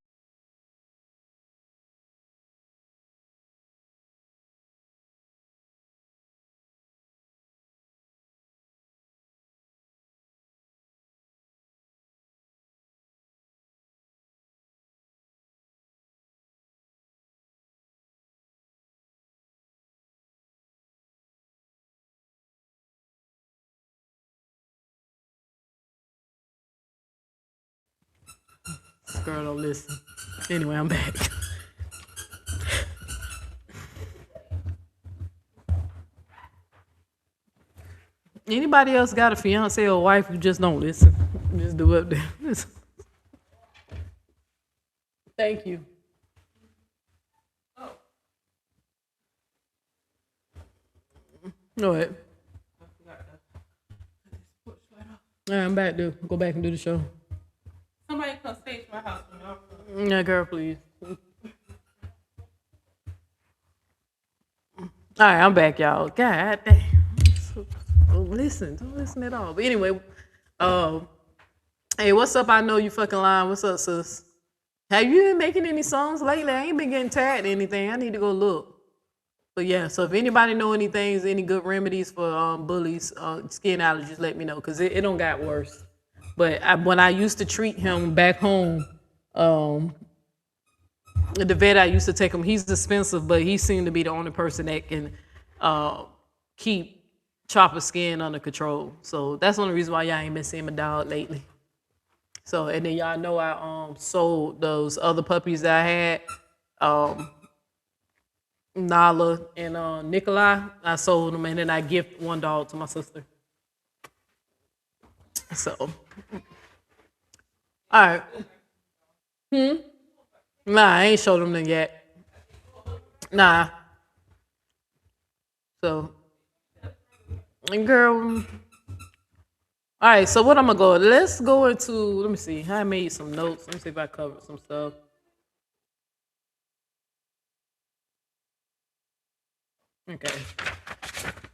Girl, don't listen. Anyway, I'm back. Anybody else got a fiance or wife who just don't listen? Just do up there. Thank you. Go ahead. All right, I'm back to go back and do the show. Somebody come stage my house when y'all come. Yeah, girl, please. All right, I'm back, y'all. God damn. Don't listen at all. But anyway, hey, what's up? I know you fucking lying. What's up, sis? Have you been making any songs lately? I ain't been getting tagged or anything. I need to go look. But yeah, so if anybody know anything, any good remedies for bullies, skin allergies, let me know, because it don't got worse. But when I used to treat him back home, the vet I used to take him, he's expensive, but he seemed to be the only person that can keep chopper skin under control. So that's the only reason why y'all ain't been seeing my dog lately. So, and then y'all know I sold those other puppies that I had, Nala and Nikolai. I sold them, and then I gifted one dog to my sister. So, all right. Nah, I ain't showed them yet. Nah. So, and girl. All right, so what I'm gonna go? Let's go into. Let me see. I made some notes. Let me see if I covered some stuff. Okay.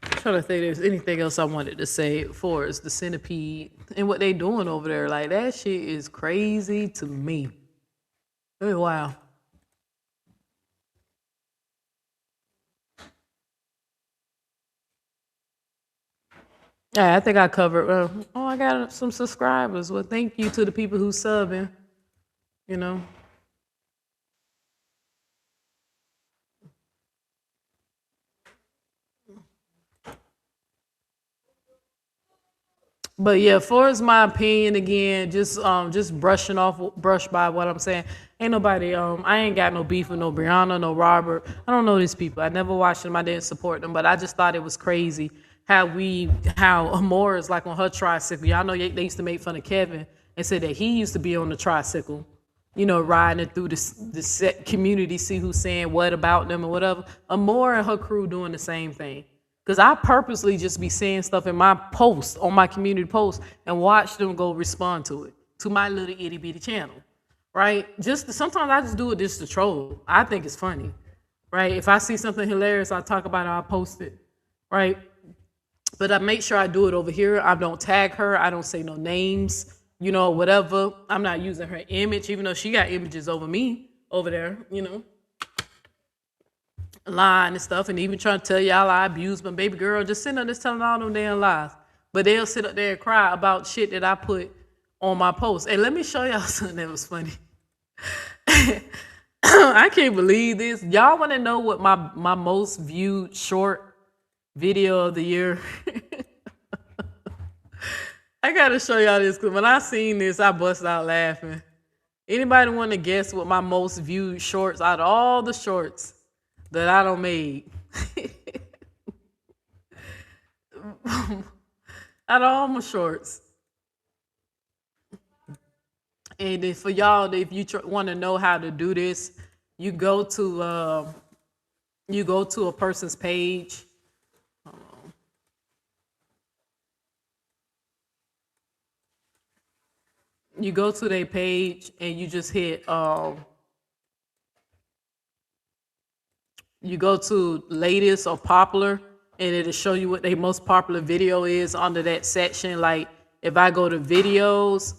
I'm trying to think if there's anything else I wanted to say for is the centipede and what they doing over there. Like that shit is crazy to me. Oh, wow. Yeah, I think I covered. I got some subscribers. Well, thank you to the people who subbing. You know. But yeah, far as my opinion, again, just brush by what I'm saying. Ain't nobody, I ain't got no beef with no Brianna, no Robert. I don't know these people. I never watched them. I didn't support them. But I just thought it was crazy how Amora is like on her tricycle. Y'all know they used to make fun of Kevin and said that he used to be on the tricycle, you know, riding it through the set community, see who's saying what about them and whatever. Amora and her crew doing the same thing. Because I purposely just be saying stuff in my posts, on my community posts, and watch them go respond to it, to my little itty bitty channel, right? Sometimes I just do it just to troll. I think it's funny, right? If I see something hilarious, I talk about it, I'll post it, right? But I make sure I do it over here. I don't tag her. I don't say no names, you know, whatever. I'm not using her image, even though she got images over me over there, you know. Lying and stuff, and even trying to tell y'all I abuse my baby girl, just sitting up there telling all them damn lies. But they'll sit up there and cry about shit that I put on my post. And let me show y'all something that was funny. I can't believe this. Y'all want to know what my most viewed short video of the year? I gotta show y'all this, because when I seen this, I bust out laughing. Anybody want to guess what my most viewed shorts out of all the shorts that I done made? Out of all my shorts. And then for y'all, if you want to know how to do this, you go to a person's page. You go to their page and you just hit you go to latest or popular, and it'll show you what their most popular video is under that section. Like if I go to videos,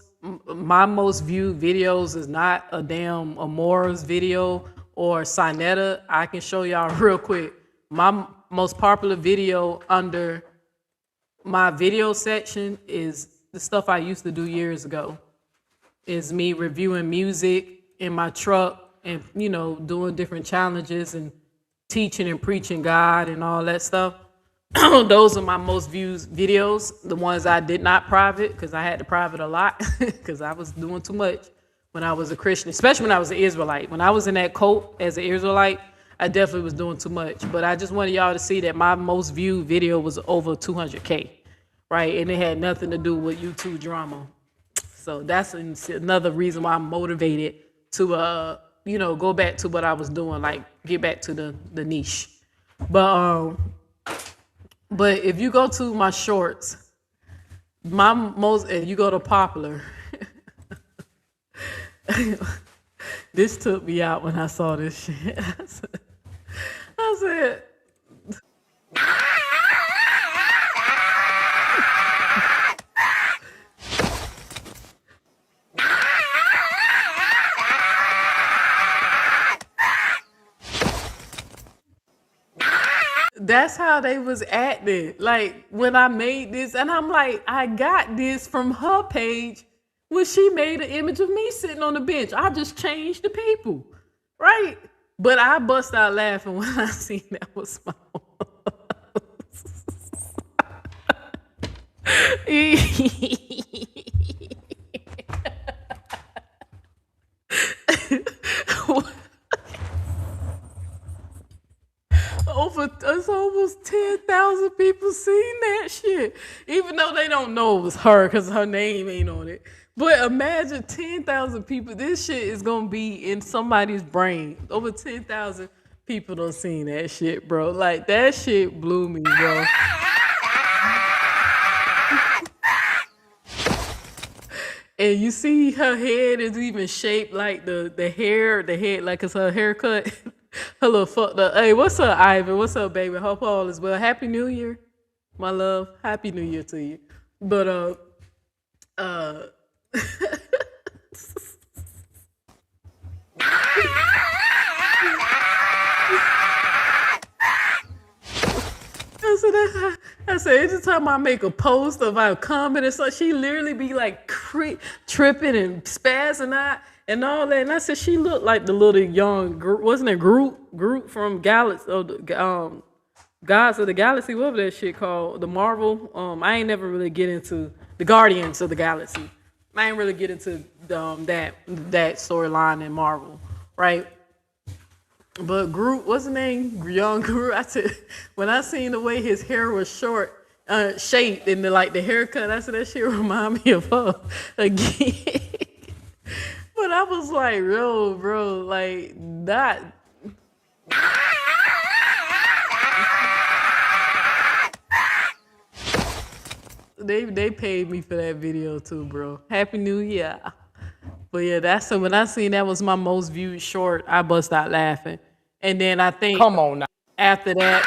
my most viewed videos is not a damn Amora's video or Sinetta. I can show y'all real quick. My most popular video under my video section is the stuff I used to do years ago. Is me reviewing music in my truck and, you know, doing different challenges and teaching and preaching God and all that stuff. Those are my most viewed videos. The ones I did not private, because I had to private a lot because I was doing too much when I was a Christian, especially when I was an Israelite. When I was in that cult as an Israelite, I definitely was doing too much. But I just wanted y'all to see that my most viewed video was over 200K, right? And it had nothing to do with YouTube drama. So that's another reason why I'm motivated to, go back to what I was doing, like get back to the niche. But if you go to my shorts, and you go to popular, this took me out when I saw this shit. I said, that's how they was acting. Like when I made this, and I'm like, I got this from her page when she made an image of me sitting on the bench. I just changed the people, right? But I bust out laughing when I seen that was my it's almost 10,000 people seen that shit, even though they don't know it was her because her name ain't on it. But imagine 10,000 people. This shit is gonna be in somebody's brain. Over 10,000 people done seen that shit, bro. Like that shit blew me, bro. And you see her head is even shaped like the head like it's her haircut. Her little fucked up. Hey, what's up, Ivan? What's up, baby? Hope all is well. Happy New Year, my love. Happy New Year to you. But I said, every time I make a post of a comment or something, she literally be like tripping and spazzing out and all that. And I said, she looked like the little young, wasn't it Groot from Galaxy, Gods of the Galaxy, whatever that shit called, the Marvel. I ain't never really get into the Guardians of the Galaxy. I ain't really get into that storyline in Marvel, right? But Groot, what's his name? Young Groot. I said, when I seen the way his hair was shaped and the haircut, I said that shit remind me of her again. But I was like, yo, bro, like that. They paid me for that video too, bro. Happy New Year. But yeah, when I seen that was my most viewed short, I bust out laughing. And then I think Come on now. After that,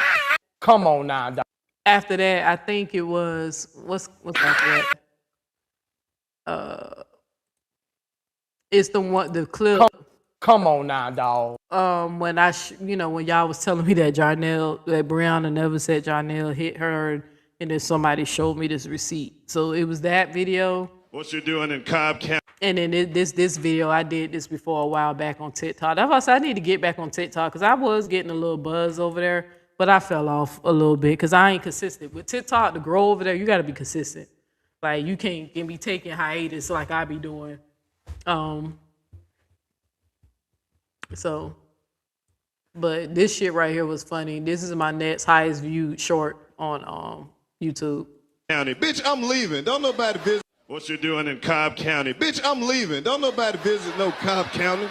Come on now, dog. after that, I think it was what's after that? It's the clip. Come on now, dog. When when y'all was telling me that that Brianna never said Jarnell hit her, and then somebody showed me this receipt. So it was that video. What you doing in Cobb County? And then this video, I did this before a while back on TikTok. That's why I said I need to get back on TikTok because I was getting a little buzz over there, but I fell off a little bit because I ain't consistent. With TikTok, to grow over there, you got to be consistent. Like you can't be taking hiatus like I be doing. But this shit right here was funny. This is my next highest viewed short on YouTube. County. Bitch, I'm leaving. Don't nobody visit. What you doing in Cobb County? Bitch, I'm leaving. Don't nobody visit no Cobb County.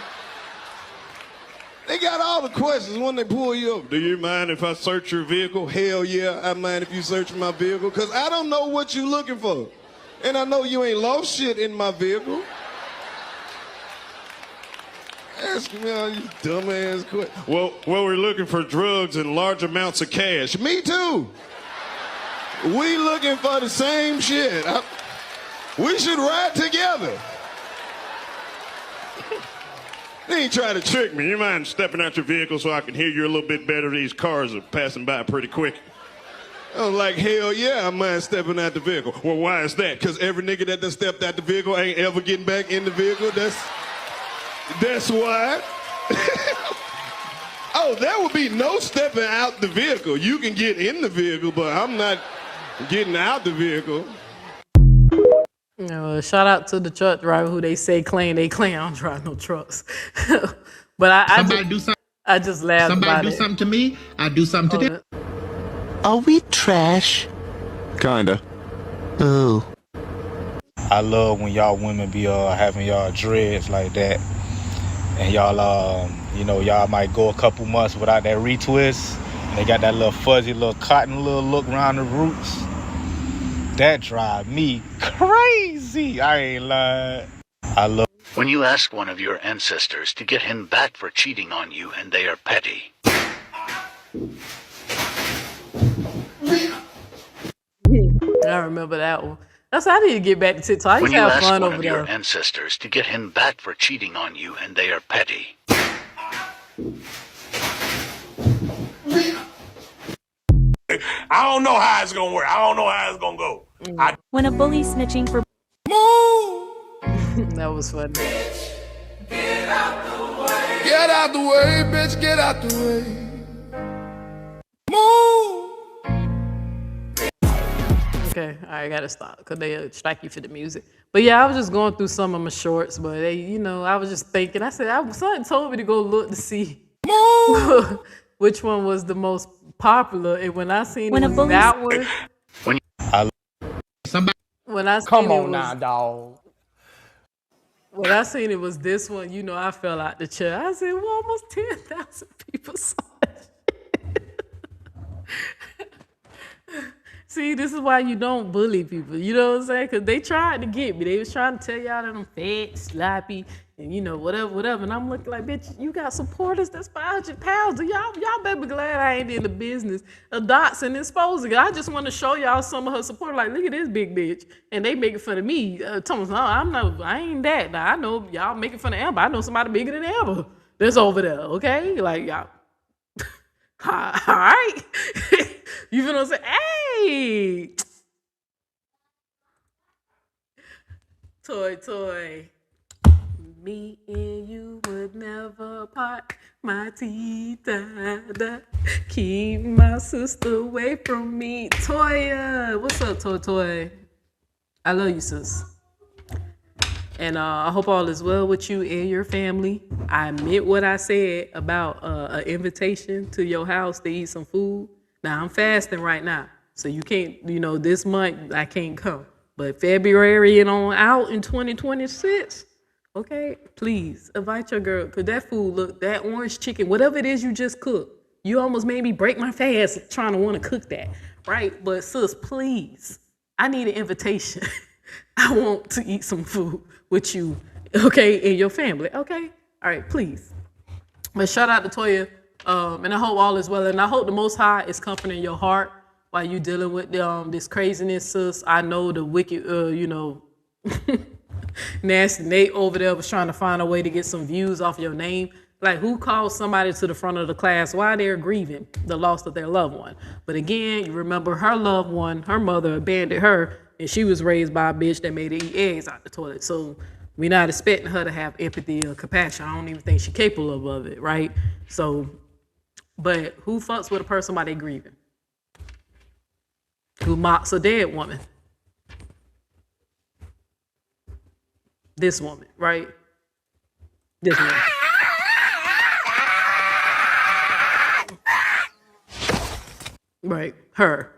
They got all the questions when they pull you up. Do you mind if I search your vehicle? Hell yeah, I mind if you search my vehicle. Because I don't know what you looking for. And I know you ain't lost shit in my vehicle. Ask me all these dumbass questions. Well, we're looking for drugs and large amounts of cash. Me too. We looking for the same shit. We should ride together. They ain't trying to trick me. You mind stepping out your vehicle so I can hear you a little bit better? These cars are passing by pretty quick. I was like, hell yeah, I mind stepping out the vehicle. Well, why is that? Because every nigga that done stepped out the vehicle ain't ever getting back in the vehicle. That's why. Oh, there will be no stepping out the vehicle. You can get in the vehicle, but I'm not getting out the vehicle. Shout out to the truck driver who they say claim they claim. I don't drive no trucks, but I just laughed about it. Something to me, I do something to them. Are we trash? Kinda. Ooh. I love when y'all women be having y'all dreads like that, and y'all y'all might go a couple months without that retwist. And they got that little fuzzy little cotton little look around the roots. That drive me crazy. I ain't lying. I love when you ask one of your ancestors to get him back for cheating on you and they are petty. I remember that one. That's how I need to get back to TikTok. I used When to you have ask fun one over of there. your ancestors to get him back for cheating on you and they are petty. I don't know how it's gonna work. I don't know how it's gonna go. When a bully snitching for That was funny. Get out the way, bitch, get out the way. Okay, I gotta stop because they strike you for the music. But yeah, I was just going through some of my shorts, but they, I was just thinking. I said, something told me to go look to see which one was the most popular. And when I seen it was that one, when I seen Come it on was, now, dog. when I seen it was this one, I fell out the chair. I said, well, almost 10,000 people saw it. See, this is why you don't bully people. You know what I'm saying? Because they tried to get me. They was trying to tell y'all that I'm fat, sloppy, and whatever. And I'm looking like, bitch, you got supporters that's 500 pounds. And y'all better be glad I ain't in the business of doxing and exposing. I just want to show y'all some of her support. Like, look at this big bitch. And they making fun of me. Thomas, no, I ain't that. Now, I know y'all making fun of Amber. I know somebody bigger than Amber that's over there, okay? Like, y'all. All right. You feel what I'm saying? Hey! Toy. Me and you would never part. My teeth, keep my sister away from me. Toya, what's up, Toy? I love you, sis. And I hope all is well with you and your family. I meant what I said about an invitation to your house to eat some food. Now, I'm fasting right now, so you can't, this month I can't come. But February and on out in 2026, okay, please invite your girl, because that food, look, that orange chicken, whatever it is you just cooked, you almost made me break my fast trying to want to cook that, right? But sis, please, I need an invitation. I want to eat some food with you, okay, and your family, okay? All right, please. But shout out to Toya, and I hope all is well, and I hope the Most High is comforting your heart while you dealing with this craziness, sis. I know the wicked, nasty Nate over there was trying to find a way to get some views off your name. Like, who calls somebody to the front of the class while they're grieving the loss of their loved one? But again, you remember her loved one, her mother abandoned her, and she was raised by a bitch that made her eat eggs out the toilet. So we're not expecting her to have empathy or compassion. I don't even think she's capable of it, right? So, but who fucks with a person while they grieving? Who mocks a dead woman? This woman, right? This woman. Right, her.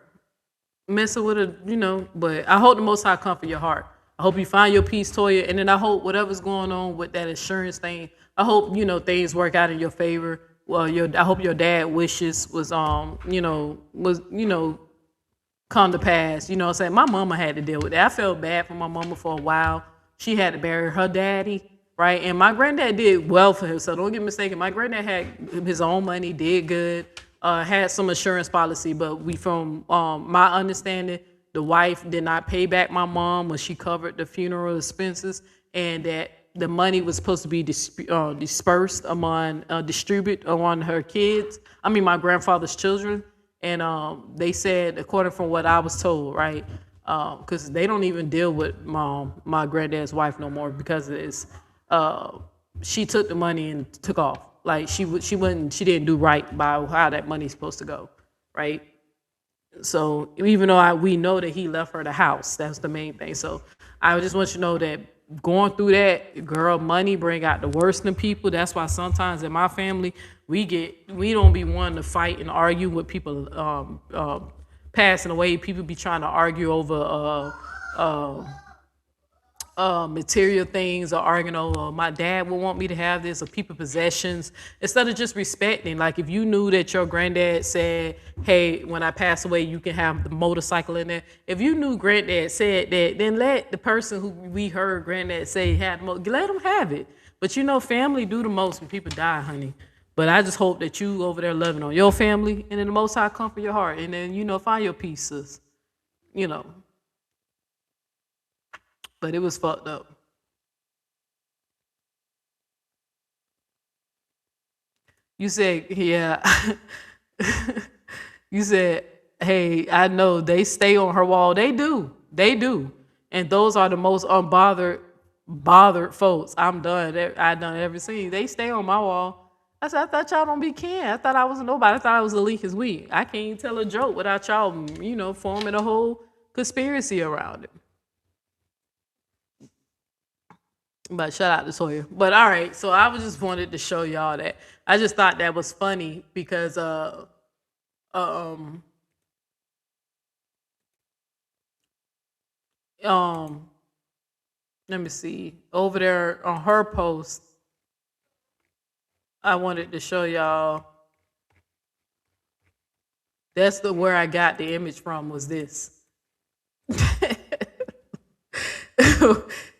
Messing with her, but I hope the Most High comfort your heart. I hope you find your peace, Toya, and then I hope whatever's going on with that insurance thing, I hope, things work out in your favor. Well, I hope your dad wishes was, come to pass. You know what I'm saying? My mama had to deal with that. I felt bad for my mama for a while. She had to bury her daddy, right? And my granddad did well for him, so don't get mistaken. My granddad had his own money, did good. Had some insurance policy, but from my understanding, the wife did not pay back my mom when she covered the funeral expenses, and that the money was supposed to be dispersed distributed among her kids. I mean, my grandfather's children. And they said, according from what I was told, right, because they don't even deal with my granddad's wife no more because of this. She took the money and took off. Like she didn't do right by how that money's supposed to go, right? So even though we know that he left her the house, that's the main thing. So I just want you to know that going through that, girl, money bring out the worst in people. That's why sometimes in my family we don't be wanting to fight and argue with people passing away. People be trying to argue over material things or arguing over my dad would want me to have this or people possessions instead of just respecting. Like if you knew that your granddad said, hey, when I pass away you can have the motorcycle in there. If you knew granddad said that, then let the person who we heard granddad say had let them have it. But you know, family do the most when people die, honey. But I just hope that you over there loving on your family and then the Most High comfort your heart and then, you know, find your pieces, you know. But it was fucked up. You said, yeah. You said, hey, I know they stay on her wall. They do. They do. And those are the most bothered folks. I'm done. I done every scene. They stay on my wall. I said, I thought y'all don't be kin. I thought I was nobody. I thought I was a leak as we. I can't even tell a joke without y'all, you know, forming a whole conspiracy around it. But shout out to Sawyer. But all right, so I was just wanted to show y'all that. I just thought that was funny because let me see. Over there on her post, I wanted to show y'all. That's where I got the image from was this.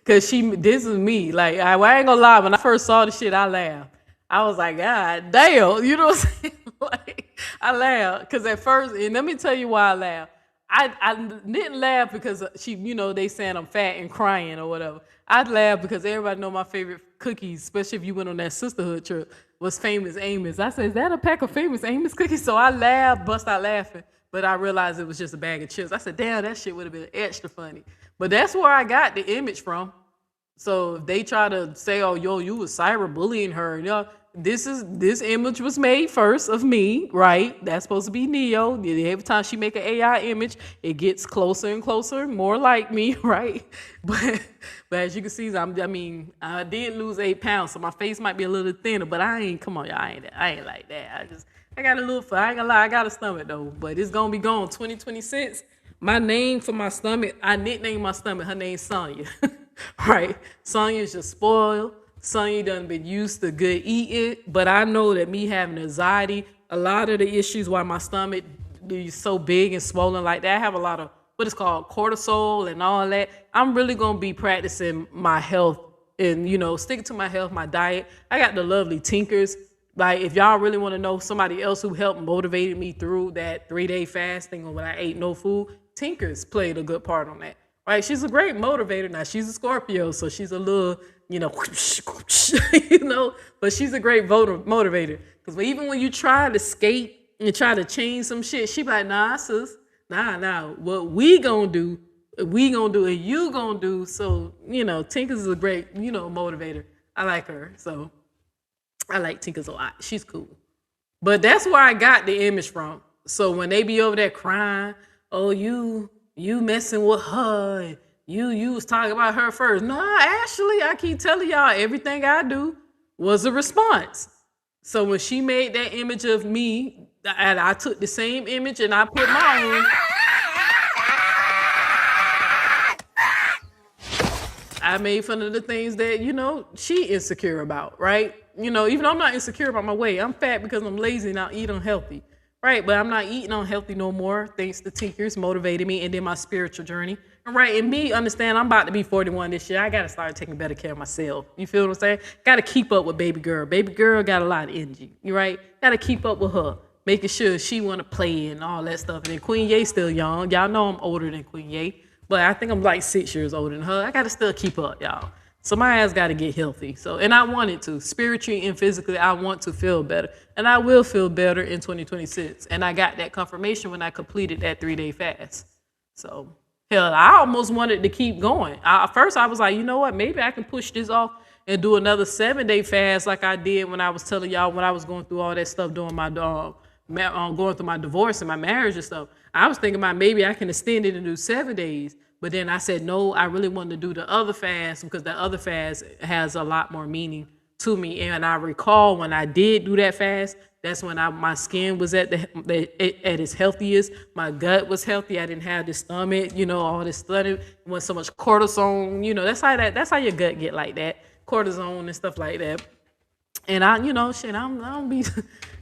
Cause this is me. Like I ain't gonna lie, when I first saw the shit, I laughed. I was like, God damn, you know what I'm saying? Like I laughed. Cause at first, and let me tell you why I laughed. I didn't laugh because she, you know, they saying I'm fat and crying or whatever. I laughed because everybody know my favorite cookies, especially if you went on that sisterhood trip, was Famous Amos. I said, is that a pack of Famous Amos cookies? So I laughed, bust out laughing. But I realized it was just a bag of chips. I said, damn, that shit would have been extra funny. But that's where I got the image from. So if they try to say, oh, yo, you was cyberbullying her, you know, this image was made first of me, right? That's supposed to be Neo. Every time she make an AI image, it gets closer and closer, more like me, right? But as you can see, I did lose 8 pounds, so my face might be a little thinner, but come on, y'all, I ain't like that. I got a little, I ain't gonna lie, I got a stomach though, but it's gonna be gone 2026. My name for my stomach, I nicknamed my stomach, her name's Sonya, right? Sonya's just spoiled. Sonya done been used to good eating, but I know that me having anxiety, a lot of the issues why my stomach is so big and swollen like that, I have a lot of what is called cortisol and all that. I'm really gonna be practicing my health and, you know, sticking to my health, my diet. I got the lovely Tinkers. Like, if y'all really want to know somebody else who helped motivated me through that 3-day fasting or when I ate no food, Tinkers played a good part on that. Right? She's a great motivator. Now, she's a Scorpio, so she's a little, you know, you know, but she's a great motivator. Because even when you try to skate and try to change some shit, she be like, nah, sis, nah, what we gonna do and you gonna do. So, you know, Tinkers is a great, you know, motivator. I like her, so I like Tinkers a lot. She's cool. But that's where I got the image from. So when they be over there crying, oh, you messing with her, and you was talking about her first. No, actually, I keep telling y'all, everything I do was a response. So when she made that image of me, and I took the same image and I put my own. I made fun of the things that, you know, she insecure about, right? You know, even though I'm not insecure about my weight, I'm fat because I'm lazy and I eat unhealthy. Right, but I'm not eating unhealthy no more, thanks to Tinkers motivated me and then my spiritual journey. All right, and me understand I'm about to be 41 this year. I gotta start taking better care of myself. You feel what I'm saying? Gotta keep up with baby girl. Baby girl got a lot of energy, you right? Gotta keep up with her, making sure she wanna play and all that stuff. And then Queen Ye's still young. Y'all know I'm older than Queen Ye, but I think I'm like 6 years older than her. I gotta still keep up, y'all. So my ass got to get healthy. So, and I wanted to, spiritually and physically, I want to feel better. And I will feel better in 2026. And I got that confirmation when I completed that 3-day fast. So, hell, I almost wanted to keep going. First, I was like, you know what? Maybe I can push this off and do another 7-day fast like I did when I was telling y'all when I was going through all that stuff during my going through my divorce and my marriage and stuff, I was thinking about maybe I can extend it and do 7 days. But then I said, no, I really wanted to do the other fast because the other fast has a lot more meaning to me. And I recall when I did do that fast, that's when my skin was at its healthiest. My gut was healthy. I didn't have this stomach, all this stomach. It wasn't so much cortisone. That's how your gut get like that, cortisone and stuff like that. And I don't be,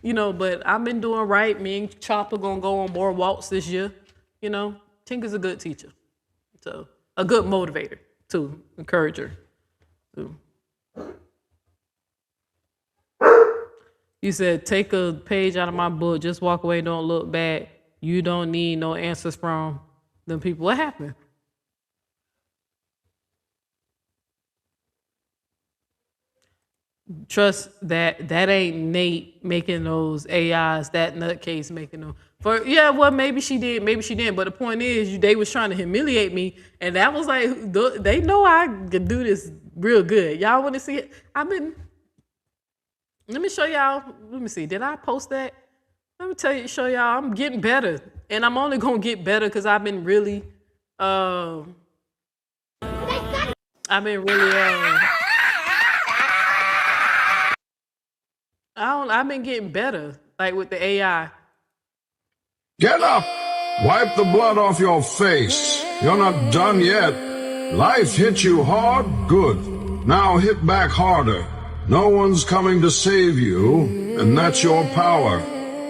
but I've been doing right. Me and Chopper gonna go on more walks this year. Tinker's a good teacher. So a good motivator too, encourager too. You said, take a page out of my book, just walk away, don't look back. You don't need no answers from them people. What happened? Trust that ain't Nate making those AIs, that nutcase making them. Maybe she did, maybe she didn't. But the point is, they was trying to humiliate me, and that was like, they know I could do this real good. Y'all want to see it? Let me show y'all. Let me see. Did I post that? Let me show y'all. I'm getting better, and I'm only gonna get better because I've been really, I've been getting better, like with the AI. Get up! Wipe the blood off your face. You're not done yet. Life hit you hard? Good. Now hit back harder. No one's coming to save you, and that's your power.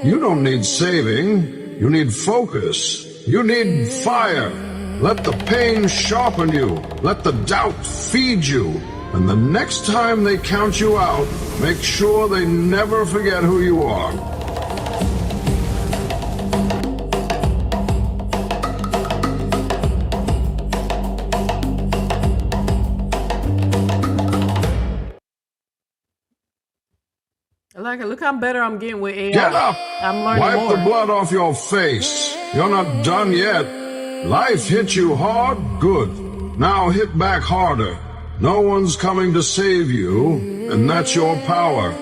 You don't need saving. You need focus. You need fire. Let the pain sharpen you. Let the doubt feed you. And the next time they count you out, make sure they never forget who you are. Look how better I'm getting with AI. Get up! I'm learning Wipe more. the blood off your face. You're not done yet. Life hit you hard? Good. Now hit back harder. No one's coming to save you, and that's your power.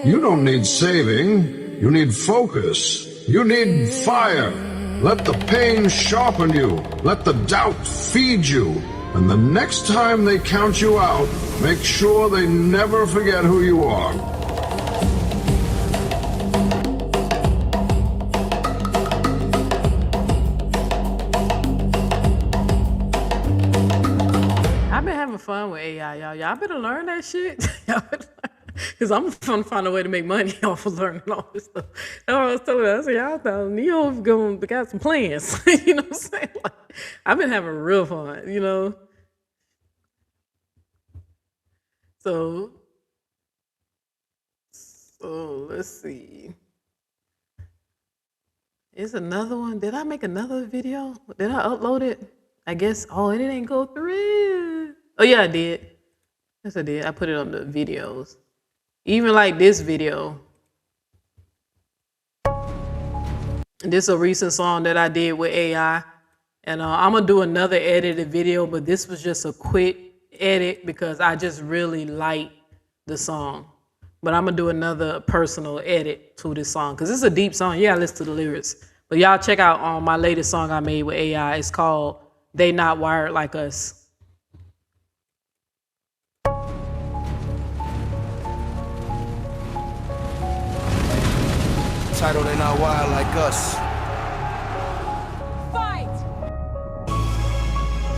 You don't need saving. You need focus. You need fire. Let the pain sharpen you. Let the doubt feed you. And the next time they count you out, make sure they never forget who you are. Fun with AI, y'all better learn that shit. Because I'm trying to find a way to make money off of learning all this stuff. That's what I was telling her. I said, y'all thought Neo got some plans. You know what I'm saying? Like, I've been having real fun, So let's see. Is another one. Did I make another video? Did I upload it? I guess, it didn't go through. Oh yeah, I did. Yes, I did. I put it on the videos. Even like this video. This is a recent song that I did with AI. And I'm going to do another edited video, but this was just a quick edit because I just really like the song. But I'm going to do another personal edit to this song because it's a deep song. Yeah, listen to the lyrics. But y'all check out my latest song I made with AI. It's called They Not Wired Like Us. Title, They Not Wired Like Us. Fight!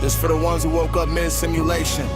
This for the ones who woke up mid-simulation.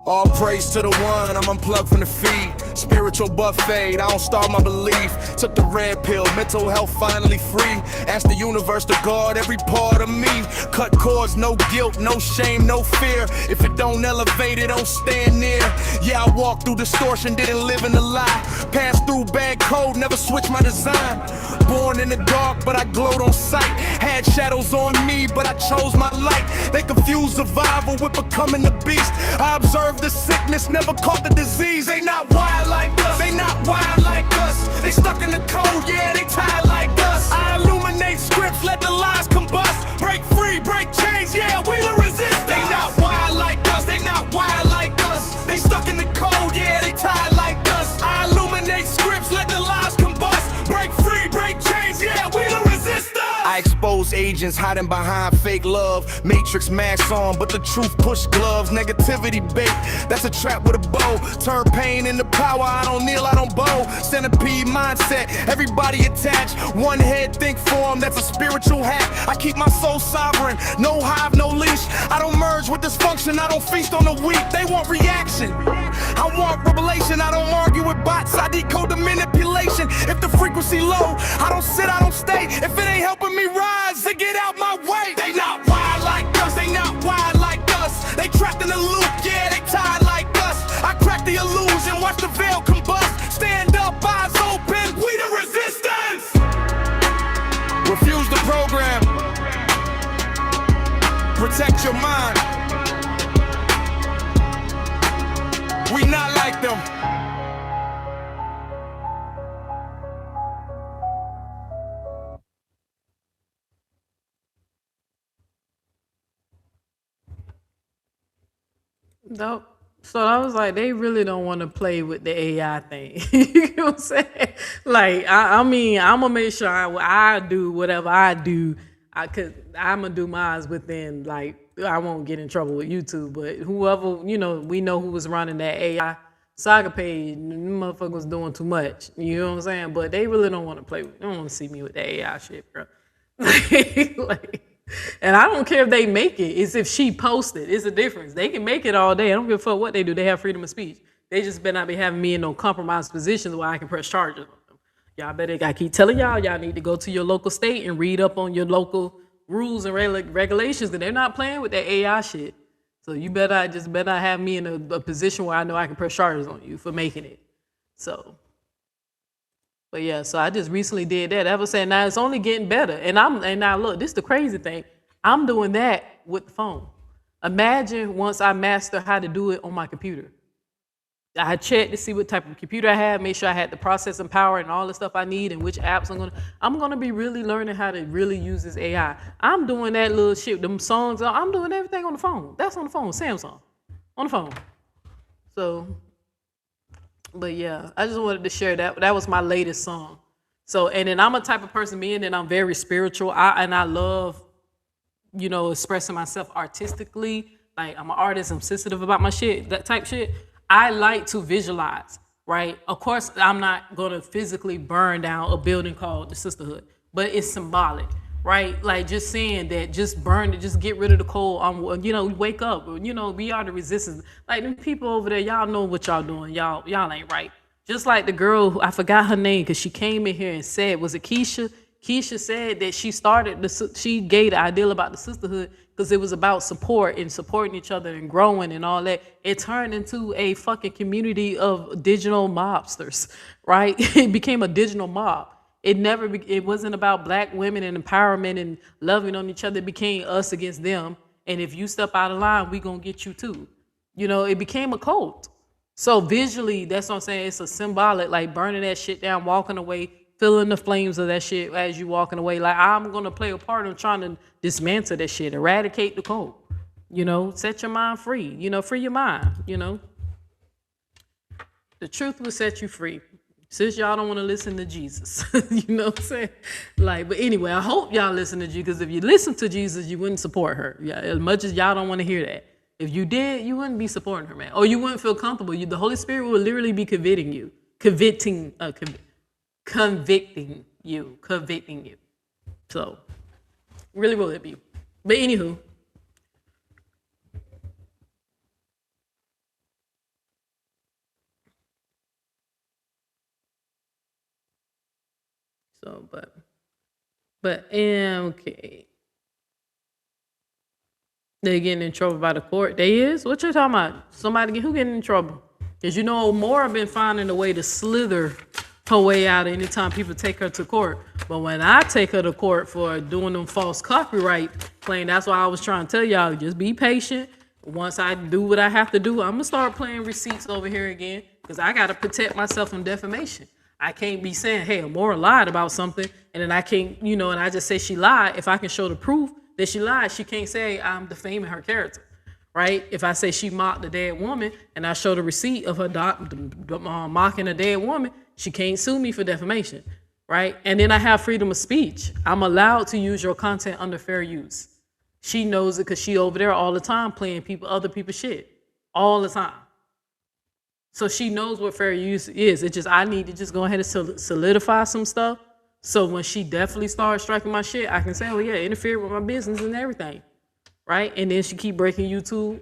All praise to the one, I'm unplugged from the feed. Spiritual buffet, I don't starve my belief. Took the red pill, mental health finally free. Ask the universe to guard every part of me. Cut cords, no guilt, no shame, no fear. If it don't elevate it, don't stand near. Yeah, I walked through distortion, didn't live in a lie. Passed through bad code, never switched my design. Born in the dark, but I glowed on sight. Had shadows on me, but I chose my light. They confuse survival with becoming the beast. I observed the sickness, never caught the disease. They not wild like us, they not wild like us. They stuck in the code, yeah, they tired like us. I illuminate scripts, let the lies combust. Break free, break chains, yeah, we the resistance. They not wild like us, they not wild like us. agents hiding behind fake love. Matrix masks on, but the truth push gloves. Negativity bait, that's a trap with a bow. Turn pain into power, I don't kneel, I don't bow. Centipede mindset, everybody attached. One head think form, that's a spiritual hack. I keep my soul sovereign, no hive, no leash. I don't merge with dysfunction, I don't feast on the weak. They want reaction, I want revelation. I don't argue with bots, I decode the manipulation. If the frequency low, I don't sit, I don't stay. If it ain't helping me rise, then get out my way. They not wild like us, they not wild like us. They trapped in the loop, yeah, they tied like us. I crack the illusion, watch the veil combust. Stand up, eyes open, we the resistance. Refuse the program. Protect your mind. We not like them. Nope. So I was like, they really don't want to play with the AI thing. You know what I'm saying? Like, I mean, I'm gonna make sure I do whatever I do. I'm gonna do mine within, like, I won't get in trouble with YouTube, but whoever, you know, we know who was running that AI Saga page, them motherfuckers was doing too much. You know what I'm saying? But they really don't want to play with, they don't want to see me with that AI shit, bro. Like, and I don't care if they make it. It's if she posted. It's a difference. They can make it all day. I don't give a fuck what they do. They have freedom of speech. They just better not be having me in no compromised positions where I can press charges on them. Y'all better, I keep telling y'all need to go to your local state and read up on your local rules and regulations, because they're not playing with that AI shit. So you better have me in a position where I know I can press charges on you for making it. So, but yeah, so I just recently did that. I was saying, now it's only getting better. And now look, this is the crazy thing. I'm doing that with the phone. Imagine once I master how to do it on my computer. I checked to see what type of computer I have, make sure I had the processing power and all the stuff I need and which apps I'm gonna be really learning how to really use this AI. I'm doing that little shit, them songs, I'm doing everything on the phone. That's on the phone, Samsung, on the phone. So, but yeah, I just wanted to share that. That was my latest song. So, and then I'm a type of person, being that I'm very spiritual, I love, you know, expressing myself artistically. Like, I'm an artist, I'm sensitive about my shit, that type shit. I like to visualize, right? Of course, I'm not gonna physically burn down a building called the Sisterhood, but it's symbolic, right? Like, just saying that, just burn it, just get rid of the coal, you know, wake up, you know, we are the resistance. Like, them people over there, y'all know what y'all doing, y'all ain't right. Just like the girl, who, I forgot her name, because she came in here and said, was it Keisha? Keisha said that she gave the ideal about the sisterhood because it was about support and supporting each other and growing and all that. It turned into a fucking community of digital mobsters, right? It became a digital mob. It wasn't about black women and empowerment and loving on each other. It became us against them. And if you step out of line, we gonna get you too. You know, it became a cult. So visually, that's what I'm saying. It's a symbolic, like burning that shit down, walking away, feeling the flames of that shit as you walking away. Like, I'm gonna play a part in trying to dismantle that shit, eradicate the code. You know, set your mind free. You know, free your mind. You know, the truth will set you free. Since y'all don't want to listen to Jesus, you know what I'm saying? Like, but anyway, I hope y'all listen to Jesus, because if you listen to Jesus, you wouldn't support her. Yeah, as much as y'all don't want to hear that. If you did, you wouldn't be supporting her, man. Or you wouldn't feel comfortable. The Holy Spirit would literally be convicting you. So, really will it be? But anywho. So, but okay. They getting in trouble by the court. They is? What you talking about? Who getting in trouble? Because you know, Maura been finding a way to slither her way out anytime people take her to court. But when I take her to court for doing them false copyright claims, that's why I was trying to tell y'all, just be patient. Once I do what I have to do, I'm gonna start playing receipts over here again, because I gotta protect myself from defamation. I can't be saying, hey, Maura lied about something, and then I can't, you know, and I just say she lied. If I can show the proof that she lied, she can't say I'm defaming her character, right? If I say she mocked a dead woman and I show the receipt of her mocking a dead woman, she can't sue me for defamation, right? And then I have freedom of speech. I'm allowed to use your content under fair use. She knows it because she over there all the time playing other people's shit all the time. So she knows what fair use is. It's just I need to just go ahead and solidify some stuff. So when she definitely starts striking my shit, I can say, oh yeah, interfere with my business and everything, right? And then she keep breaking YouTube,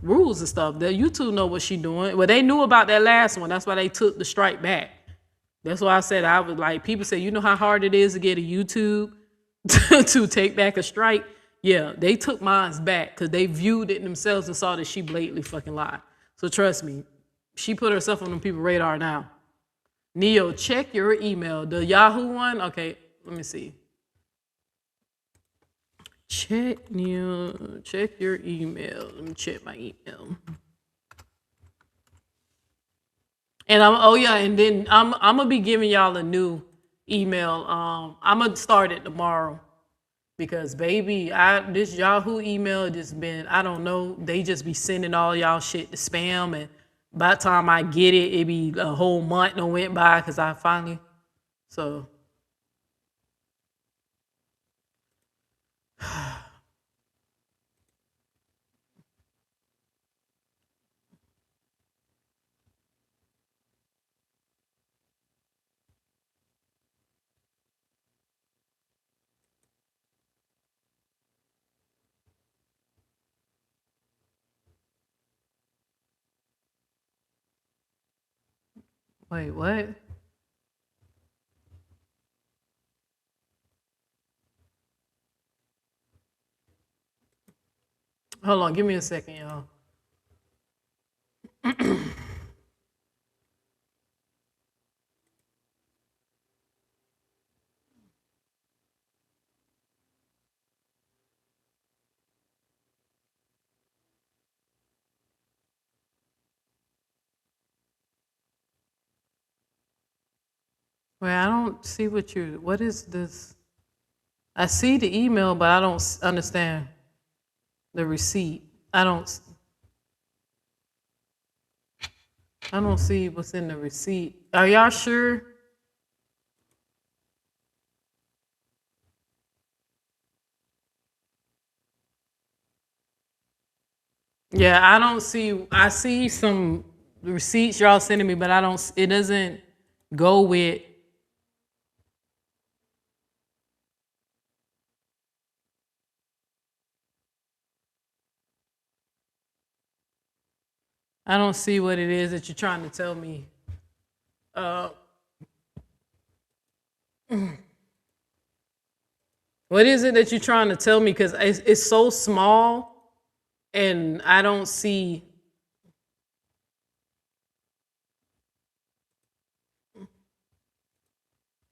rules and stuff. That YouTube know what she doing. Well, they knew about that last one. That's why they took the strike back. That's why I said I was like, people say, you know how hard it is to get a YouTube to take back a strike? Yeah, they took mine back because they viewed it themselves and saw that she blatantly fucking lied. So trust me, she put herself on them people's radar now. Neo, check your email. The Yahoo one? Okay, let me see. Check your email. Let me check my email. And and then I'm gonna be giving y'all a new email. I'm gonna start it tomorrow because baby, this Yahoo email just been, I don't know, they just be sending all y'all shit to spam, and by the time I get it, it be a whole month that went by because I finally so. Wait, what? Hold on, give me a second, y'all. Wait, I don't see what is this? I see the email, but I don't understand the receipt. I don't see what's in the receipt. Are y'all sure? Yeah, I don't see. I see some receipts y'all sending me, but I don't. It doesn't go with. I don't see what it is that you're trying to tell me. What is it that you're trying to tell me? Because it's so small, and I don't see.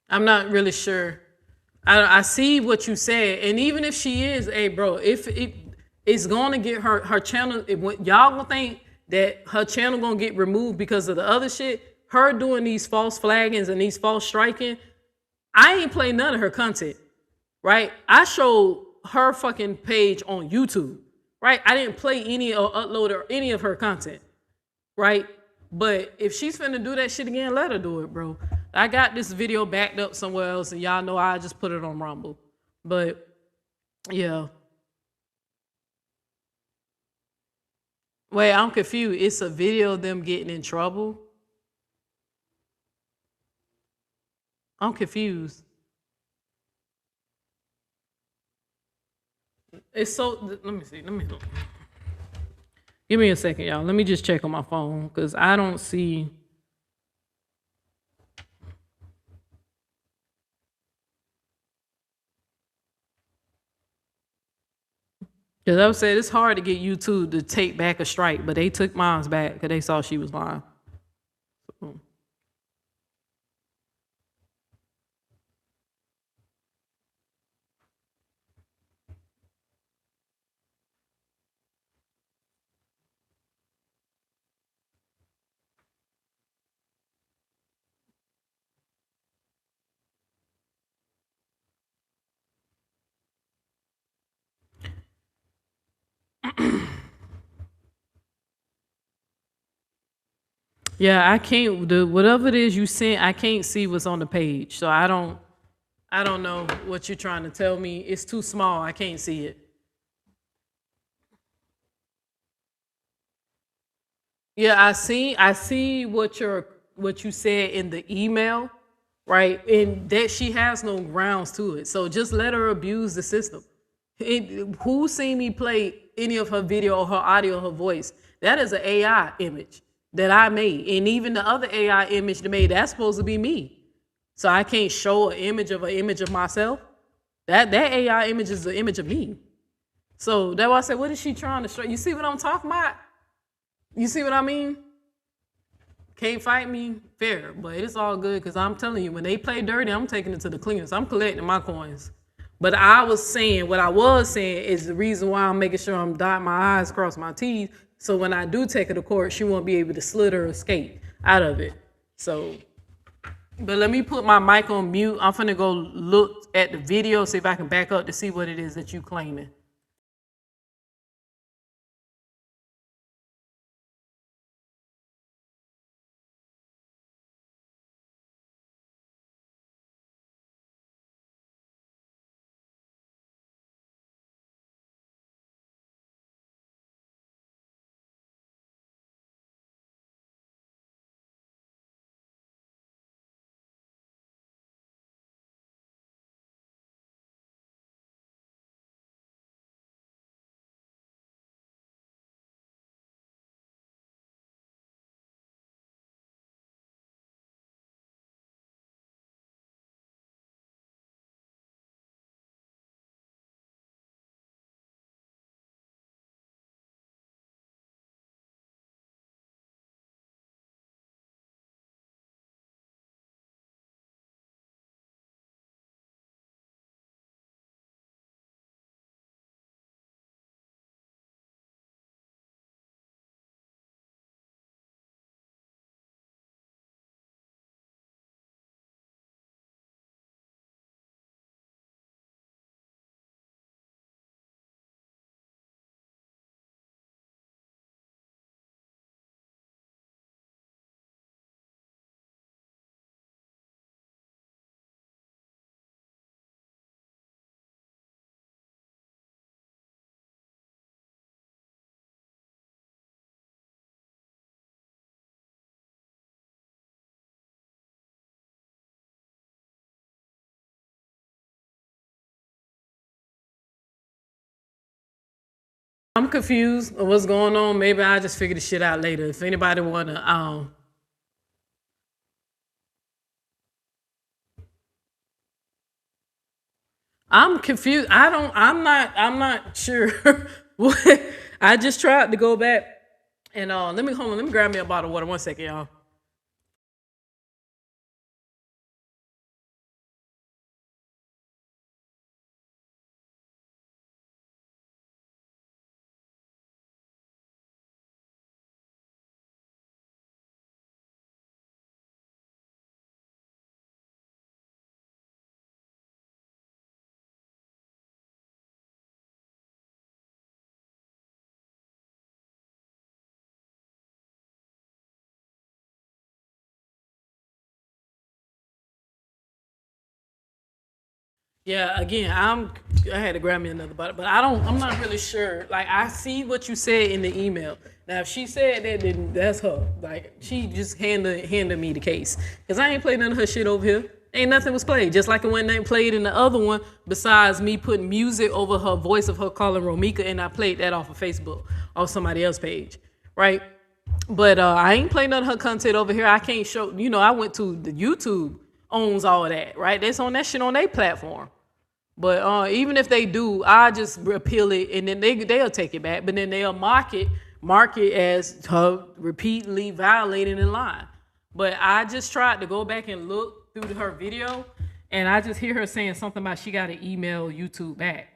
I'm not really sure. I see what you said, and even if she is, hey, bro, if it's gonna get her channel, y'all gonna think that her channel gonna get removed because of the other shit. Her doing these false flaggings and these false striking, I ain't play none of her content, right? I showed her fucking page on YouTube, right? I didn't play any or upload or any of her content, right? But if she's finna do that shit again, let her do it, bro. I got this video backed up somewhere else, and y'all know I just put it on Rumble. But yeah. Wait, I'm confused. It's a video of them getting in trouble? I'm confused. It's so, let me see. Give me a second, y'all. Let me just check on my phone because I don't see. Because I would say it's hard to get YouTube to take back a strike, but they took mine back because they saw she was lying. So. Yeah, I can't. Whatever it is you sent, I can't see what's on the page. So I don't know what you're trying to tell me. It's too small. I can't see it. Yeah, I see what you said in the email, right? And that she has no grounds to it. So just let her abuse the system. Who seen me play any of her video or her audio or her voice? That is an AI image that I made. And even the other AI image that made, that's supposed to be me. So I can't show an image of myself. That AI image is the image of me. So that's why I said, what is she trying to show? You see what I'm talking about? You see what I mean? Can't fight me, fair, but it's all good because I'm telling you, when they play dirty, I'm taking it to the cleaners. I'm collecting my coins. But what I was saying is the reason why I'm making sure I'm dotting my I's, cross my T's, so when I do take her to court, she won't be able to slit or escape out of it. So, but let me put my mic on mute. I'm finna go look at the video, see if I can back up to see what it is that you claiming. I'm confused of what's going on. Maybe I'll just figure the shit out later. If anybody wanna, I'm confused. I'm not sure. I just tried to go back and let me grab me a bottle of water. 1 second, y'all. Yeah, again, I had to grab me another bottle, but I'm not really sure. Like, I see what you said in the email. Now, if she said that, then that's her. Like, she just handed me the case. Because I ain't played none of her shit over here. Ain't nothing was played. Just like when they played in the other one, besides me putting music over her voice of her calling Romeca, and I played that off of Facebook, off somebody else's page, right? But I ain't playing none of her content over here. I can't show, I went to the YouTube owns all that, right? That's on that shit on their platform. But even if they do, I just repeal it and then they'll take it back. But then they'll mark it as her repeatedly violating and lying. But I just tried to go back and look through her video, and I just hear her saying something about she got to email YouTube back.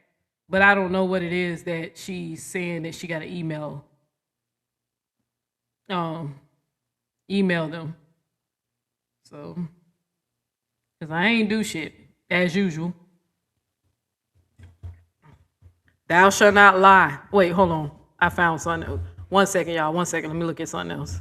But I don't know what it is that she's saying that she got to email them. So, because I ain't do shit, as usual. Thou shalt not lie. Wait, hold on. I found something. 1 second, y'all. 1 second. Let me look at something else.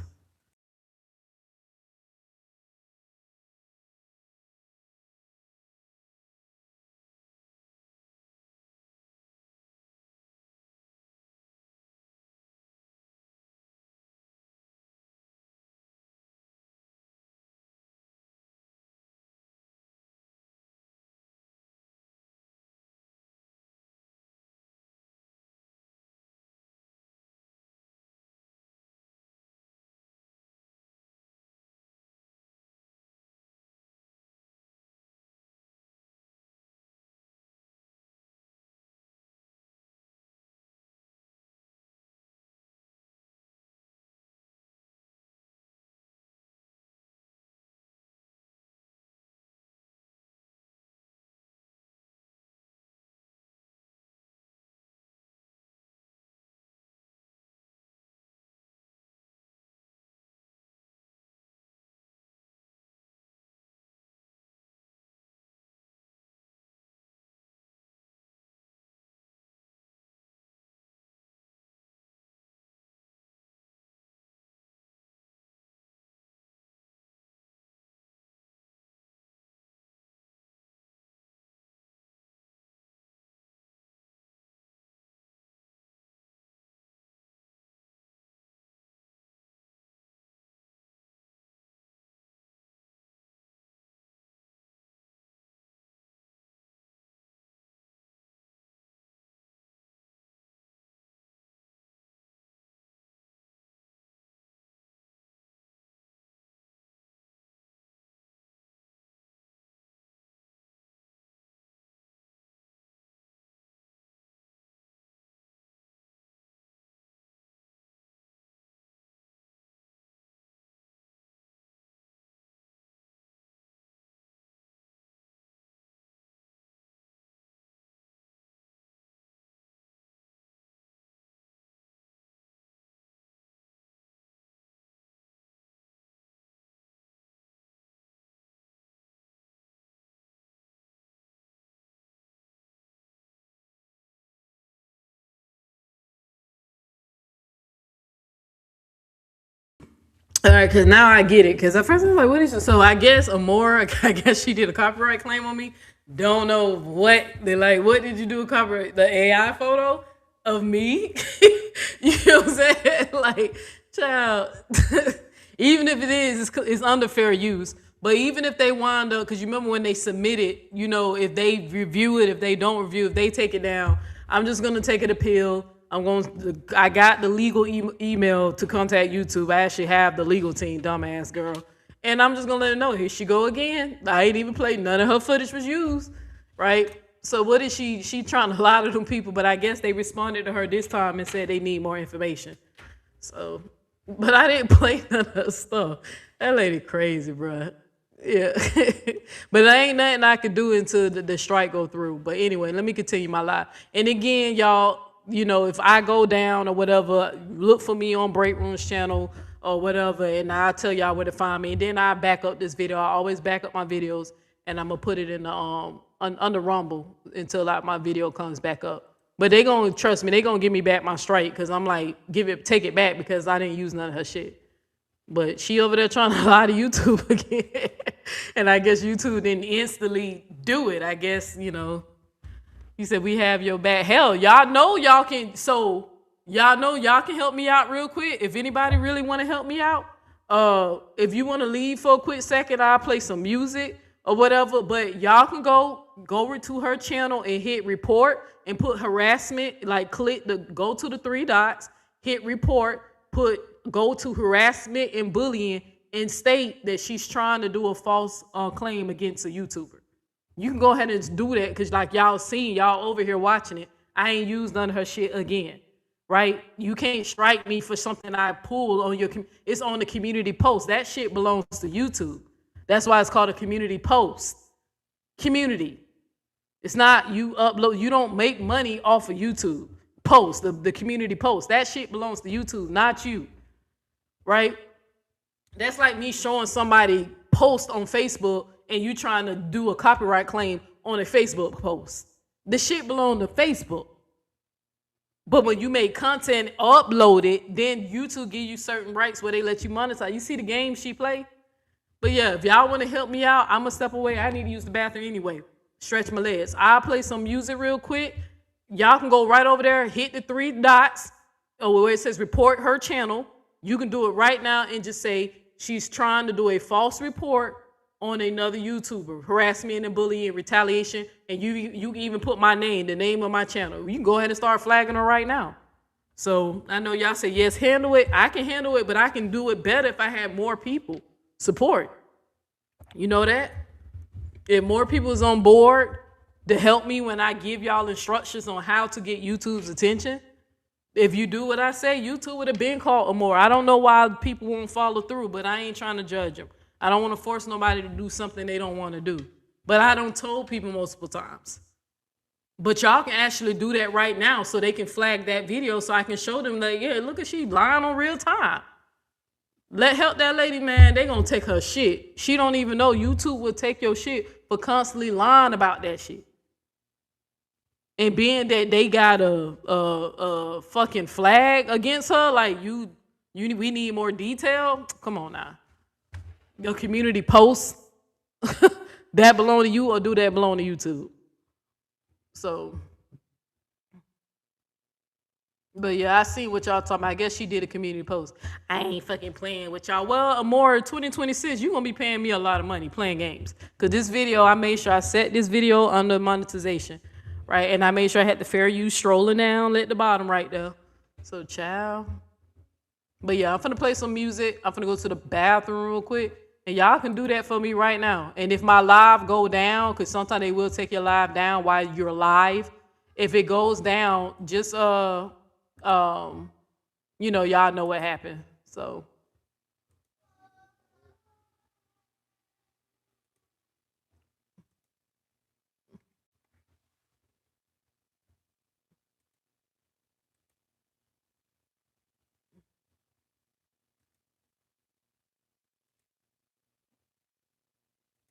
All right, because now I get it. Because at first I was like, what is it? So I guess Amora, I guess she did a copyright claim on me. Don't know what. They're like, what did you do a copyright? The AI photo of me? You know what I'm saying? Like, child, even if it is, it's under fair use. But even if they wind up, because you remember when they submit it, you know, if they review it, if they don't review, if they take it down, I'm just going to take an appeal. I got the legal email to contact YouTube. I actually have the legal team, dumbass girl. And I'm just gonna let her know, here she go again. I ain't even played, none of her footage was used, right? So what is she trying to lie to them people, but I guess they responded to her this time and said they need more information. So, but I didn't play none of her stuff. That lady crazy, bruh. Yeah. But there ain't nothing I could do until the strike go through. But anyway, let me continue my life. And again, y'all, you know, if I go down or whatever, look for me on Break Room's channel or whatever, and I'll tell y'all where to find me. And then I back up this video. I always back up my videos, and I'm gonna put it in the under Rumble until like my video comes back up. But they gonna trust me. They gonna give me back my strike because I'm like, take it back because I didn't use none of her shit. But she over there trying to lie to YouTube again, and I guess YouTube didn't instantly do it. I guess, you know. He said, we have your back. Hell, y'all know y'all can, so y'all know y'all can help me out real quick. If anybody really want to help me out, if you want to leave for a quick second, I'll play some music or whatever. But y'all can go to her channel and hit report and put harassment, like go to the 3 dots, hit report, go to harassment and bullying and state that she's trying to do a false claim against a YouTuber. You can go ahead and do that because like y'all over here watching it. I ain't used none of her shit again, right? You can't strike me for something I pulled on it's on the community post. That shit belongs to YouTube. That's why it's called a community post. Community. It's not you upload, you don't make money off of YouTube. Post, the community post. That shit belongs to YouTube, not you, right? That's like me showing somebody post on Facebook and you trying to do a copyright claim on a Facebook post. The shit belong to Facebook. But when you make content, upload it, then YouTube give you certain rights where they let you monetize. You see the game she play? But yeah, if y'all want to help me out, I'm going to step away. I need to use the bathroom anyway. Stretch my legs. I'll play some music real quick. Y'all can go right over there, hit the 3 dots, where it says report her channel. You can do it right now and just say she's trying to do a false report on another YouTuber, harassment and bullying, retaliation, and you can even put my name, the name of my channel. You can go ahead and start flagging her right now. So I know y'all say, yes, handle it. I can handle it, but I can do it better if I had more people support. You know that? If more people is on board to help me when I give y'all instructions on how to get YouTube's attention, if you do what I say, YouTube would have been called more. I don't know why people won't follow through, but I ain't trying to judge them. I don't want to force nobody to do something they don't want to do. But I don't told people multiple times. But y'all can actually do that right now so they can flag that video so I can show them that, yeah, look at she lying on real time. Help that lady, man. They gonna take her shit. She don't even know YouTube will take your shit for constantly lying about that shit. And being that they got a fucking flag against her, like we need more detail. Come on now. Your community post that belong to you or do that belong to YouTube? So, but yeah, I see what y'all talking about. I guess she did a community post. I ain't fucking playing with y'all. Well, Amora, 2026, you gonna be paying me a lot of money playing games. Cause this video, I made sure I set this video under monetization, right? And I made sure I had the fair use strolling down at the bottom right there. So, child. But yeah, I'm finna play some music. I'm finna go to the bathroom real quick. And y'all can do that for me right now. And if my live go down, because sometimes they will take your live down while you're live. If it goes down, just you know, y'all know what happened. So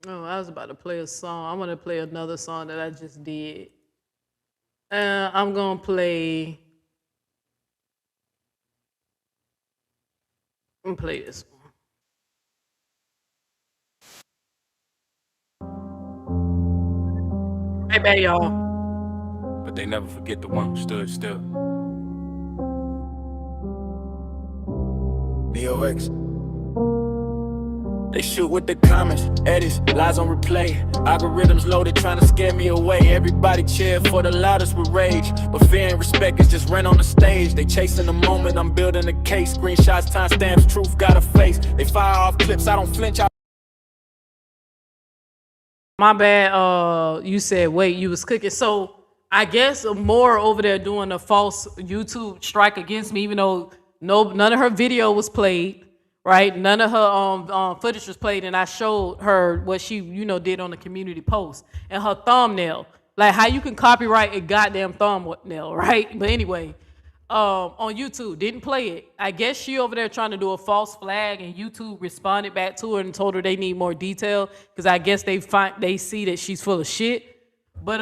oh, I was about to play a song. I'm gonna play another song that I just did. I'm gonna play. I'm gonna play this one. Hey, bad, y'all. But they never forget the one who stood still. DOX. They shoot with the comments, edits, lies on replay. Algorithms loaded trying to scare me away. Everybody cheer for the loudest with rage, but fear and respect is just rent on the stage. They chasing the moment, I'm building a case. Screenshots, timestamps, truth got a face. They fire off clips, I don't flinch. My bad, you said, wait, you was cooking. So I guess more over there doing a false YouTube strike against me, even though none of her video was played. Right, none of her footage was played, and I showed her what she, did on the community post and her thumbnail, like how you can copyright a goddamn thumbnail, right? But anyway, on YouTube, didn't play it. I guess she over there trying to do a false flag, and YouTube responded back to her and told her they need more detail because I guess they see that she's full of shit. But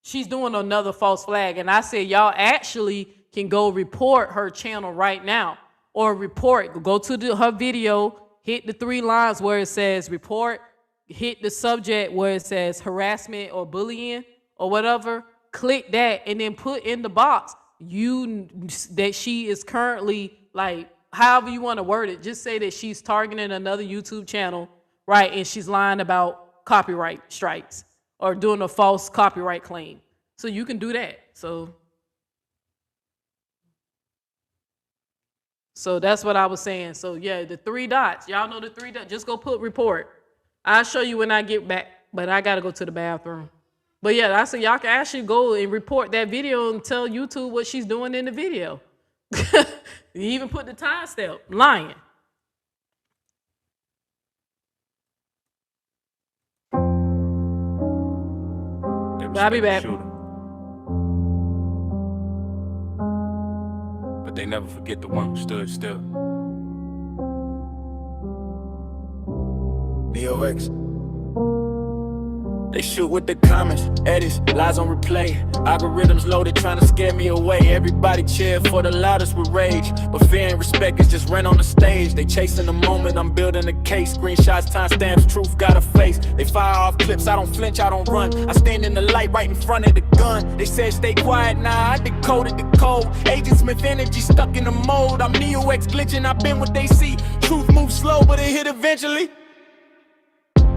she's doing another false flag, and I said y'all actually can go report her channel right now. Or report, go to her video, hit the 3 lines where it says report, hit the subject where it says harassment or bullying or whatever, click that and then put in the box that she is currently, like, however you want to word it, just say that she's targeting another YouTube channel, right, and she's lying about copyright strikes or doing a false copyright claim. So you can do that. So that's what I was saying. So yeah, the 3 dots. Y'all know the 3 dots. Just go put report. I'll show you when I get back, but I gotta go to the bathroom. But yeah, I said y'all can actually go and report that video and tell YouTube what she's doing in the video. You even put the timestamp. Lying. I'll be back. They never forget the one who stood still. DOX. They shoot with the comments, edits, lies on replay. Algorithms loaded trying to scare me away. Everybody cheer for the loudest with rage, but fear and respect is just rent on the stage. They chasing the moment, I'm building a case. Screenshots, timestamps, truth got a face. They fire off clips, I don't flinch, I don't run. I stand in the light right in front of the gun. They said stay quiet, nah, I decoded the code. Agent Smith energy stuck in the mold. I'm Neo-X glitching, I've been what they see. Truth moves slow, but it hit eventually.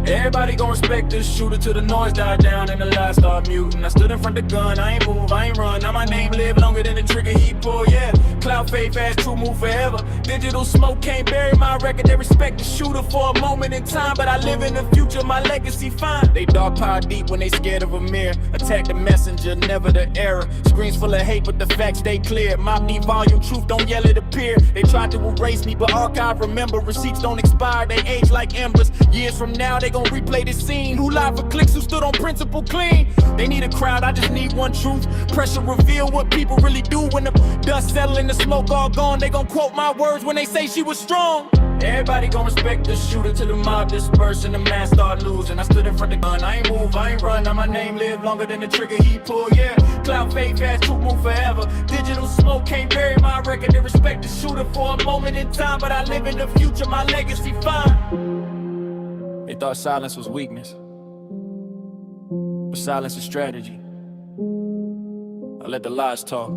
Everybody gon' respect this shooter till the noise died down and the lights start muting. I stood in front of the gun, I ain't move, I ain't run. Now my name live longer than the trigger he pull, yeah. Cloud fade fast, true move forever. Digital smoke can't bury my record. They respect the shooter for a moment in time, but I live in the future, my legacy fine. They dog power deep when they scared of a mirror. Attack the messenger, never the error. Screens full of hate, but the facts stay clear. Mob need volume, truth don't yell at a peer. They tried to erase me, but archive remember. Receipts don't expire, they age like embers. Years from now, they gon' replay this scene. Who lied for clicks, who stood on principle clean. They need a crowd, I just need one truth. Pressure reveal what people really do. When the dust settle and the smoke all gone, they gon' quote my words when they say she was strong. Everybody gon' respect the shooter till the mob disperse and the man start losing. I stood in front of the gun, I ain't move, I ain't run. Now my name live longer than the trigger he pull, yeah. Cloud fade fast, truth move forever. Digital smoke can't bury my record. They respect the shooter for a moment in time, but I live in the future, my legacy fine. They thought silence was weakness, but silence is strategy. I let the lies talk,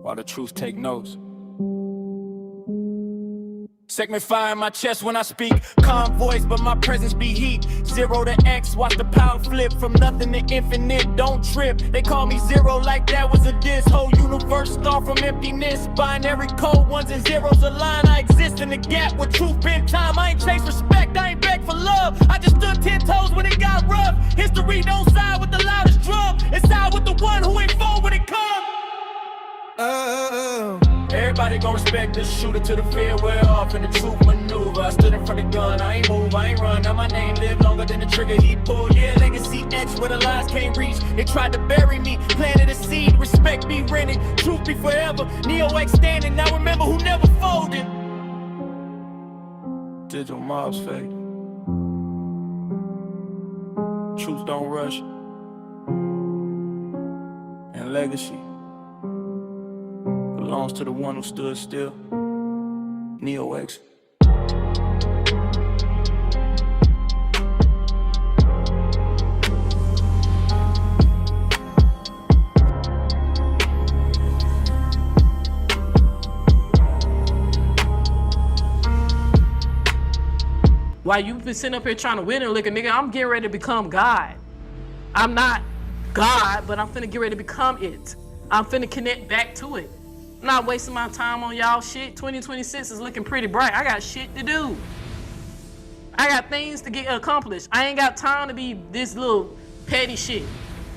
while the truth take notes. Segment fire in my chest when I speak. Calm voice, but my presence be heat. 0 to X, watch the power flip. From nothing to infinite, don't trip. They call me zero like that was a diss. Whole universe start from emptiness. Binary code, ones and zeros align. I exist in the gap with truth been time. I ain't chase respect, I ain't beg for love. I just stood 10 toes when it got rough. History don't side with the loudest drum. It side with the one who ain't fall when it comes. Everybody gon' respect this shooter till the fear wear off and the truth maneuver. I stood in front of the gun, I ain't move, I ain't run. Now my name live longer than the trigger he pulled. Yeah, legacy X where the lies can't reach. They tried to bury me, planted a seed. Respect be rented, truth be forever. Neo-X standing, now remember who never folded. Digital mobs fake. Truth don't rush. And legacy belongs to the one who stood still. Neo-X. While you been sitting up here trying to win and lick a nigga, I'm getting ready to become God. I'm not God, but I'm finna get ready to become it. I'm finna connect back to it. I'm not wasting my time on y'all shit. 2026 is looking pretty bright. I got shit to do. I got things to get accomplished. I ain't got time to be this little petty shit.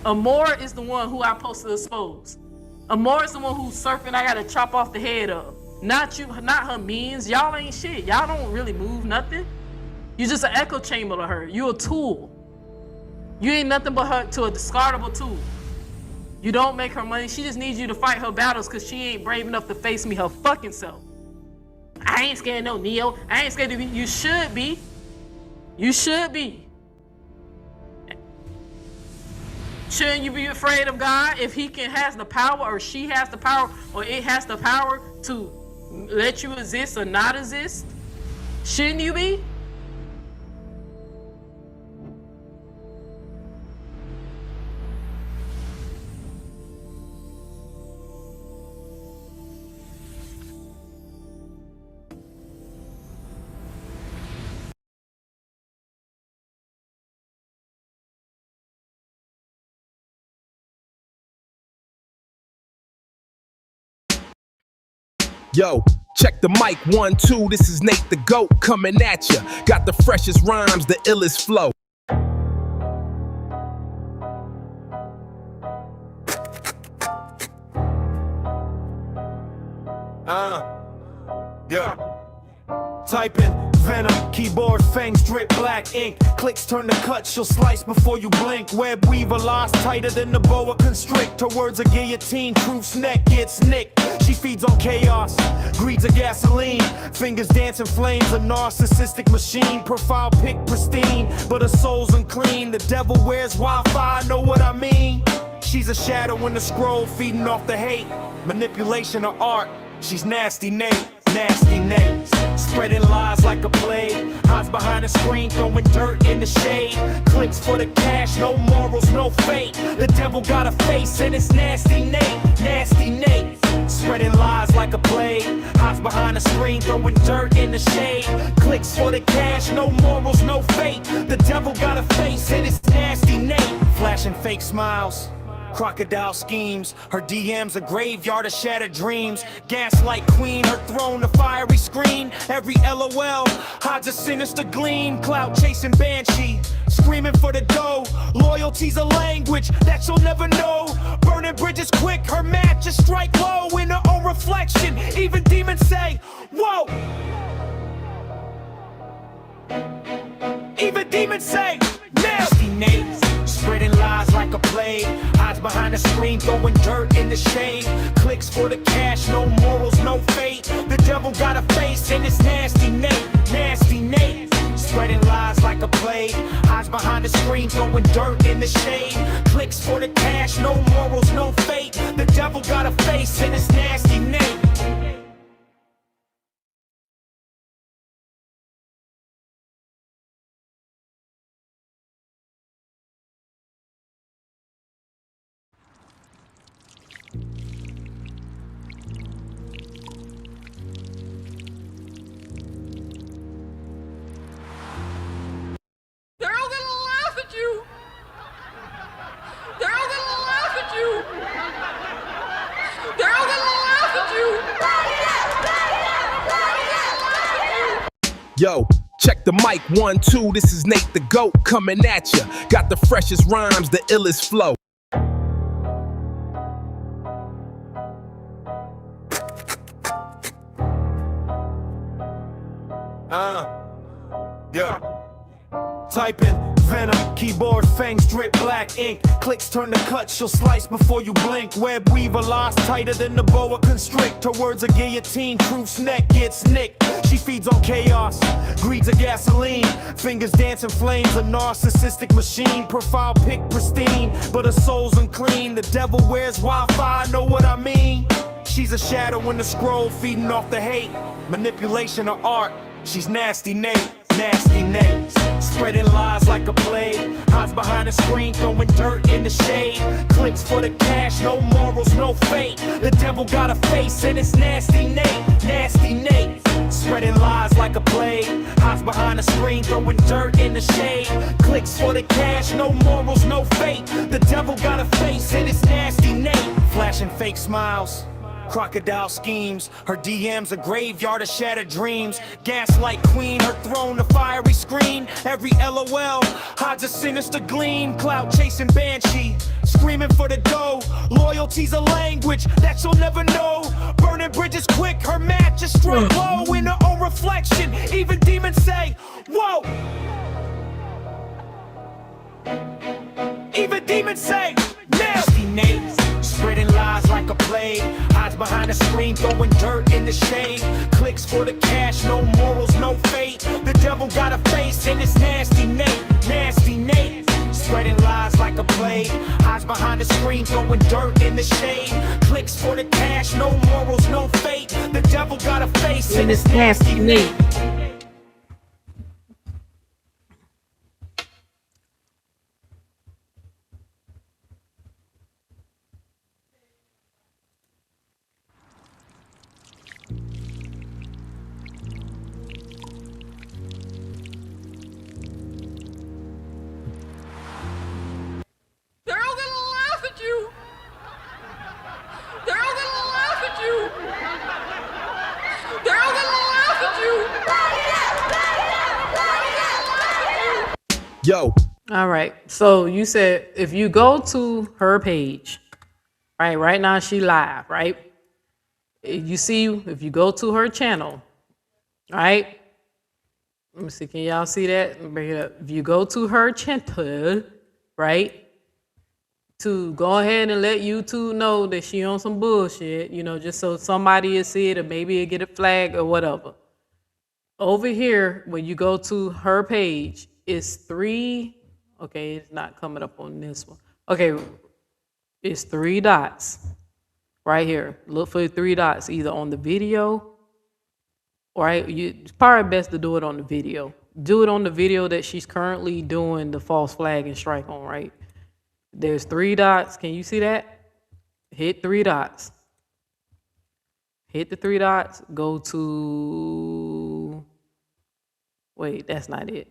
Amore is the one who I'm supposed to expose. Amore is the one who's surfing I gotta chop off the head of. Not you, not her means. Y'all ain't shit. Y'all don't really move nothing. You just an echo chamber to her. You a tool. You ain't nothing but her to a discardable tool. You don't make her money. She just needs you to fight her battles because she ain't brave enough to face me her fucking self. I ain't scared of no Neo. I ain't scared of you. You should be. You should be. Shouldn't you be afraid of God if he has the power, or she has the power, or it has the power to let you exist or not exist? Shouldn't you be? Yo, check the mic, 1, 2, this is Nate the GOAT coming at ya. Got the freshest rhymes, the illest flow. Yeah. Type in venom, keyboard fangs drip black ink. Clicks turn to cuts, she'll slice before you blink. Web weaver lies tighter than the boa constrict. Her words a guillotine, truth's neck gets nicked. She feeds on chaos, greed's a gasoline. Fingers dancing flames, a narcissistic machine. Profile pic pristine, but her soul's unclean. The devil wears Wi-Fi, know what I mean? She's a shadow in the scroll, feeding off the hate. Manipulation of art, she's nasty Nate. Nasty Nate, spreading lies like a plague. Hides behind a screen, throwing dirt in the shade. Clicks for the cash, no morals, no fate. The devil got a face and it's Nasty Nate. Nasty Nate, spreading lies like a plague. Hides behind a screen, throwing dirt in the shade. Clicks for the cash, no morals, no fate. The devil got a face and it's Nasty Nate. Flashing fake smiles, crocodile schemes. Her DM's a graveyard of shattered dreams. Gaslight queen, her throne a fiery screen. Every LOL hides a sinister gleam. Cloud chasing banshee, screaming for the dough. Loyalty's a language that you'll never know. Burning bridges quick, her matches strike low. In her own reflection, even demons say, whoa. Even demons say, Nasty Nate, spreading lies like a plague. Hides behind the screen, throwing dirt in the shade. Clicks for the cash, no morals, no fate. The devil got a face and it's Nasty Nate. Nasty Nate, spreading lies like a plague. Hides behind the screen, throwing dirt in the shade. Clicks for the cash, no morals, no fate. The devil got a face and it's Nasty Nate. They're all gonna laugh at you. They're all gonna laugh at you. They're all gonna laugh at you. Yo, check the mic, 1, 2, this is Nate the GOAT coming at ya. Got the freshest rhymes, the illest flow. Yeah. Type in venom, keyboard fangs drip black ink. Clicks turn to cuts, she'll slice before you blink. Web weaver lies tighter than the boa constrict. Her words a guillotine, truth's neck gets nicked. She feeds on chaos, greed's a gasoline. Fingers dancing flames, a narcissistic machine. Profile pic pristine, but her soul's unclean. The devil wears Wi-Fi, know what I mean? She's a shadow in the scroll, feeding off the hate. Manipulation of art, she's Nasty Nate. Nasty Nate, spreading lies like a plague. Hides behind a screen, throwing dirt in the shade. Clicks for the cash, no morals, no fate. The devil got a face and it's Nasty Nate. Nasty Nate, spreading lies like a plague. Hides behind the screen, throwing dirt in the shade. Clicks for the cash, no morals, no fate. The devil got a face and it's nasty Nate. Flashing fake smiles, crocodile schemes. Her DM's a graveyard of shattered dreams. Gaslight queen, her throne a fiery screen. Every LOL hides a sinister gleam. Clout chasing banshee, screaming for the dough. Loyalty's a language that you'll never know. Burning bridges quick, her match is struck low. In her own reflection, even demons say, whoa. Even demons say, nasty Nate. Spreading lies like a plague. Hides behind the screen, throwing dirt in the shade. Clicks for the cash, no morals, no fate. The devil got a face and it's nasty Nate. Nasty Nate. Spreading lies like a plague. Hides behind the screen, throwing dirt in the shade. Clicks for the cash, no morals, no fate. The devil got a face and it's nasty Nate. They're all gonna laugh at you. They're all gonna laugh at you. They're all gonna laugh at you. Yo. All right. So you said if you go to her page, right now she live, right? You see, if you go to her channel, right? Let me see. Can y'all see that? Let me bring it up. If you go to her channel, right? To go ahead and let YouTube know that she on some bullshit, you know, just so somebody will see it or maybe it'll get a flag or whatever. Over here, when you go to her page, it's three. Okay, it's not coming up on this one. Okay, it's 3 dots right here. Look for the 3 dots either on the video, right? It's probably best to do it on the video. Do it on the video that she's currently doing the false flag and strike on, right? There's 3 dots. Can you see that? Hit 3 dots. Hit the 3 dots. Go to... Wait, that's not it.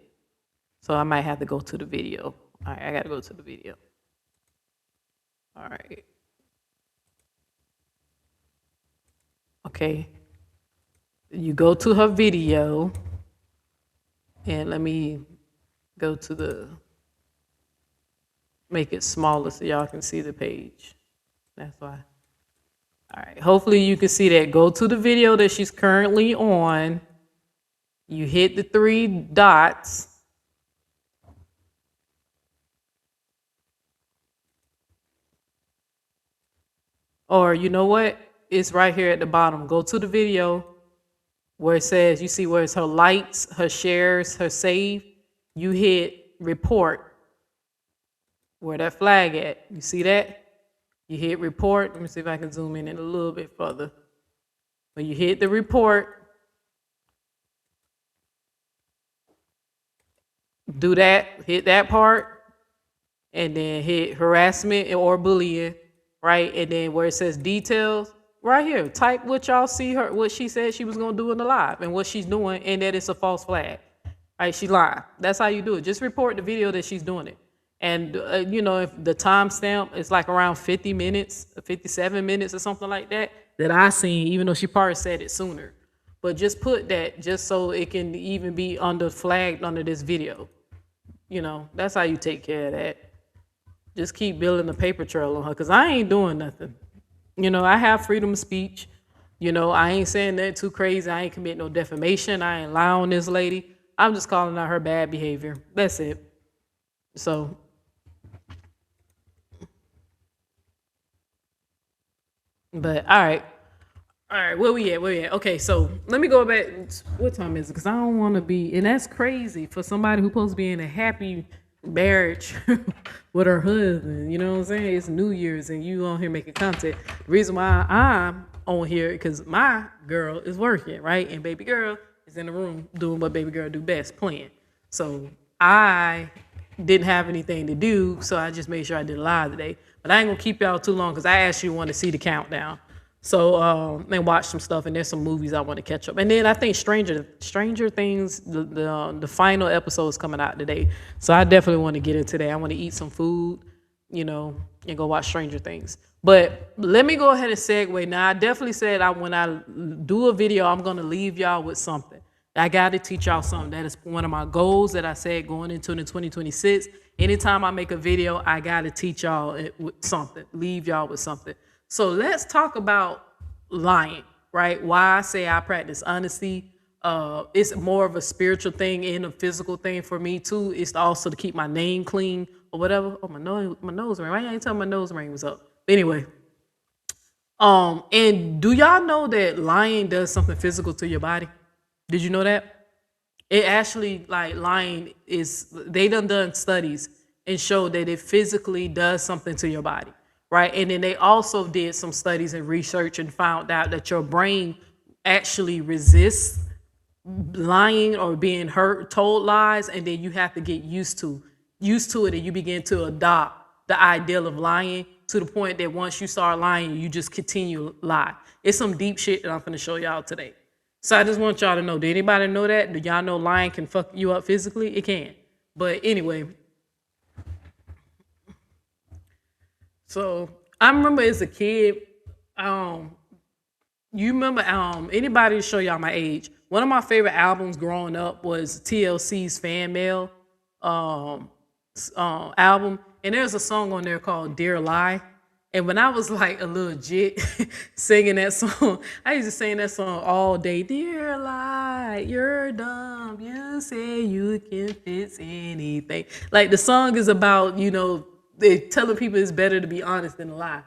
So I might have to go to the video. All right, I got to go to the video. All right. Okay. You go to her video. And let me go to the... Make it smaller so y'all can see the page. That's why. All right. Hopefully you can see that. Go to the video that she's currently on. You hit the 3 dots. Or you know what? It's right here at the bottom. Go to the video where it says, you see where it's her likes, her shares, her save. You hit report. Where that flag at? You see that? You hit report. Let me see if I can zoom in a little bit further. When you hit the report, do that, hit that part, and then hit harassment or bullying, right? And then where it says details, right here, type what y'all see her, what she said she was gonna do in the live and what she's doing, and that it's a false flag. Right? She lied. That's how you do it. Just report the video that she's doing it. And, you know, if the timestamp is like around 50 minutes, 57 minutes or something like that, that I seen, even though she probably said it sooner. But just put that just so it can even be flagged under this video. You know, that's how you take care of that. Just keep building a paper trail on her because I ain't doing nothing. You know, I have freedom of speech. You know, I ain't saying that too crazy. I ain't commit no defamation. I ain't lie on this lady. I'm just calling out her bad behavior. That's it. So... But all right, where we at? Okay, so let me go back. What time is it? Because I don't want to be, and that's crazy for somebody who's supposed to be in a happy marriage with her husband. You know what I'm saying? It's New Year's and you on here making content. The reason why I'm on here because my girl is working, right? And baby girl is in the room doing what baby girl do best, playing. So I didn't have anything to do, so I just made sure I did a live today. But I ain't gonna keep y'all too long because I actually want to see the countdown. So and watch some stuff, and there's some movies I want to catch up. And then I think Stranger Things, the final episode is coming out today. So I definitely want to get into that. I want to eat some food, you know, and go watch Stranger Things. But let me go ahead and segue. Now, I definitely said when I do a video, I'm going to leave y'all with something. I got to teach y'all something. That is one of my goals that I said going into the 2026. Anytime I make a video, I got to teach y'all with something, leave y'all with something. So let's talk about lying, right? Why I say I practice honesty. It's more of a spiritual thing and a physical thing for me too. It's also to keep my name clean or whatever. Oh, my nose ring. Why you ain't tell me my nose ring was up? But anyway, and do y'all know that lying does something physical to your body? Did you know that? It actually, like, lying is, they done studies and showed that it physically does something to your body. Right. And then they also did some studies and research and found out that your brain actually resists lying or being told lies. And then you have to get used to it. And you begin to adopt the ideal of lying to the point that once you start lying, you just continue to lie. It's some deep shit that I'm going to show y'all today. So I just want y'all to know, did anybody know that? Do y'all know lying can fuck you up physically? It can. But anyway. So I remember as a kid, you remember, anybody to show y'all my age, one of my favorite albums growing up was TLC's Fan Mail album. And there's a song on there called Dear Lie. And when I was like a little jit singing that song, I used to sing that song all day. Dear lie, you're dumb. You say you can fix anything. Like, the song is about, you know, they're telling people it's better to be honest than to lie.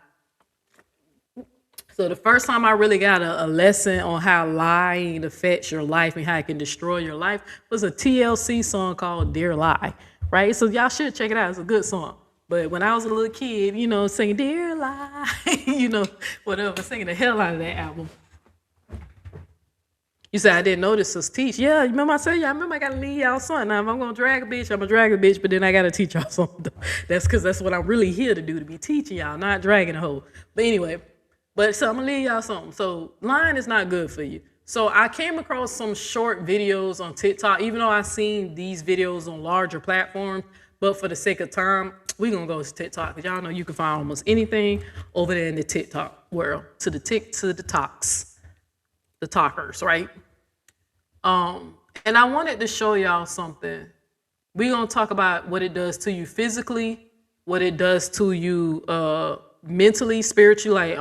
So the first time I really got a lesson on how lying affects your life and how it can destroy your life was a TLC song called Dear Lie, right? So y'all should check it out. It's a good song. But when I was a little kid, you know, singing Dear Lie, you know, whatever, singing the hell out of that album. You said I didn't know this was teach. Yeah, you remember I said, I remember I got to leave y'all something. Now, if I'm going to drag a bitch, I'm going to drag a bitch, but then I got to teach y'all something. That's because that's what I'm really here to do, to be teaching y'all, not dragging a hoe. But anyway, so I'm going to leave y'all something. So lying is not good for you. So I came across some short videos on TikTok, even though I've seen these videos on larger platforms, but for the sake of time, we're going to go to TikTok, because y'all know you can find almost anything over there in the TikTok world, to the talks, the talkers, right? And I wanted to show y'all something. We're going to talk about what it does to you physically, what it does to you mentally, spiritually, like,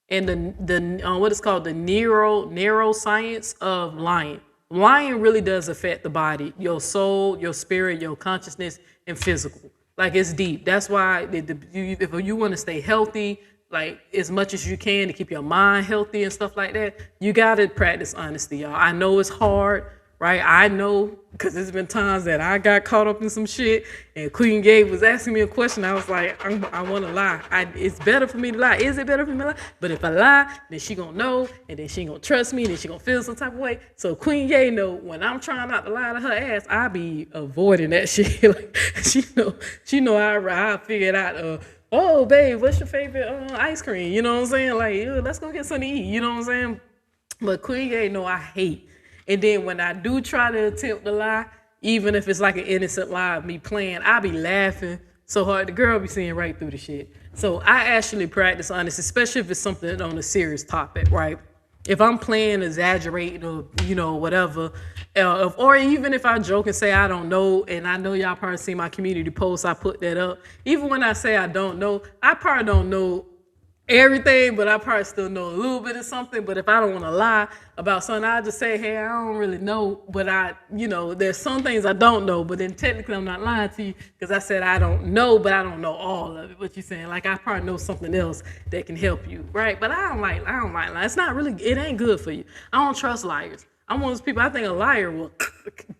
and the what is called the neuroscience of lying. Lying really does affect the body, your soul, your spirit, your consciousness, and physical. Like, it's deep. That's why if you want to stay healthy, like, as much as you can to keep your mind healthy and stuff like that, you got to practice honesty, y'all. I know it's hard, right? I know, because there's been times that I got caught up in some shit, and Queen Gabe was asking me a question. I was like, I want to lie. It's better for me to lie. Is it better for me to lie? But if I lie, then she going to know, and then she going to trust me, and then she going to feel some type of way. So Queen Gabe know when I'm trying not to lie to her ass, I be avoiding that shit. Like, she know I figured out, oh, babe, what's your favorite ice cream? You know what I'm saying? Like, let's go get something to eat. You know what I'm saying? But Queen Gabe know I hate. And then when I do try to attempt to lie, even if it's like an innocent lie of me playing, I be laughing so hard. The girl be seeing right through the shit. So I actually practice honesty, especially if it's something on a serious topic, right? If I'm playing, exaggerating, or, you know, whatever, or even if I joke and say I don't know, and I know y'all probably see my community posts, I put that up. Even when I say I don't know, I probably don't know everything, but I probably still know a little bit of something. But if I don't want to lie about something, I just say, hey, I don't really know, but there's some things I don't know, but then technically I'm not lying to you, because I said I don't know, but I don't know all of it. What you're saying, like, I probably know something else that can help you, right? But I don't like lying. It's not really, it ain't good for you. I don't trust liars. I'm one of those people, I think a liar will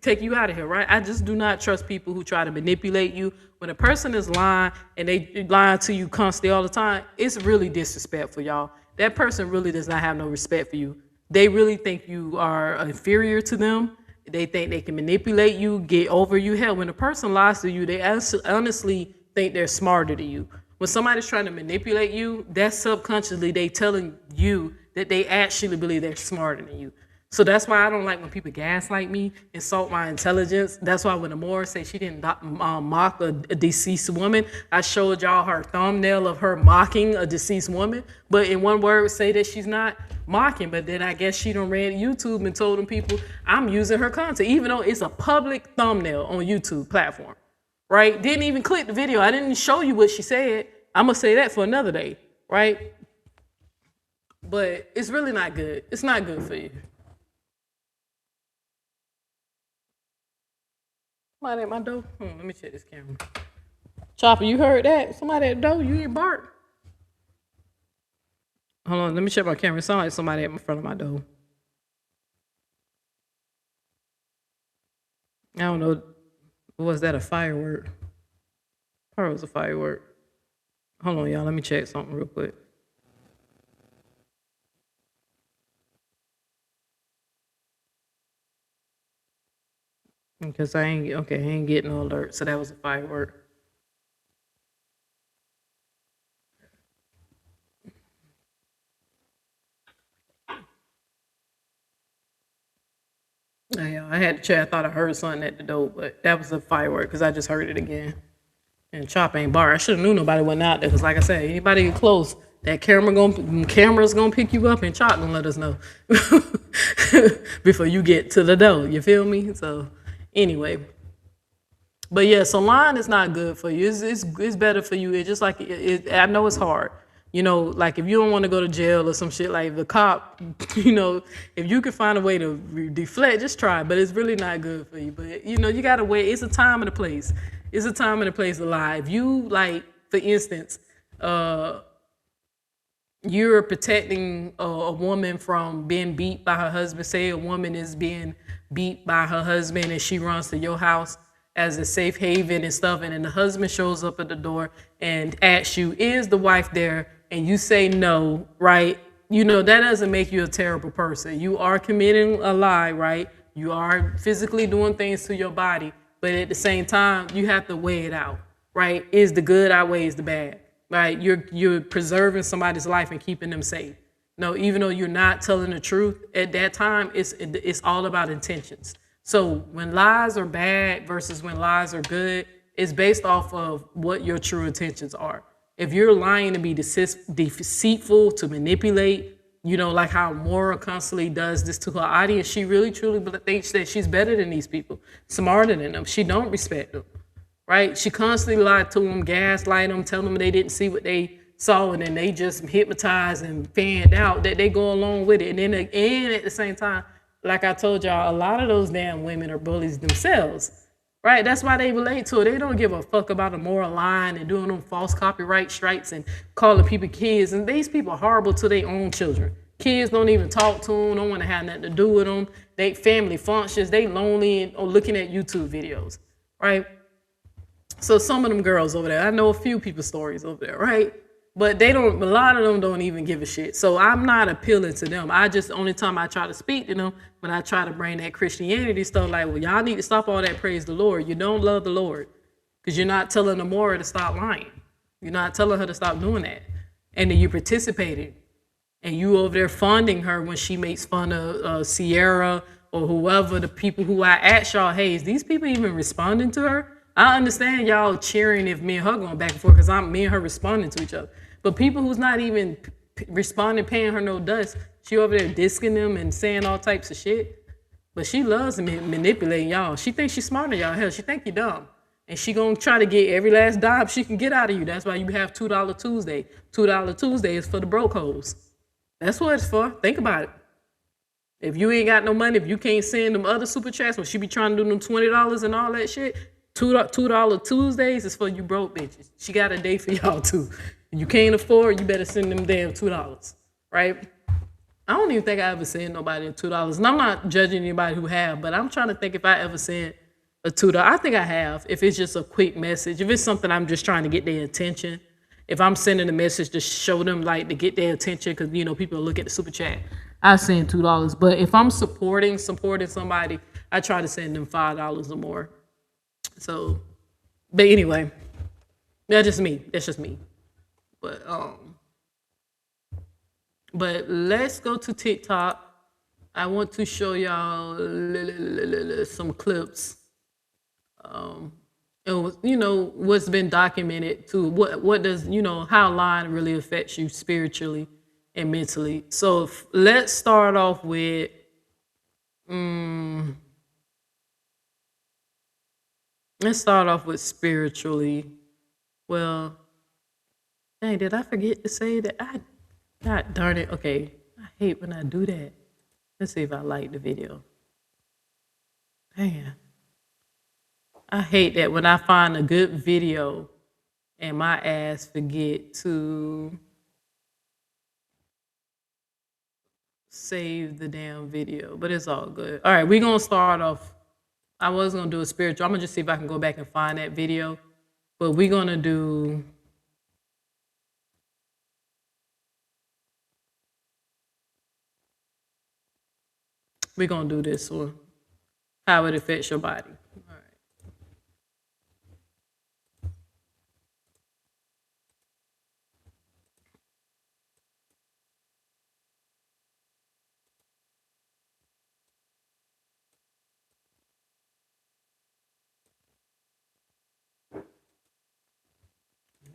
take you out of here, right? I just do not trust people who try to manipulate you. When a person is lying and they lying to you constantly all the time, it's really disrespectful, y'all. That person really does not have no respect for you. They really think you are inferior to them. They think they can manipulate you, get over you. Hell, when a person lies to you, they honestly think they're smarter than you. When somebody's trying to manipulate you, that's subconsciously they telling you that they actually believe they're smarter than you. So that's why I don't like when people gaslight me, insult my intelligence. That's why when Amora said she didn't mock a deceased woman, I showed y'all her thumbnail of her mocking a deceased woman. But in one word, say that she's not mocking. But then I guess she done ran YouTube and told them people I'm using her content, even though it's a public thumbnail on YouTube platform, right? Didn't even click the video. I didn't show you what she said. I'm gonna say that for another day, right? But it's really not good. It's not good for you. Somebody at my door. Let me check this camera. Chopper, you heard that? Somebody at the door. You ain't bark. Hold on, let me check my camera. It sounds like somebody at the front of my door. I don't know. Was that a firework? Probably was a firework. Hold on, y'all. Let me check something real quick. Because I ain't getting no alert. So that was a firework. Yeah, I had to check. I thought I heard something at the door, but that was a firework because I just heard it again. And Chop ain't bar. I should have knew nobody went out there because, like I said, anybody get close, that camera's gonna pick you up, and Chop gonna let us know before you get to the door. You feel me? So anyway, but yeah, so lying is not good for you. It's better for you. It's just like I know it's hard. You know, like if you don't want to go to jail or some shit, like the cop, you know, if you can find a way to deflect, just try. But it's really not good for you. But you know, you gotta wait. It's a time and a place. It's a time and a place to lie. If you, like, for instance, you're protecting a woman from being beat by her husband. Say a woman is being beat by her husband and she runs to your house as a safe haven and stuff, and then the husband shows up at the door and asks you, is the wife there? And you say no, right? You know, that doesn't make you a terrible person. You are committing a lie, right? You are physically doing things to your body, but at the same time, you have to weigh it out, right? Is the good outweighs the bad, right? You're preserving somebody's life and keeping them safe. No, even though you're not telling the truth, at that time, it's all about intentions. So when lies are bad versus when lies are good, it's based off of what your true intentions are. If you're lying to be deceitful, to manipulate, you know, like how Maura constantly does this to her audience, she really truly thinks that she's better than these people, smarter than them. She don't respect them, right? She constantly lied to them, gaslight them, tell them they didn't see what they saw, and then they just hypnotized and fanned out that they go along with it. And then and at the same time, like I told y'all, a lot of those damn women are bullies themselves. Right, that's why they relate to it. They don't give a fuck about a moral line and doing them false copyright strikes and calling people kids. And these people are horrible to their own children. Kids don't even talk to them, don't want to have nothing to do with them. They family functions, they lonely or looking at YouTube videos, right? So some of them girls over there, I know a few people's stories over there, right? But a lot of them don't even give a shit. So I'm not appealing to them. The only time I try to speak to them, when I try to bring that Christianity stuff, like, well, y'all need to stop all that praise the Lord. You don't love the Lord because you're not telling Amora to stop lying. You're not telling her to stop doing that. And then you're participating. And you over there funding her when she makes fun of Sierra or whoever, the people who I asked y'all, hey, is these people even responding to her? I understand y'all cheering if me and her going back and forth because me and her responding to each other. But people who's not even responding, paying her no dust, she over there disking them and saying all types of shit. But she loves manipulating y'all. She thinks she's smarter than y'all. Hell, she think you dumb. And she gonna try to get every last dime she can get out of you. That's why you have $2 Tuesday. $2 Tuesday is for the broke hoes. That's what it's for. Think about it. If you ain't got no money, if you can't send them other super chats when she be trying to do them $20 and all that shit, $2 Tuesdays is for you broke bitches. She got a day for y'all too. You can't afford, you better send them damn $2, right? I don't even think I ever sent nobody $2. And I'm not judging anybody who have, but I'm trying to think if I ever sent a $2. I think I have, if it's just a quick message. If it's something I'm just trying to get their attention. If I'm sending a message to show them, like, to get their attention, because, you know, people look at the super chat, I send $2. But if I'm supporting somebody, I try to send them $5 or more. So, but anyway, that's just me. But let's go to TikTok. I want to show y'all some clips. What's been documented to what does, how lying really affects you spiritually and mentally. So let's start off with, spiritually. Well, dang, did I forget to say that? God darn it. Okay. I hate when I do that. Let's see if I like the video. Man. I hate that when I find a good video and my ass forget to save the damn video, but it's all good. All right, we're going to start off. I was going to do a spiritual. I'm going to just see if I can go back and find that video, but we're going to do... We're going to do this one, how it affects your body.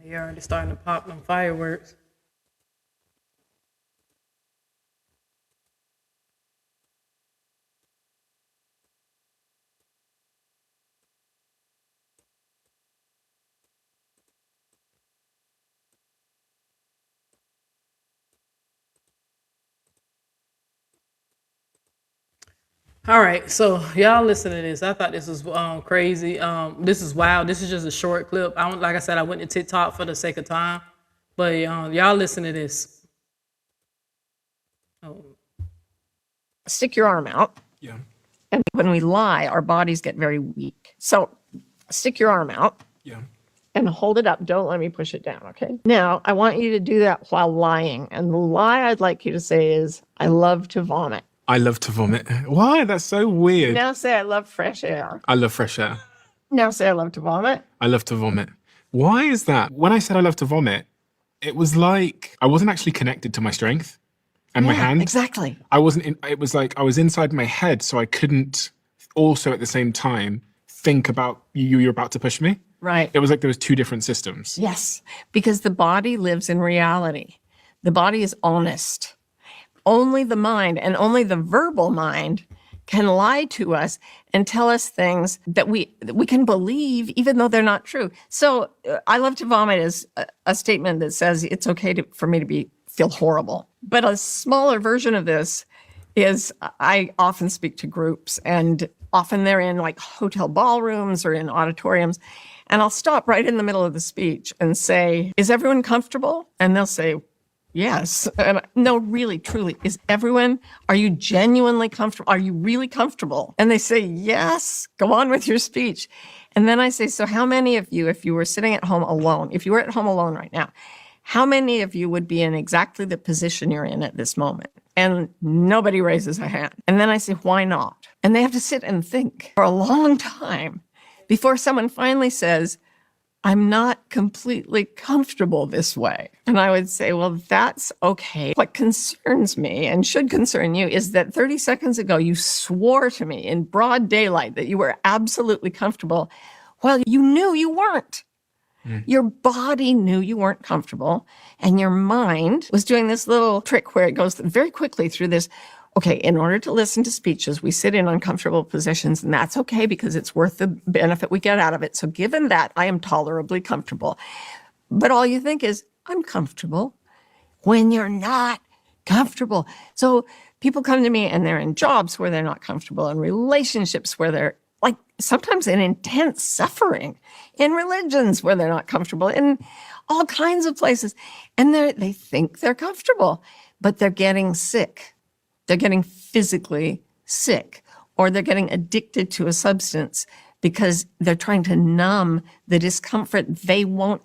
They're already starting to pop them fireworks. All right, so y'all listen to this. I thought this was crazy. This is wild. This is just a short clip. Like I said, I went to TikTok for the sake of time, but y'all listen to this. Oh. Stick your arm out. Yeah. And when we lie, our bodies get very weak. So stick your arm out. Yeah. And hold it up. Don't let me push it down, okay? Now, I want you to do that while lying. And the lie I'd like you to say is, I love to vomit. I love to vomit. Why? That's so weird. Now say, I love fresh air. I love fresh air. Now say, I love to vomit. I love to vomit. Why is that? When I said I love to vomit, it was like I wasn't actually connected to my strength and my hand. Exactly. It was like I was inside my head, so I couldn't also at the same time think about you're about to push me. Right. It was like there was two different systems. Yes, because the body lives in reality. The body is honest. Only the mind and only the verbal mind can lie to us and tell us things that we can believe even though they're not true. So I love to vomit is a statement that says it's okay for me to feel horrible. But a smaller version of this is I often speak to groups, and often they're in like hotel ballrooms or in auditoriums. And I'll stop right in the middle of the speech and say, is everyone comfortable? And they'll say, yes. And no, really, truly, are you genuinely comfortable? Are you really comfortable? And they say, yes, go on with your speech. And then I say, so how many of you, if you were sitting at home alone, if you were at home alone right now, how many of you would be in exactly the position you're in at this moment? And nobody raises a hand. And then I say, why not? And they have to sit and think for a long time before someone finally says, I'm not completely comfortable this way. And I would say, well, that's okay. What concerns me and should concern you is that 30 seconds ago, you swore to me in broad daylight that you were absolutely comfortable. Well, you knew you weren't. Your body knew you weren't comfortable, and your mind was doing this little trick where it goes very quickly through this. Okay, in order to listen to speeches, we sit in uncomfortable positions, and that's okay because it's worth the benefit we get out of it. So given that, I am tolerably comfortable. But all you think is, I'm comfortable when you're not comfortable. So people come to me and they're in jobs where they're not comfortable, in relationships where they're like sometimes in intense suffering, in religions where they're not comfortable, in all kinds of places. And they think they're comfortable, but they're getting sick. They're getting physically sick, or they're getting addicted to a substance because they're trying to numb the discomfort they won't